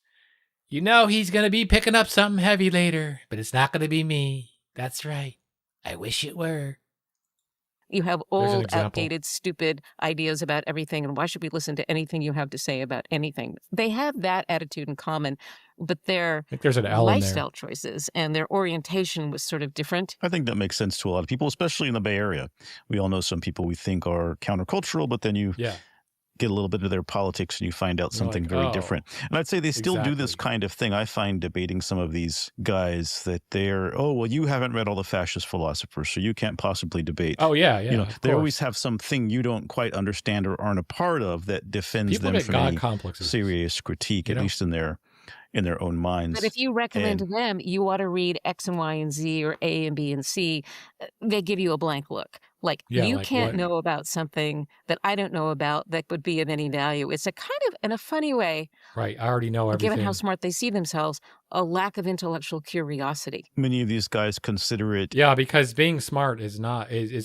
[SPEAKER 1] You know he's going to be picking up something heavy later, but it's not going to be me. That's right. I wish it were.
[SPEAKER 13] You have old, outdated, stupid ideas about everything, and why should we listen to anything you have to say about anything? They have that attitude in common, but their
[SPEAKER 1] there's an L in there.
[SPEAKER 13] lifestyle choices and their orientation was sort of different.
[SPEAKER 12] I think that makes sense to a lot of people, especially in the Bay Area. We all know some people we think are countercultural, but then you get a little bit of their politics and you find out something very different. And I'd say they still do this kind of thing. I find debating some of these guys that they're, you haven't read all the fascist philosophers, so you can't possibly debate.
[SPEAKER 1] Oh, yeah.
[SPEAKER 12] They always have something you don't quite understand or aren't a part of that defends them from any serious critique, at least in their own minds.
[SPEAKER 13] But if you recommend to them, you ought to read X and Y and Z or A and B and C, they give you a blank look. You can't know about something that I don't know about that would be of any value. It's a kind of, in a funny way,
[SPEAKER 1] right? I already know everything.
[SPEAKER 13] Given how smart they see themselves, a lack of intellectual curiosity.
[SPEAKER 12] Many of these guys consider it.
[SPEAKER 1] Yeah, because being smart is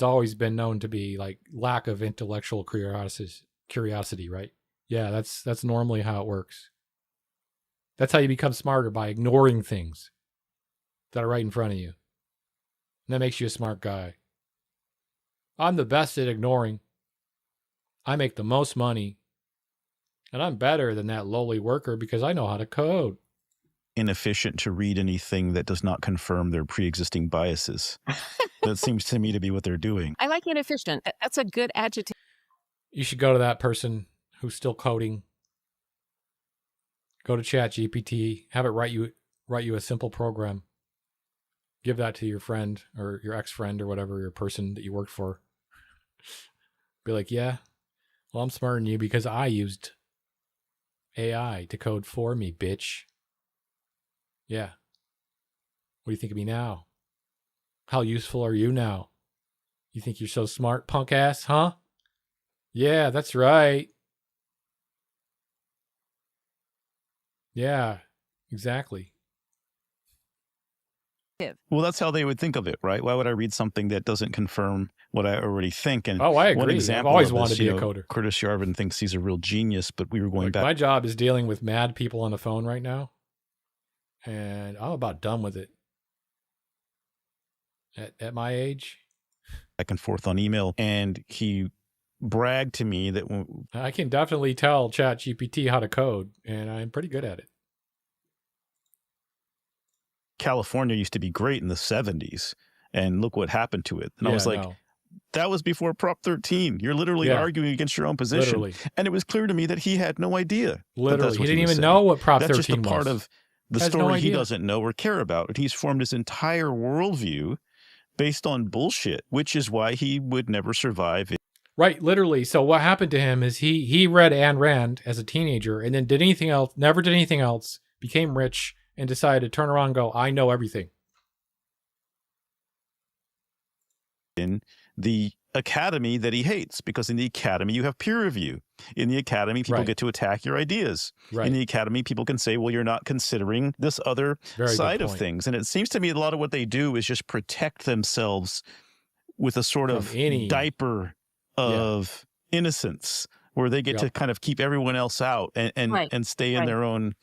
[SPEAKER 1] always been known to be like lack of intellectual curiosity, right? Yeah, that's normally how it works. That's how you become smarter, by ignoring things that are right in front of you. And that makes you a smart guy. I'm the best at ignoring. I make the most money. And I'm better than that lowly worker because I know how to code.
[SPEAKER 12] Inefficient to read anything that does not confirm their pre-existing biases. That seems to me to be what they're doing.
[SPEAKER 13] I like inefficient. That's a good adjective.
[SPEAKER 1] You should go to that person who's still coding. Go to ChatGPT, have it write you a simple program. Give that to your friend or your ex-friend or whatever, your person that you worked for. Be like, yeah, well, I'm smarter than you because I used AI to code for me, bitch. Yeah. What do you think of me now? How useful are you now? You think you're so smart, punk ass, huh? Yeah, that's right. Yeah, exactly.
[SPEAKER 12] Well, that's how they would think of it, right? Why would I read something that doesn't confirm what I already think? And
[SPEAKER 1] I agree.
[SPEAKER 12] One example
[SPEAKER 1] I've always
[SPEAKER 12] of
[SPEAKER 1] wanted
[SPEAKER 12] this,
[SPEAKER 1] to be a coder.
[SPEAKER 12] Curtis Yarvin thinks he's a real genius, but we were going back.
[SPEAKER 1] My job is dealing with mad people on the phone right now, and I'm about done with it. At my age,
[SPEAKER 12] back and forth on email, and he bragged to me that
[SPEAKER 1] I can definitely tell ChatGPT how to code, and I'm pretty good at it.
[SPEAKER 12] California used to be great in the 70s, and look what happened to it. And I was like, that was before Prop 13. You're literally arguing against your own position.
[SPEAKER 1] Literally.
[SPEAKER 12] And it was clear to me that he had no idea.
[SPEAKER 1] Literally. He didn't even know what Prop 13 was.
[SPEAKER 12] That's just a part of the story he doesn't know or care about. He's formed his entire worldview based on bullshit, which is why he would never survive.
[SPEAKER 1] Right, literally. So what happened to him is he read Ayn Rand as a teenager and then did anything else, never did anything else, became rich, and decided to turn around and go, I know everything.
[SPEAKER 12] the academy that he hates, because in the academy you have peer review. In the academy, people get to attack your ideas. In the academy, people can say, well, you're not considering this other side of things. And it seems to me a lot of what they do is just protect themselves with a sort of diaper of innocence, where they get to kind of keep everyone else out and stay in their own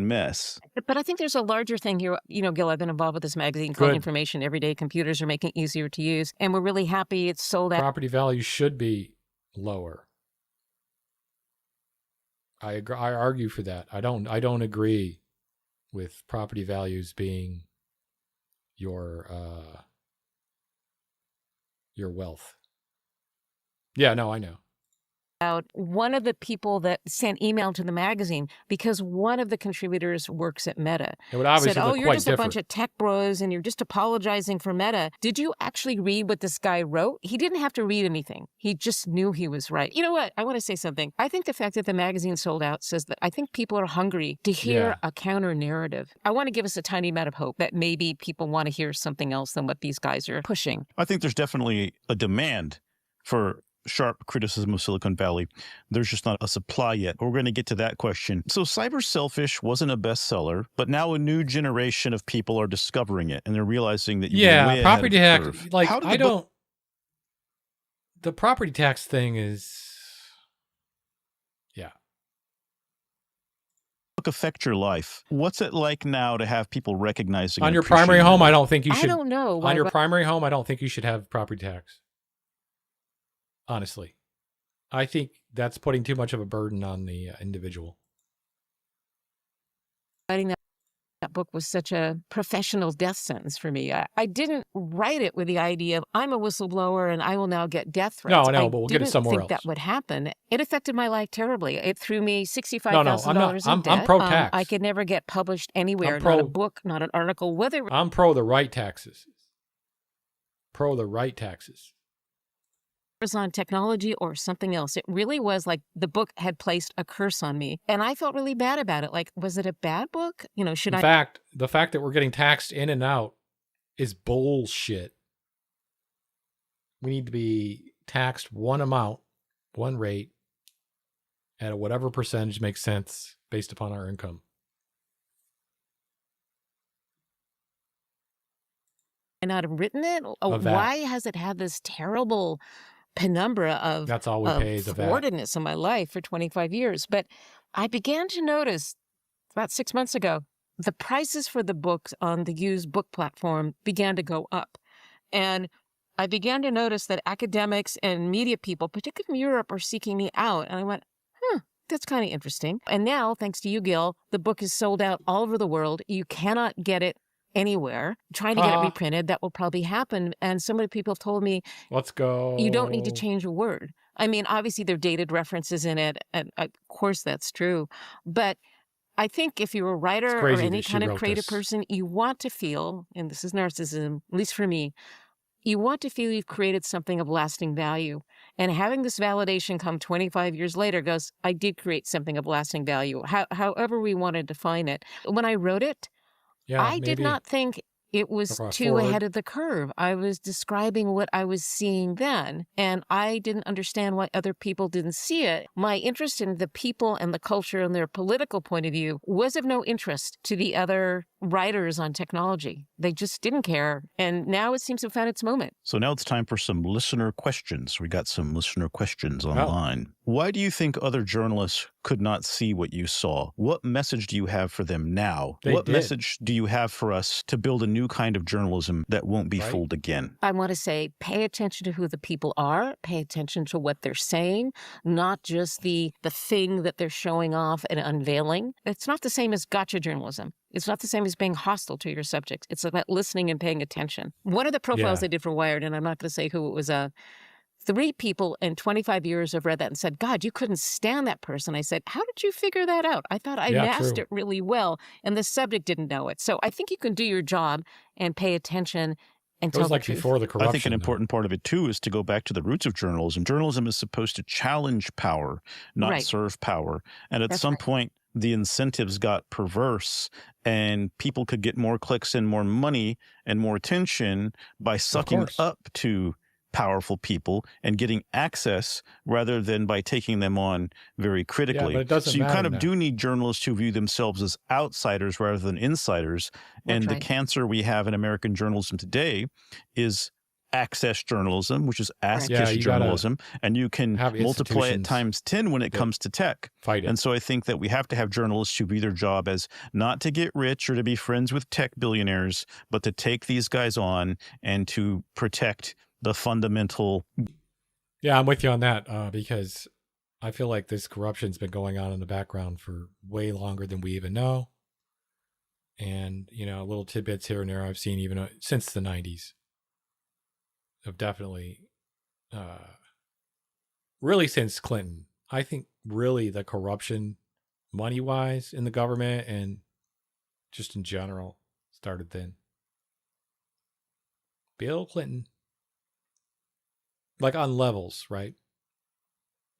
[SPEAKER 12] mess.
[SPEAKER 13] But I think there's a larger thing here. You know, Gil, I've been involved with this magazine called Information Every Day. Computers are making it easier to use, and we're really happy it's sold out.
[SPEAKER 1] Property value should be lower. I argue for that. I don't agree with property values being your wealth. Yeah, no, I know.
[SPEAKER 13] One of the people that sent email to the magazine, because one of the contributors works at Meta,
[SPEAKER 1] it would obviously
[SPEAKER 13] said,
[SPEAKER 1] look
[SPEAKER 13] you're
[SPEAKER 1] quite
[SPEAKER 13] just
[SPEAKER 1] different.
[SPEAKER 13] a bunch of tech bros and you're just apologizing for Meta. Did you actually read what this guy wrote? He didn't have to read anything. He just knew he was right. You know what? I want to say something. I think the fact that the magazine sold out says that I think people are hungry to hear a counter narrative. I want to give us a tiny amount of hope that maybe people want to hear something else than what these guys are pushing.
[SPEAKER 12] I think there's definitely a demand for sharp criticism of Silicon Valley. There's just not a supply yet. We're going to get to that question. So Cyber Selfish wasn't a bestseller, but now a new generation of people are discovering it, and they're realizing that
[SPEAKER 1] property tax. Like, the property tax thing is,
[SPEAKER 12] affect your life. What's it like now to have people recognizing
[SPEAKER 1] on your primary home? I don't think you should.
[SPEAKER 13] I don't know.
[SPEAKER 1] On your primary home, I don't think you should have property tax. Honestly, I think that's putting too much of a burden on the individual.
[SPEAKER 13] Writing that book was such a professional death sentence for me. I didn't write it with the idea of I'm a whistleblower and I will now get death threats.
[SPEAKER 1] No, but we'll get it somewhere else.
[SPEAKER 13] I didn't think that would happen. It affected my life terribly. It threw me $65,000 in debt.
[SPEAKER 1] I'm pro-tax.
[SPEAKER 13] I could never get published anywhere, not a book, not an article.
[SPEAKER 1] I'm pro the right taxes. Pro the right taxes.
[SPEAKER 13] On technology or something else. It really was like the book had placed a curse on me, and I felt really bad about it. Like, was it a bad book? You know,
[SPEAKER 1] the fact that we're getting taxed in and out is bullshit. We need to be taxed one amount, one rate, at whatever percentage makes sense based upon our income.
[SPEAKER 13] And I'd have written it. Why has it had this terrible penumbra of
[SPEAKER 1] that's all we pay is
[SPEAKER 13] thwartedness in my life for 25 years? But I began to notice about 6 months ago, the prices for the books on the used book platform began to go up. And I began to notice that academics and media people, particularly from Europe, are seeking me out. And I went, that's kind of interesting. And now, thanks to you, Gil, the book is sold out all over the world. You cannot get it anywhere. Trying to get it reprinted, that will probably happen. And so many people told me,
[SPEAKER 1] let's go.
[SPEAKER 13] You don't need to change a word. I mean, obviously there are dated references in it, and of course that's true. But I think if you're a writer or any kind of creative person, you want to feel, and this is narcissism, at least for me, you want to feel you've created something of lasting value. And having this validation come 25 years later goes, I did create something of lasting value, however we want to define it. When I wrote it, I did not think it was too ahead of the curve. I was describing what I was seeing then, and I didn't understand why other people didn't see it. My interest in the people and the culture and their political point of view was of no interest to the other writers on technology. They just didn't care, and now it seems to have found its moment.
[SPEAKER 12] So now it's time for some listener questions. We got some listener questions online. Why do you think other journalists could not see what you saw? What message do you have for them now? What message do you have for us to build a new kind of journalism that won't be fooled again?
[SPEAKER 13] I want to say, pay attention to who the people are, pay attention to what they're saying, not just the thing that they're showing off and unveiling. It's not the same as gotcha journalism. It's not the same as being hostile to your subjects. It's about listening and paying attention. One of the profiles I did for Wired, and I'm not going to say who it was, 3 people in 25 years have read that and said, God, you couldn't stand that person. I said, how did you figure that out? I thought I masked it really well, and the subject didn't know it. So I think you can do your job and pay attention and tell the truth.
[SPEAKER 1] Before the corruption.
[SPEAKER 12] I think an important part of it, too, is to go back to the roots of journalism. Journalism is supposed to challenge power, not serve power. And at some point, the incentives got perverse, and people could get more clicks and more money and more attention by sucking up to powerful people and getting access rather than by taking them on very critically.
[SPEAKER 1] Yeah, but it doesn't
[SPEAKER 12] so you
[SPEAKER 1] matter
[SPEAKER 12] kind of
[SPEAKER 1] now.
[SPEAKER 12] do need journalists who view themselves as outsiders rather than insiders. And the cancer we have in American journalism today is access journalism, which is ask-ish journalism, and you can multiply it times 10 when it comes to tech. And so I think that we have to have journalists who view their job as not to get rich or to be friends with tech billionaires, but to take these guys on and to protect the fundamental.
[SPEAKER 1] Yeah, I'm with you on that because I feel like this corruption's been going on in the background for way longer than we even know. And, you know, little tidbits here and there I've seen even since the 90s. Have definitely, really since Clinton, I think really the corruption money-wise in the government and just in general started then. Bill Clinton, like on levels, right?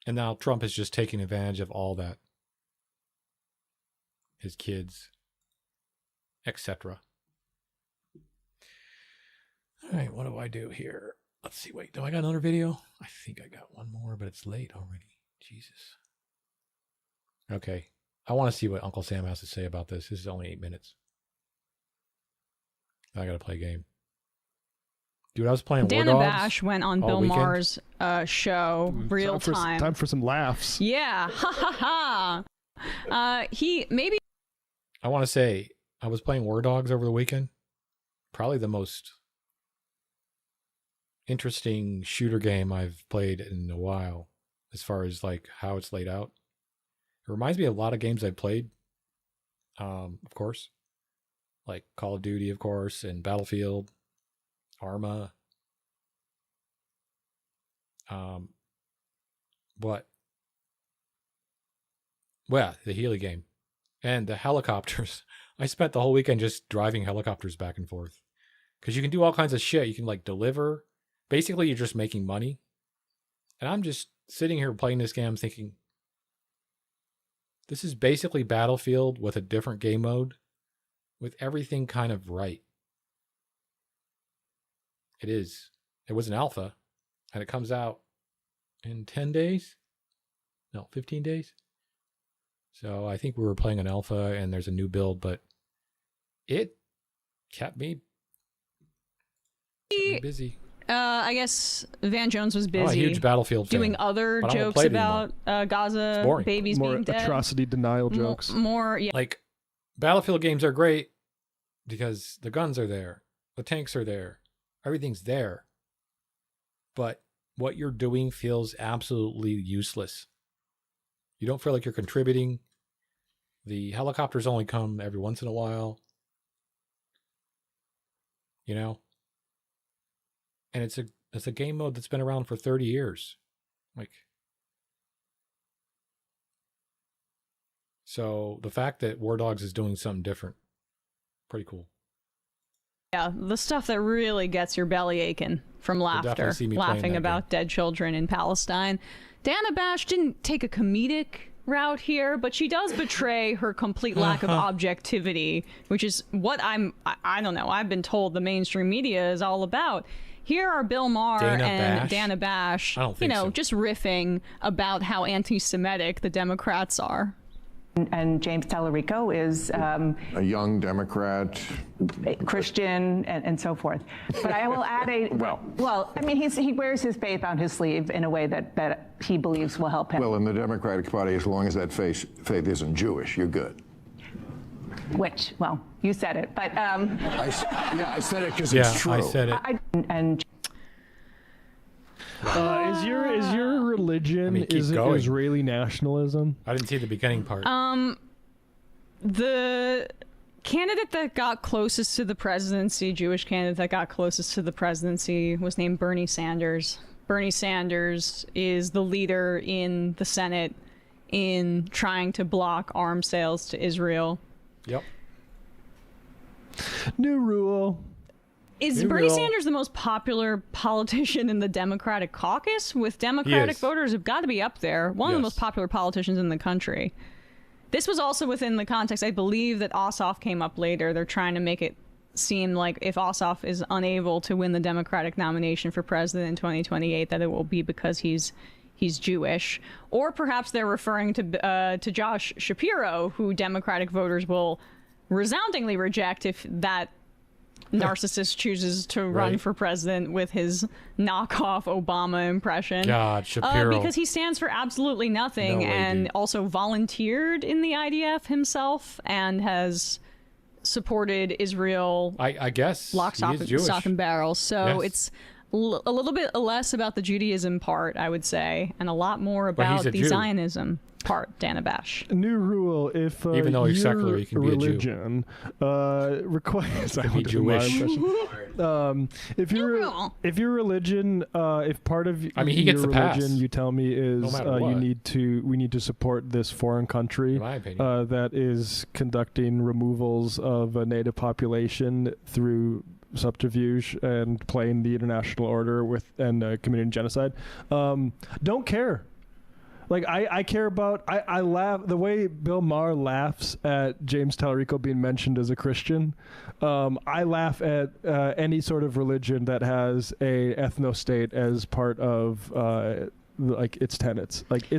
[SPEAKER 1] And now Trump is just taking advantage of all that. His kids, etc. All right, what do I do here? Let's see. Wait, do I got another video? I think I got one more, but it's late already. Jesus. Okay. I want to see what Uncle Sam has to say about this. This is only 8 minutes. I got to play a game. Dude, I was playing War
[SPEAKER 20] Dana
[SPEAKER 1] Dogs
[SPEAKER 20] Bash went on Bill
[SPEAKER 1] weekend.
[SPEAKER 20] Maher's show, real time.
[SPEAKER 22] Time for some laughs.
[SPEAKER 20] Yeah. Ha ha ha. He maybe.
[SPEAKER 1] I want to say, I was playing War Dogs over the weekend. Probably the most interesting shooter game I've played in a while, as far as like how it's laid out. It reminds me of a lot of games I've played, of course, like Call of Duty, of course, and Battlefield, Arma. Well, the Healy game and the helicopters. I spent the whole weekend just driving helicopters back and forth because you can do all kinds of shit. You can like deliver. Basically, you're just making money. And I'm just sitting here playing this game thinking, this is basically Battlefield with a different game mode with everything kind of right. It is. It was an alpha and it comes out in 10 days. No, 15 days. So I think we were playing an alpha and there's a new build, but it kept me busy.
[SPEAKER 20] I guess Van Jones was busy.
[SPEAKER 1] I'm a huge Battlefield fan,
[SPEAKER 20] doing other jokes about Gaza babies being dead.
[SPEAKER 22] More atrocity denial jokes.
[SPEAKER 20] More, yeah.
[SPEAKER 1] Like, Battlefield games are great because the guns are there, the tanks are there, everything's there. But what you're doing feels absolutely useless. You don't feel like you're contributing. The helicopters only come every once in a while. You know? And it's a game mode that's been around for 30 years. Like, so the fact that War Dogs is doing something different, pretty cool.
[SPEAKER 20] Yeah, the stuff that really gets your belly aching from laughter, laughing about dead children in Palestine. Dana Bash didn't take a comedic route here, but she does betray her complete lack of objectivity, which is what I don't know, I've been told the mainstream media is all about. Here are Bill Maher and Dana Bash, you know, just riffing about how anti-Semitic the Democrats are.
[SPEAKER 14] And James Tallarico is
[SPEAKER 23] a young Democrat,
[SPEAKER 14] Christian, and so forth. But I will add well, I mean, he wears his faith on his sleeve in a way that he believes will help him.
[SPEAKER 23] Well, in the Democratic Party, as long as that faith isn't Jewish, you're good.
[SPEAKER 14] Which, well, you said it, but
[SPEAKER 23] I said it because it's true.
[SPEAKER 1] I said it.
[SPEAKER 22] Is your religion is it Israeli nationalism?
[SPEAKER 1] I didn't see the beginning part.
[SPEAKER 20] The candidate that got closest to the presidency, Jewish candidate that got closest to the presidency, was named Bernie Sanders. Bernie Sanders is the leader in the Senate in trying to block arms sales to Israel.
[SPEAKER 1] Yep.
[SPEAKER 22] New rule.
[SPEAKER 20] Is Bernie Sanders the most popular politician in the Democratic caucus? With Democratic voters have got to be up there. One of the most popular politicians in the country. This was also within the context, I believe, that Ossoff came up later. They're trying to make it seem like if Ossoff is unable to win the Democratic nomination for president in 2028, that it will be because he's Jewish, or perhaps they're referring to Josh Shapiro, who Democratic voters will resoundingly reject if that narcissist chooses to run for president with his knockoff Obama impression.
[SPEAKER 1] God, Shapiro.
[SPEAKER 20] Because he stands for absolutely nothing, and also volunteered in the IDF himself and has supported Israel.
[SPEAKER 1] I guess
[SPEAKER 20] lock, stock, and barrel. So it's a little bit less about the Judaism part, I would say, and a lot more about the Zionism part, Danabash.
[SPEAKER 22] New rule: if
[SPEAKER 1] even though he's secular, he can be
[SPEAKER 22] religion requires
[SPEAKER 1] be Jewish.
[SPEAKER 22] If your religion, if part of
[SPEAKER 1] I mean, he gets
[SPEAKER 22] your
[SPEAKER 1] the pass.
[SPEAKER 22] religion, you tell me is we need to support this foreign country that is conducting removals of a native population through subterfuge and playing the international order and committing genocide. Don't care. Like, I care about, I laugh, the way Bill Maher laughs at James Talarico being mentioned as a Christian. I laugh at any sort of religion that has a ethno-state as part of like its tenets. Like, the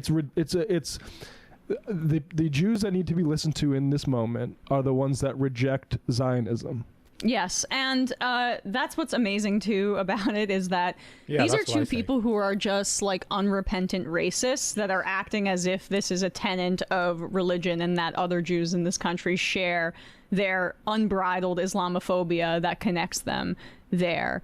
[SPEAKER 22] Jews that need to be listened to in this moment are the ones that reject Zionism.
[SPEAKER 20] Yes, and that's what's amazing too about it is that these are two people who are just like unrepentant racists that are acting as if this is a tenet of religion and that other Jews in this country share their unbridled Islamophobia that connects them there.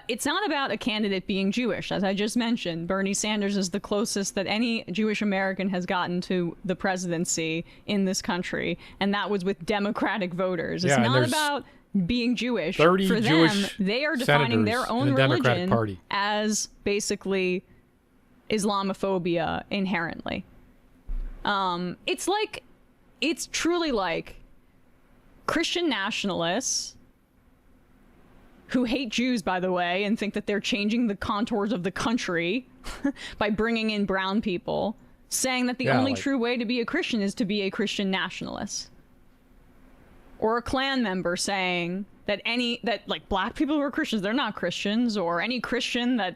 [SPEAKER 20] It's not about a candidate being Jewish. As I just mentioned, Bernie Sanders is the closest that any Jewish American has gotten to the presidency in this country, and that was with Democratic voters. It's not about being Jewish.
[SPEAKER 1] 30
[SPEAKER 20] For
[SPEAKER 1] Jewish
[SPEAKER 20] them, they are defining their own religion
[SPEAKER 1] Party
[SPEAKER 20] as basically Islamophobia inherently. It's truly like Christian nationalists who hate Jews, by the way, and think that they're changing the contours of the country by bringing in brown people, saying that the only true way to be a Christian is to be a Christian nationalist. Or a Klan member saying that like black people who are Christians, they're not Christians, or any Christian that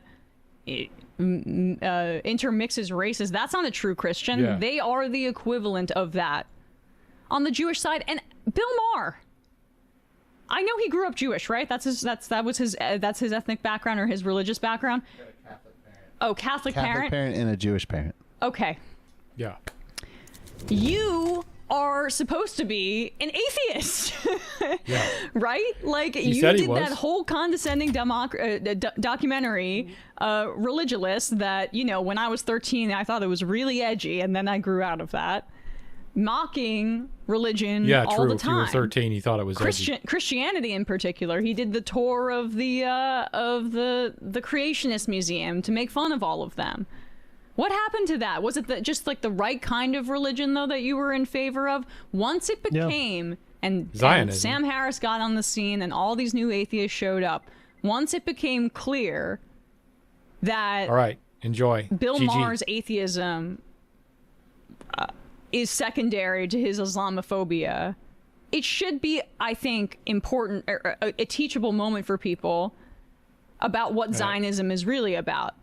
[SPEAKER 20] intermixes races, that's not a true Christian.
[SPEAKER 1] Yeah.
[SPEAKER 20] They are the equivalent of that on the Jewish side. And Bill Maher, I know he grew up Jewish, right? That's his ethnic background or his religious background. Catholic parent
[SPEAKER 21] and a Jewish parent.
[SPEAKER 20] Okay.
[SPEAKER 1] Yeah.
[SPEAKER 20] You are supposed to be an atheist, right? Like, you did that whole condescending documentary, Religulous, that, when I was 13, I thought it was really edgy, and then I grew out of that. Mocking religion all the time.
[SPEAKER 1] If you were 13, you thought it was edgy.
[SPEAKER 20] Christianity in particular. He did the tour of the Creationist Museum to make fun of all of them. What happened to that? Was it just like the right kind of religion, though, that you were in favor of? Once it became, and Sam Harris got on the scene and all these new atheists showed up, once it became clear that
[SPEAKER 1] all right, enjoy.
[SPEAKER 20] Bill Maher's atheism is secondary to his Islamophobia, it should be, I think, important, a teachable moment for people about what Zionism is really about.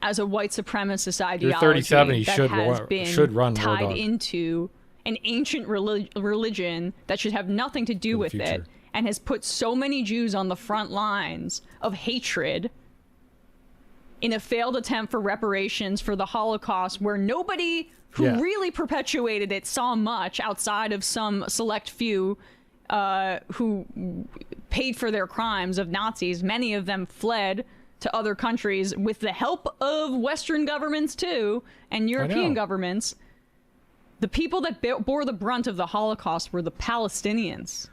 [SPEAKER 20] As a white supremacist ideology
[SPEAKER 1] 37,
[SPEAKER 20] that has been
[SPEAKER 1] run
[SPEAKER 20] tied into an ancient religion that should have nothing to do with it, and has put so many Jews on the front lines of hatred in a failed attempt for reparations for the Holocaust, where nobody who really perpetuated it saw much outside of some select few who paid for their crimes of Nazis. Many of them fled to other countries with the help of Western governments too, and European governments. The people that bore the brunt of the Holocaust were the Palestinians.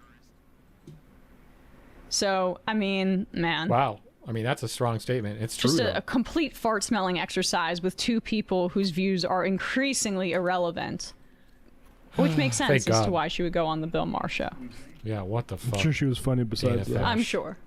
[SPEAKER 20] So, I mean, man.
[SPEAKER 1] Wow. I mean, that's a strong statement. It's true.
[SPEAKER 20] Just a complete fart-smelling exercise with two people whose views are increasingly irrelevant. Which makes sense as to why she would go on the Bill Maher show.
[SPEAKER 1] Yeah, what the fuck?
[SPEAKER 22] I'm sure she was funny besides that.
[SPEAKER 20] I'm sure.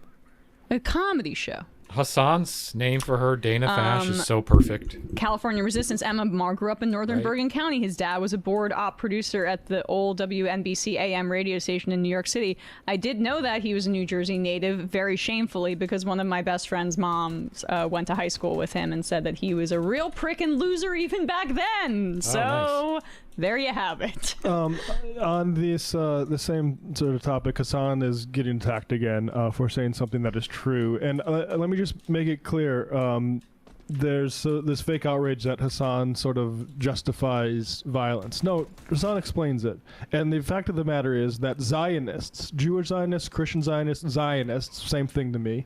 [SPEAKER 20] A comedy show.
[SPEAKER 1] Hassan's name for her, Dana Fash, is so perfect.
[SPEAKER 20] California Resistance, Emma Mar grew up in northern Bergen County. His dad was a board op producer at the old WNBC AM radio station in New York City. I did know that he was a New Jersey native, very shamefully, because one of my best friend's moms went to high school with him and said that he was a real prick and loser even back then. So there you have it.
[SPEAKER 22] On this the same sort of topic, Hassan is getting attacked again for saying something that is true. And let me just make it clear. There's this fake outrage that Hassan sort of justifies violence. No, Hassan explains it. And the fact of the matter is that Zionists, Jewish Zionists, Christian Zionists, same thing to me,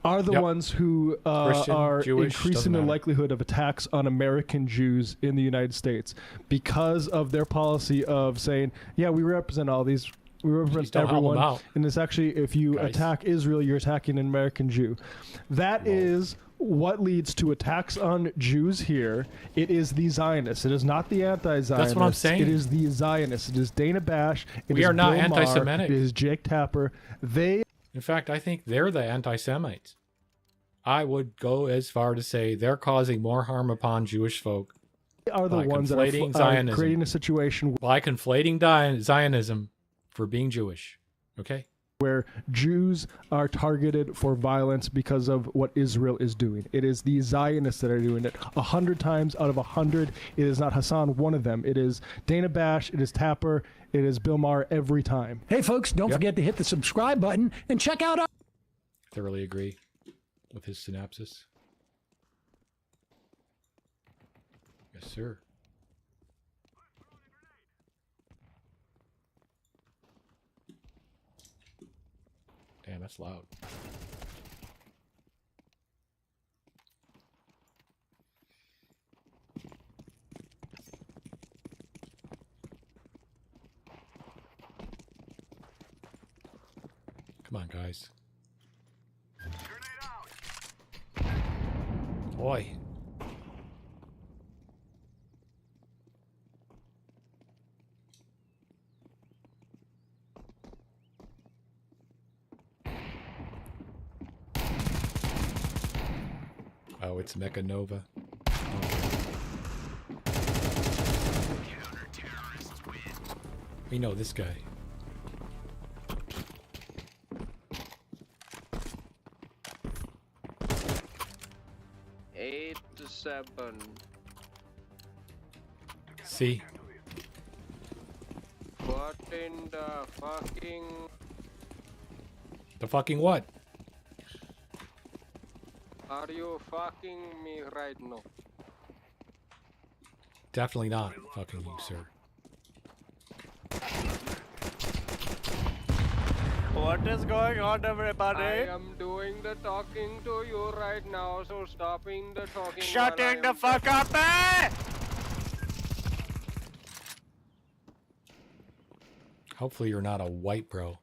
[SPEAKER 22] are the ones who are
[SPEAKER 1] Jewish,
[SPEAKER 22] increasing the likelihood of attacks on American Jews in the United States because of their policy of saying, yeah, we represent all these. We represent everyone. And it's actually, if you attack Israel, you're attacking an American Jew. That is what leads to attacks on Jews here. It is the Zionists. It is not the anti-Zionists.
[SPEAKER 1] That's what I'm saying.
[SPEAKER 22] It is the Zionists. It is Dana Bash.
[SPEAKER 1] We are not anti-Semitic.
[SPEAKER 22] It is Jake Tapper. In
[SPEAKER 1] fact, I think they're the anti-Semites. I would go as far to say they're causing more harm upon Jewish folk.
[SPEAKER 22] They are the ones that are creating a situation
[SPEAKER 1] by conflating Zionism for being Jewish. Okay?
[SPEAKER 22] Where Jews are targeted for violence because of what Israel is doing. It is the Zionists that are doing it. 100 times out of 100, it is not Hassan, one of them. It is Dana Bash, it is Tapper, it is Bill Maher every time.
[SPEAKER 3] Hey, folks, don't forget to hit the subscribe button and check out our...
[SPEAKER 1] Thoroughly agree with his synopsis. Yes, sir. Damn, that's loud. Come on, guys. Boy. Oh, it's Mecha Nova. We know this guy. See?
[SPEAKER 17] What in the fucking...
[SPEAKER 1] The fucking what?
[SPEAKER 17] Are you fucking me right now?
[SPEAKER 1] Definitely not fucking you, sir.
[SPEAKER 17] What is going on, everybody? I am doing the talking to you right now, so stopping the talking. Shutting the fuck up, man!
[SPEAKER 1] Hopefully you're not a white bro.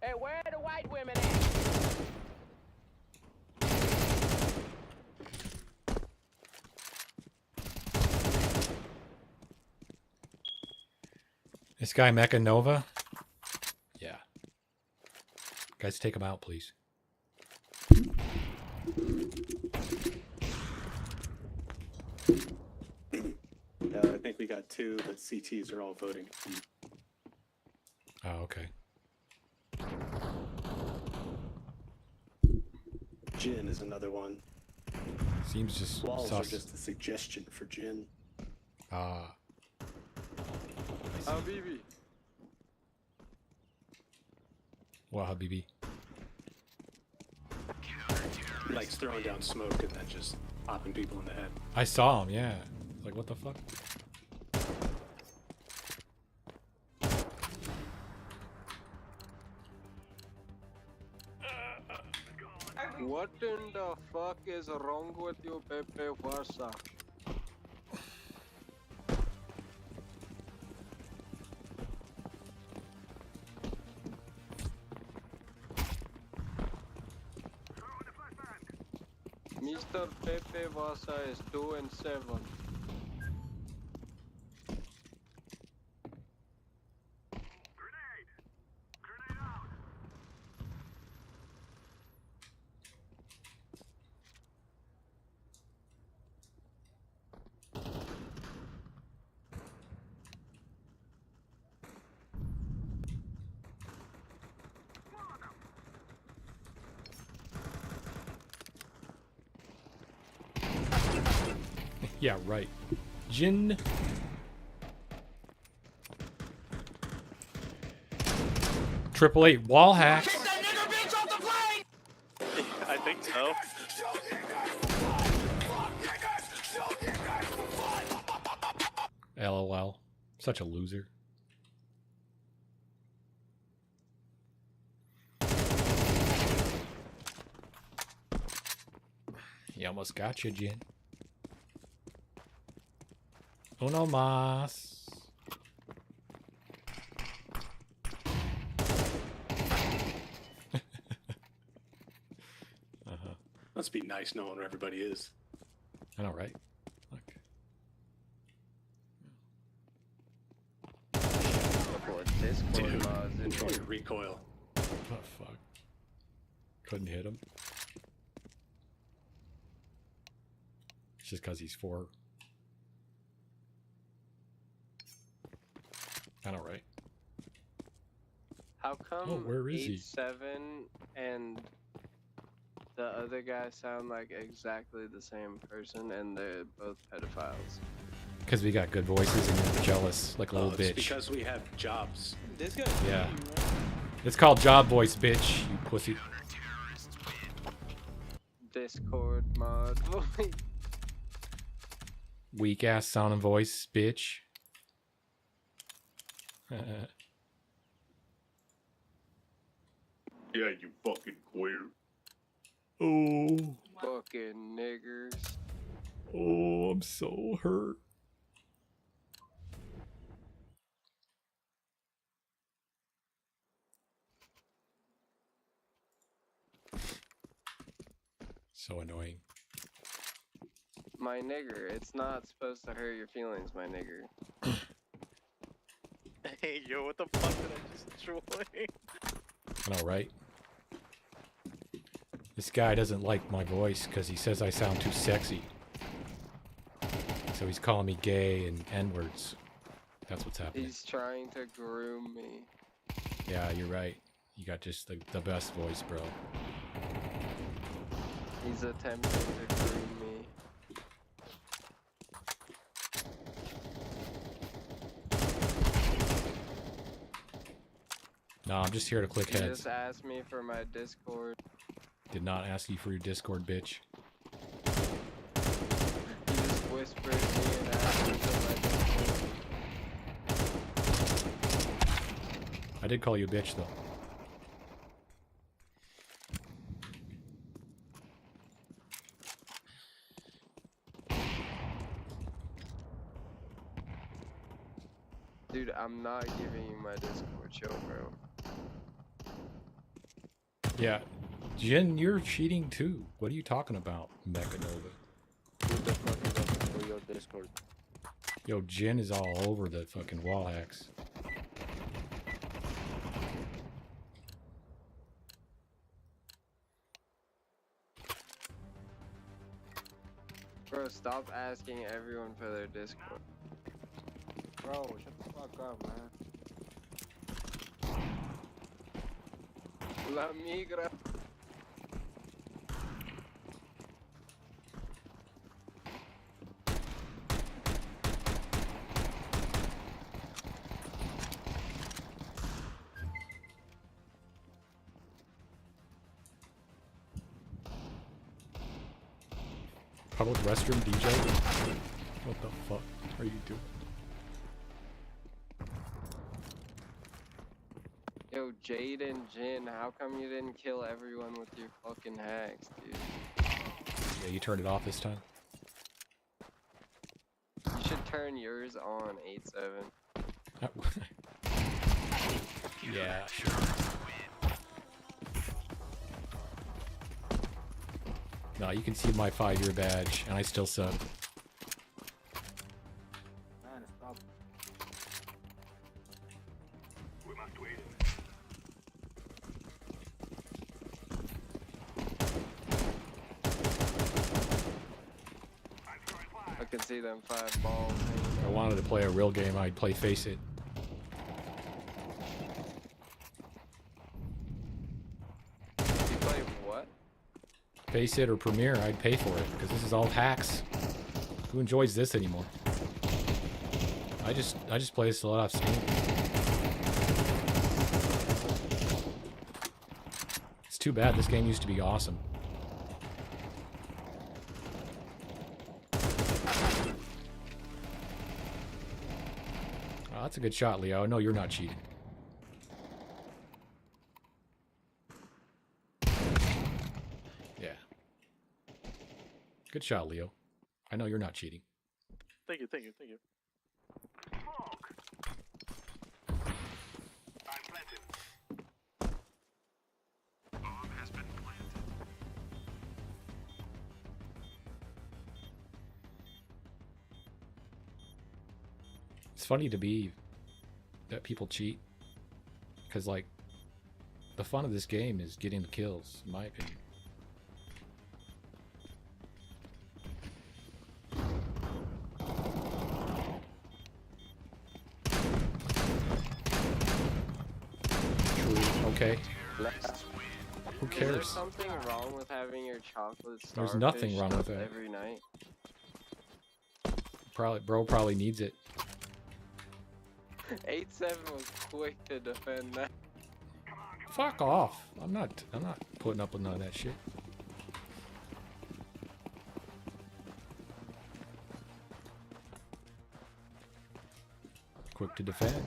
[SPEAKER 17] Hey, where are the white women at?
[SPEAKER 1] This guy Mecha Nova? Yeah. Guys, take him out, please.
[SPEAKER 18] I think we got 2. The CTs are all voting.
[SPEAKER 1] Oh, okay.
[SPEAKER 18] Jin is another one.
[SPEAKER 1] Seems just
[SPEAKER 18] walls
[SPEAKER 1] sus.
[SPEAKER 18] are just a suggestion for Jin.
[SPEAKER 1] Ah.
[SPEAKER 17] Habibi.
[SPEAKER 1] What, Habibi?
[SPEAKER 18] He likes throwing down smoke and then just popping people in the head.
[SPEAKER 1] I saw him, yeah. Like, what the fuck?
[SPEAKER 17] What in the fuck is wrong with you, Pepe Versa? Mr. Pepe Versa is 2 and 7.
[SPEAKER 1] Yeah, right. Jin. Triple 8 wall hack.
[SPEAKER 18] I think so.
[SPEAKER 1] LOL. Such a loser. He almost got you, Jin. Uno mas.
[SPEAKER 18] Must be nice knowing where everybody is.
[SPEAKER 1] I know, right?
[SPEAKER 18] Dude, enjoy your recoil.
[SPEAKER 1] Oh, fuck. Couldn't hit him. It's just because he's 4. I know, right?
[SPEAKER 17] How come
[SPEAKER 1] where is he?
[SPEAKER 17] 8-7 and the other guy sound like exactly the same person and they're both pedophiles?
[SPEAKER 1] Because we got good voices and you're jealous like a little
[SPEAKER 18] It's
[SPEAKER 1] bitch.
[SPEAKER 18] because we have jobs.
[SPEAKER 17] This guy.
[SPEAKER 1] Yeah. It's called job voice, bitch. You pussy.
[SPEAKER 17] Discord mod.
[SPEAKER 1] Weak ass sound and voice, bitch.
[SPEAKER 15] Yeah, you fucking queer.
[SPEAKER 1] Oh.
[SPEAKER 17] Fucking niggers.
[SPEAKER 1] Oh, I'm so hurt. So annoying.
[SPEAKER 17] My nigger, it's not supposed to hurt your feelings, my nigger.
[SPEAKER 4] Hey, yo, what the fuck did I just destroy?
[SPEAKER 1] I know, right? This guy doesn't like my voice because he says I sound too sexy. So he's calling me gay and N-words. That's what's happening.
[SPEAKER 17] He's trying to groom me.
[SPEAKER 1] Yeah, you're right. You got just the best voice, bro.
[SPEAKER 17] He's attempting to groom me.
[SPEAKER 1] No, I'm just here to click
[SPEAKER 17] He
[SPEAKER 1] heads.
[SPEAKER 17] just asked me for my Discord.
[SPEAKER 1] Did not ask you for your Discord, bitch.
[SPEAKER 17] He just whispered me and asked me for my Discord.
[SPEAKER 1] I did call you a bitch, though.
[SPEAKER 17] Dude, I'm not giving you my Discord, chill, bro.
[SPEAKER 1] Yeah. Jin, you're cheating too. What are you talking about, Mechanova?
[SPEAKER 17] Who the fuck is looking for your Discord?
[SPEAKER 1] Yo, Jin is all over the fucking wall hacks.
[SPEAKER 17] Bro, stop asking everyone for their Discord. Bro, shut the fuck up, man. La migra.
[SPEAKER 1] Public restroom DJ? What the fuck are you doing?
[SPEAKER 17] Yo, Jade and Jin, how come you didn't kill everyone with your fucking hacks, dude?
[SPEAKER 1] Yeah, you turned it off this time.
[SPEAKER 17] You should turn yours on, 8-7.
[SPEAKER 1] Yeah, sure. No, you can see my 5-year badge, and I still sub.
[SPEAKER 17] I can see them 5 balls.
[SPEAKER 1] If I wanted to play a real game, I'd play Face It.
[SPEAKER 17] You play what?
[SPEAKER 1] Face It or Premiere, I'd pay for it, because this is all hacks. Who enjoys this anymore? I just play this a lot off Steam. It's too bad. This game used to be awesome. Oh, that's a good shot, Leo. No, you're not cheating. Yeah. Good shot, Leo. I know you're not cheating.
[SPEAKER 4] Thank you, thank you, thank you.
[SPEAKER 1] It's funny to be that people cheat, because like the fun of this game is getting the kills, in my opinion. True. Okay. Who cares?
[SPEAKER 17] Is there something wrong with having your chocolate starfish
[SPEAKER 1] There's nothing wrong with that.
[SPEAKER 17] every night?
[SPEAKER 1] Probably needs it.
[SPEAKER 17] 8-7 was quick to defend that.
[SPEAKER 1] Fuck off. I'm not putting up with none of that shit. Quick to defend.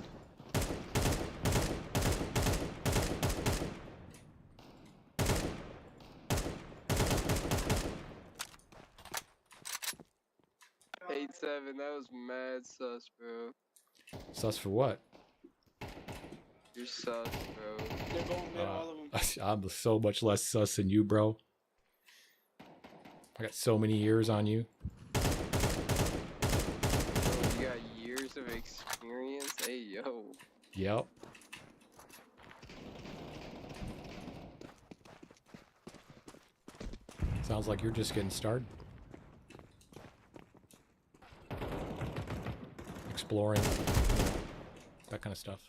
[SPEAKER 17] That was mad sus, bro.
[SPEAKER 1] Sus for what?
[SPEAKER 17] You're sus, bro.
[SPEAKER 11] They're going mid, all of them.
[SPEAKER 1] I'm so much less sus than you, bro. I got so many years on you.
[SPEAKER 17] Bro, you got years of experience? Hey, yo.
[SPEAKER 1] Yep. Sounds like you're just getting started. Exploring, that kind of stuff,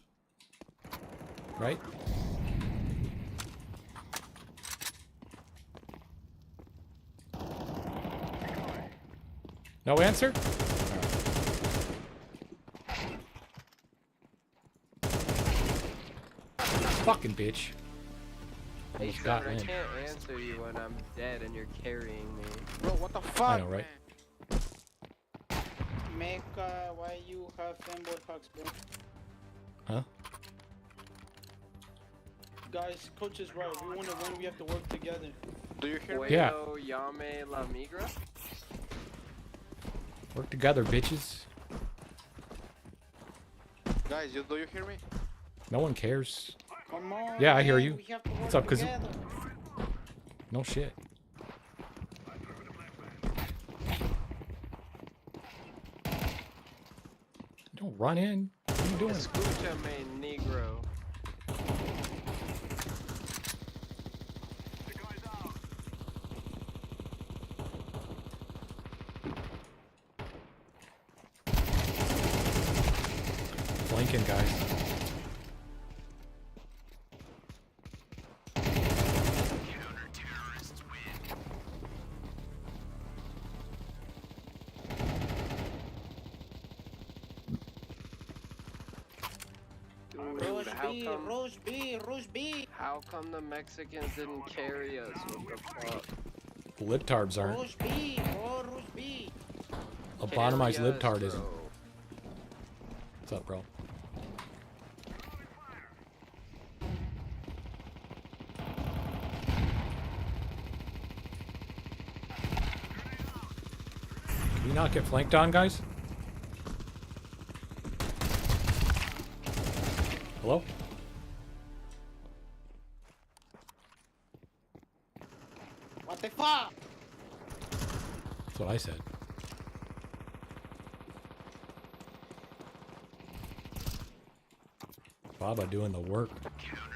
[SPEAKER 1] right? No answer? Fucking bitch.
[SPEAKER 17] Hey,
[SPEAKER 1] Almost got
[SPEAKER 17] Trevor, I
[SPEAKER 1] in.
[SPEAKER 17] can't answer you when I'm dead and you're carrying me.
[SPEAKER 11] Bro, what the fuck?
[SPEAKER 1] I know, right?
[SPEAKER 11] Make why you have fanboy hugs, bro?
[SPEAKER 1] Huh?
[SPEAKER 11] Guys, coach is right. If we want to win, we have to work together.
[SPEAKER 17] Do you hear me?
[SPEAKER 1] Yeah.
[SPEAKER 17] Yame la migra?
[SPEAKER 1] Work together, bitches.
[SPEAKER 17] Guys, do you hear me?
[SPEAKER 1] No one cares.
[SPEAKER 11] Come on.
[SPEAKER 1] Yeah, I hear
[SPEAKER 11] man,
[SPEAKER 1] you.
[SPEAKER 11] we have to
[SPEAKER 1] What's
[SPEAKER 11] work
[SPEAKER 1] up, Kazoo?
[SPEAKER 11] together.
[SPEAKER 1] No shit. Don't run in. What are you doing?
[SPEAKER 17] Escúchame, negro.
[SPEAKER 1] Flanking, guys.
[SPEAKER 17] Dude,
[SPEAKER 11] Rouge B.
[SPEAKER 17] How come the Mexicans didn't carry us? What the fuck?
[SPEAKER 1] Libtards aren't.
[SPEAKER 11] Rouge B, bro, Rouge B.
[SPEAKER 1] Lobotomized
[SPEAKER 17] Carry us,
[SPEAKER 1] libtard
[SPEAKER 17] bro.
[SPEAKER 1] isn't. What's up, bro? Can we not get flanked on, guys? Hello?
[SPEAKER 11] What the fuck?
[SPEAKER 1] That's what I said. Baba doing the work.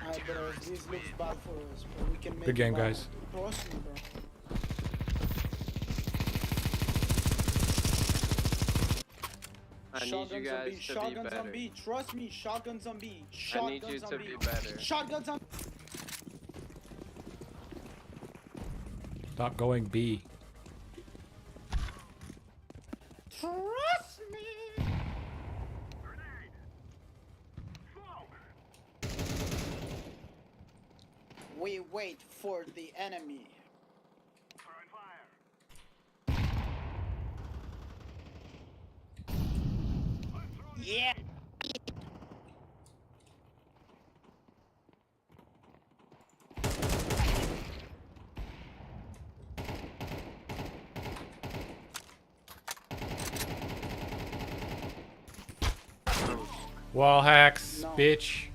[SPEAKER 11] Alright, bro, this looks bad for us, but we can make
[SPEAKER 1] Good game,
[SPEAKER 11] it bad.
[SPEAKER 1] guys.
[SPEAKER 11] Trust me, bro.
[SPEAKER 17] I need you guys to be
[SPEAKER 11] Shotguns
[SPEAKER 17] better.
[SPEAKER 11] on B. Trust me, shotguns on B.
[SPEAKER 17] I
[SPEAKER 11] Shotguns
[SPEAKER 17] need you
[SPEAKER 11] on
[SPEAKER 17] to
[SPEAKER 11] B.
[SPEAKER 17] be better.
[SPEAKER 11] Shotguns on.
[SPEAKER 1] Stop going B.
[SPEAKER 11] We wait for the enemy. Yeah.
[SPEAKER 1] Wall hacks,
[SPEAKER 11] No.
[SPEAKER 1] bitch.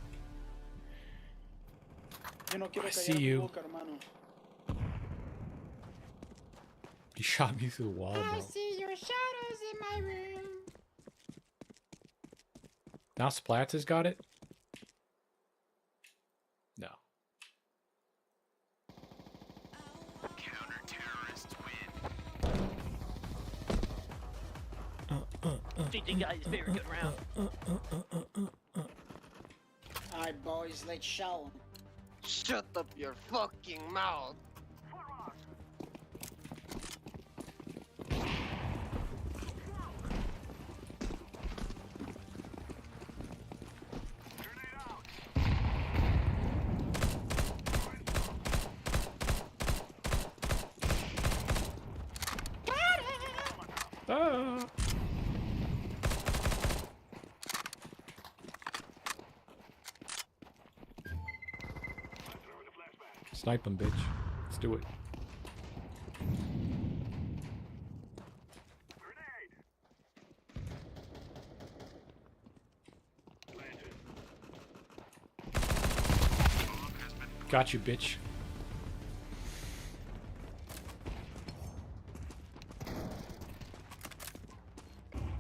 [SPEAKER 11] Yo no quiero
[SPEAKER 1] I see
[SPEAKER 11] callar mi
[SPEAKER 1] you.
[SPEAKER 11] boca, hermano.
[SPEAKER 1] You shot me through the wall, bro.
[SPEAKER 11] see your shadows in my room.
[SPEAKER 1] Now Splats has got it? No.
[SPEAKER 11] GG guys, very good round. Alright boys, let's show 'em.
[SPEAKER 17] Shut up your fucking mouth.
[SPEAKER 1] Ah. Snipe him, bitch. Let's do it. Got you, bitch.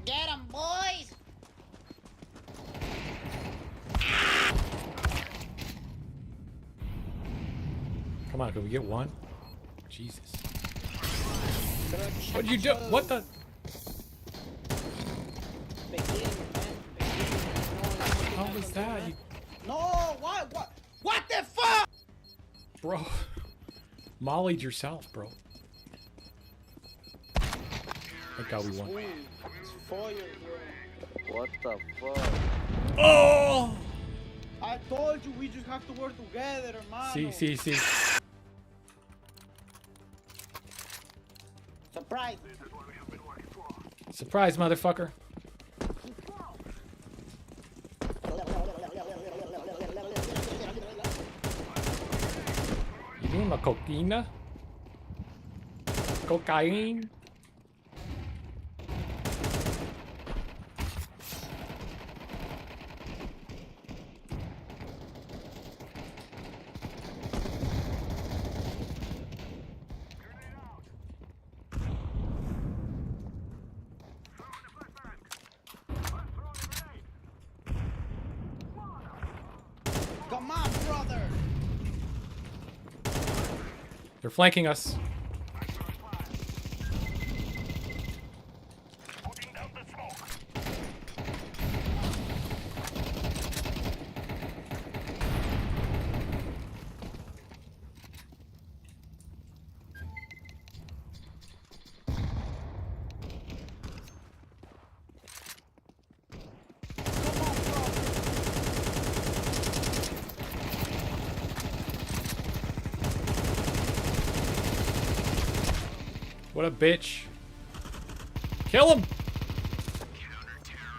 [SPEAKER 11] Get 'em, boys!
[SPEAKER 1] Come on, can we get one? Jesus. What'd you do? What the? How was that? You...
[SPEAKER 11] No, what? What the fuck?
[SPEAKER 1] Bro. Mollied yourself, bro. Thank God we won.
[SPEAKER 11] It's foil, bro.
[SPEAKER 17] What the fuck?
[SPEAKER 1] Oh!
[SPEAKER 11] I told you we just have to work together, hermano.
[SPEAKER 1] See.
[SPEAKER 11] Surprise.
[SPEAKER 1] Surprise, motherfucker. You doing la cocaine? Cocaine?
[SPEAKER 11] Come on, brother.
[SPEAKER 1] They're flanking us. What a bitch. Kill him!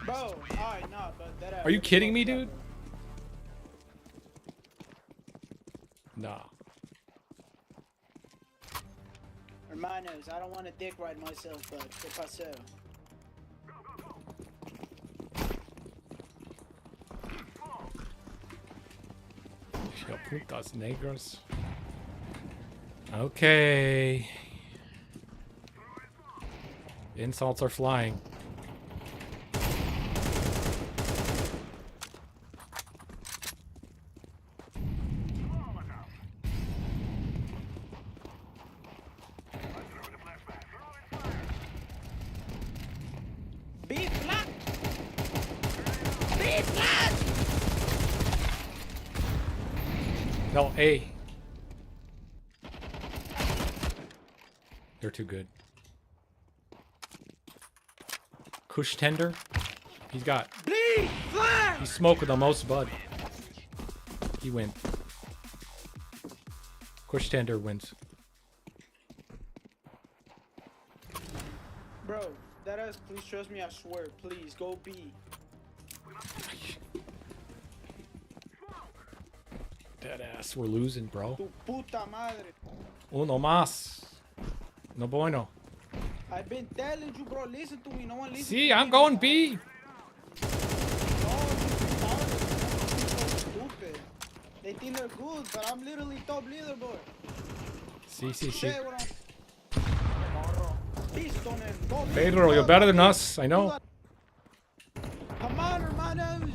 [SPEAKER 11] Bro, alright, no, but that
[SPEAKER 1] Are you kidding me, dude? Nah.
[SPEAKER 11] Hermanos, I don't want to dick ride myself, but ¿qué pasó?
[SPEAKER 1] Yo, putas negros. Okay. Insults are flying.
[SPEAKER 11] Be flat! Be flat!
[SPEAKER 1] No, A. They're too good. Kush Tender. He's got.
[SPEAKER 11] Be flat!
[SPEAKER 1] He's smoking the most bud. He went. Push tender wins.
[SPEAKER 11] Bro, that ass, please trust me, I swear. Please, go B.
[SPEAKER 1] Dead ass, we're losing, bro.
[SPEAKER 11] Tu puta madre.
[SPEAKER 1] Uno más. No bueno.
[SPEAKER 11] I've been telling you, bro, listen to me. No one listens.
[SPEAKER 1] See, I'm going B.
[SPEAKER 11] Stupid. They think they're good, but I'm literally top leaderboard.
[SPEAKER 1] See.
[SPEAKER 11] Pedro,
[SPEAKER 1] you're better than us. I know.
[SPEAKER 11] Come on, hermanos.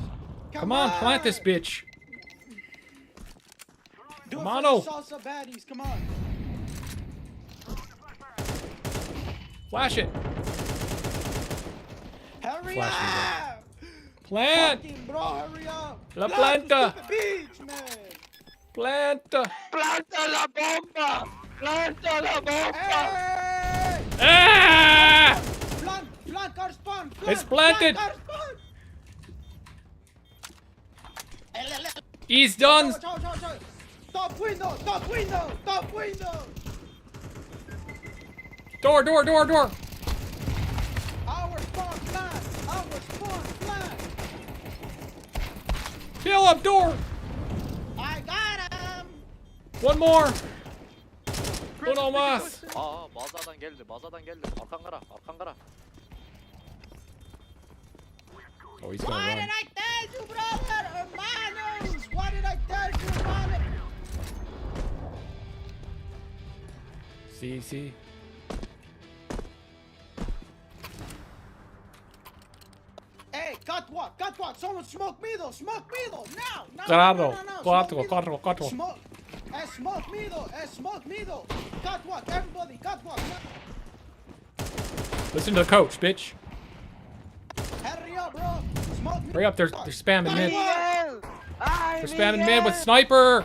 [SPEAKER 1] Come on, plant this bitch.
[SPEAKER 11] Do
[SPEAKER 1] Mano.
[SPEAKER 11] it for the salsa baddies. Come on.
[SPEAKER 1] Flash it.
[SPEAKER 11] Hurry
[SPEAKER 1] Flash
[SPEAKER 11] up.
[SPEAKER 1] Plant.
[SPEAKER 11] Fucking bro, hurry up.
[SPEAKER 1] La
[SPEAKER 11] Plant
[SPEAKER 1] planta.
[SPEAKER 11] the beach, man.
[SPEAKER 1] Planta.
[SPEAKER 17] Planta la bomba! Planta la bomba!
[SPEAKER 11] Hey!
[SPEAKER 1] Ah!
[SPEAKER 11] Plant, car spawn.
[SPEAKER 1] It's planted.
[SPEAKER 11] Car spawn.
[SPEAKER 1] He's done.
[SPEAKER 11] Top window.
[SPEAKER 1] Door.
[SPEAKER 11] Our spawn plant.
[SPEAKER 1] Kill him, door.
[SPEAKER 11] I got him.
[SPEAKER 1] One more. Uno más.
[SPEAKER 4] 아 마자단 geldi. Arkan kara.
[SPEAKER 1] Oh, he's gonna
[SPEAKER 11] Why
[SPEAKER 1] run.
[SPEAKER 11] did I tell you, brother? Hermanos. Why did I tell you, hermano?
[SPEAKER 1] See.
[SPEAKER 11] Hey, catwalk. Someone smoke me though. Now.
[SPEAKER 1] Claro.
[SPEAKER 11] No.
[SPEAKER 1] Cuatro.
[SPEAKER 11] Smoke me though. Catwalk, everybody, catwalk.
[SPEAKER 1] Listen to the coach, bitch.
[SPEAKER 11] Hurry up, bro. Smoke me.
[SPEAKER 1] Hurry up, they're spamming mid.
[SPEAKER 11] Miguel.
[SPEAKER 1] They're spamming mid with sniper.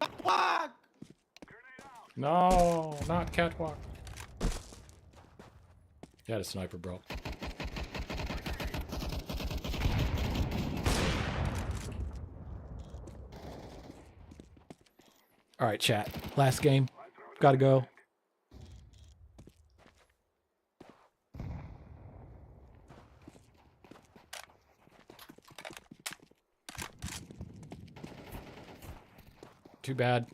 [SPEAKER 11] Catwalk.
[SPEAKER 1] No, not catwalk. You had a sniper, bro. All right, chat. Last game. Gotta go. Too bad.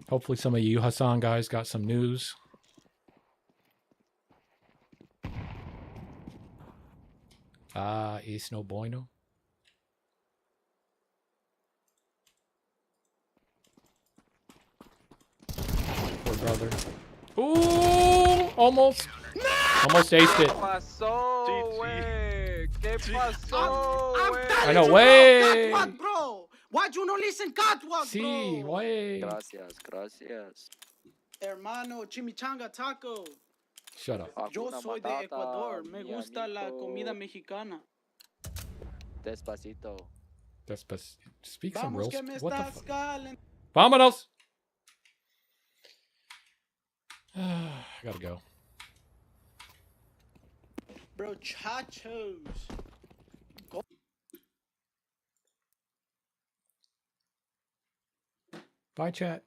[SPEAKER 1] Hopefully some of you Hasan guys got some news. Es no bueno. Poor brother. Ooh, almost. No! Almost aced it. I know, way.
[SPEAKER 11] Catwalk, bro. Why'd you not listen, catwalk,
[SPEAKER 1] Sí,
[SPEAKER 11] bro?
[SPEAKER 1] way.
[SPEAKER 4] Gracias.
[SPEAKER 11] Hermano, chimichanga taco.
[SPEAKER 1] Shut up.
[SPEAKER 11] Yo soy de Ecuador. Me gusta la comida mexicana.
[SPEAKER 4] Despacito.
[SPEAKER 1] Speak some
[SPEAKER 11] Vamos
[SPEAKER 1] real.
[SPEAKER 11] que me
[SPEAKER 1] What the
[SPEAKER 11] estás
[SPEAKER 1] fuck?
[SPEAKER 11] calentando.
[SPEAKER 1] Vámonos. Gotta go.
[SPEAKER 11] Bro, chachos. Go.
[SPEAKER 1] Bye, chat.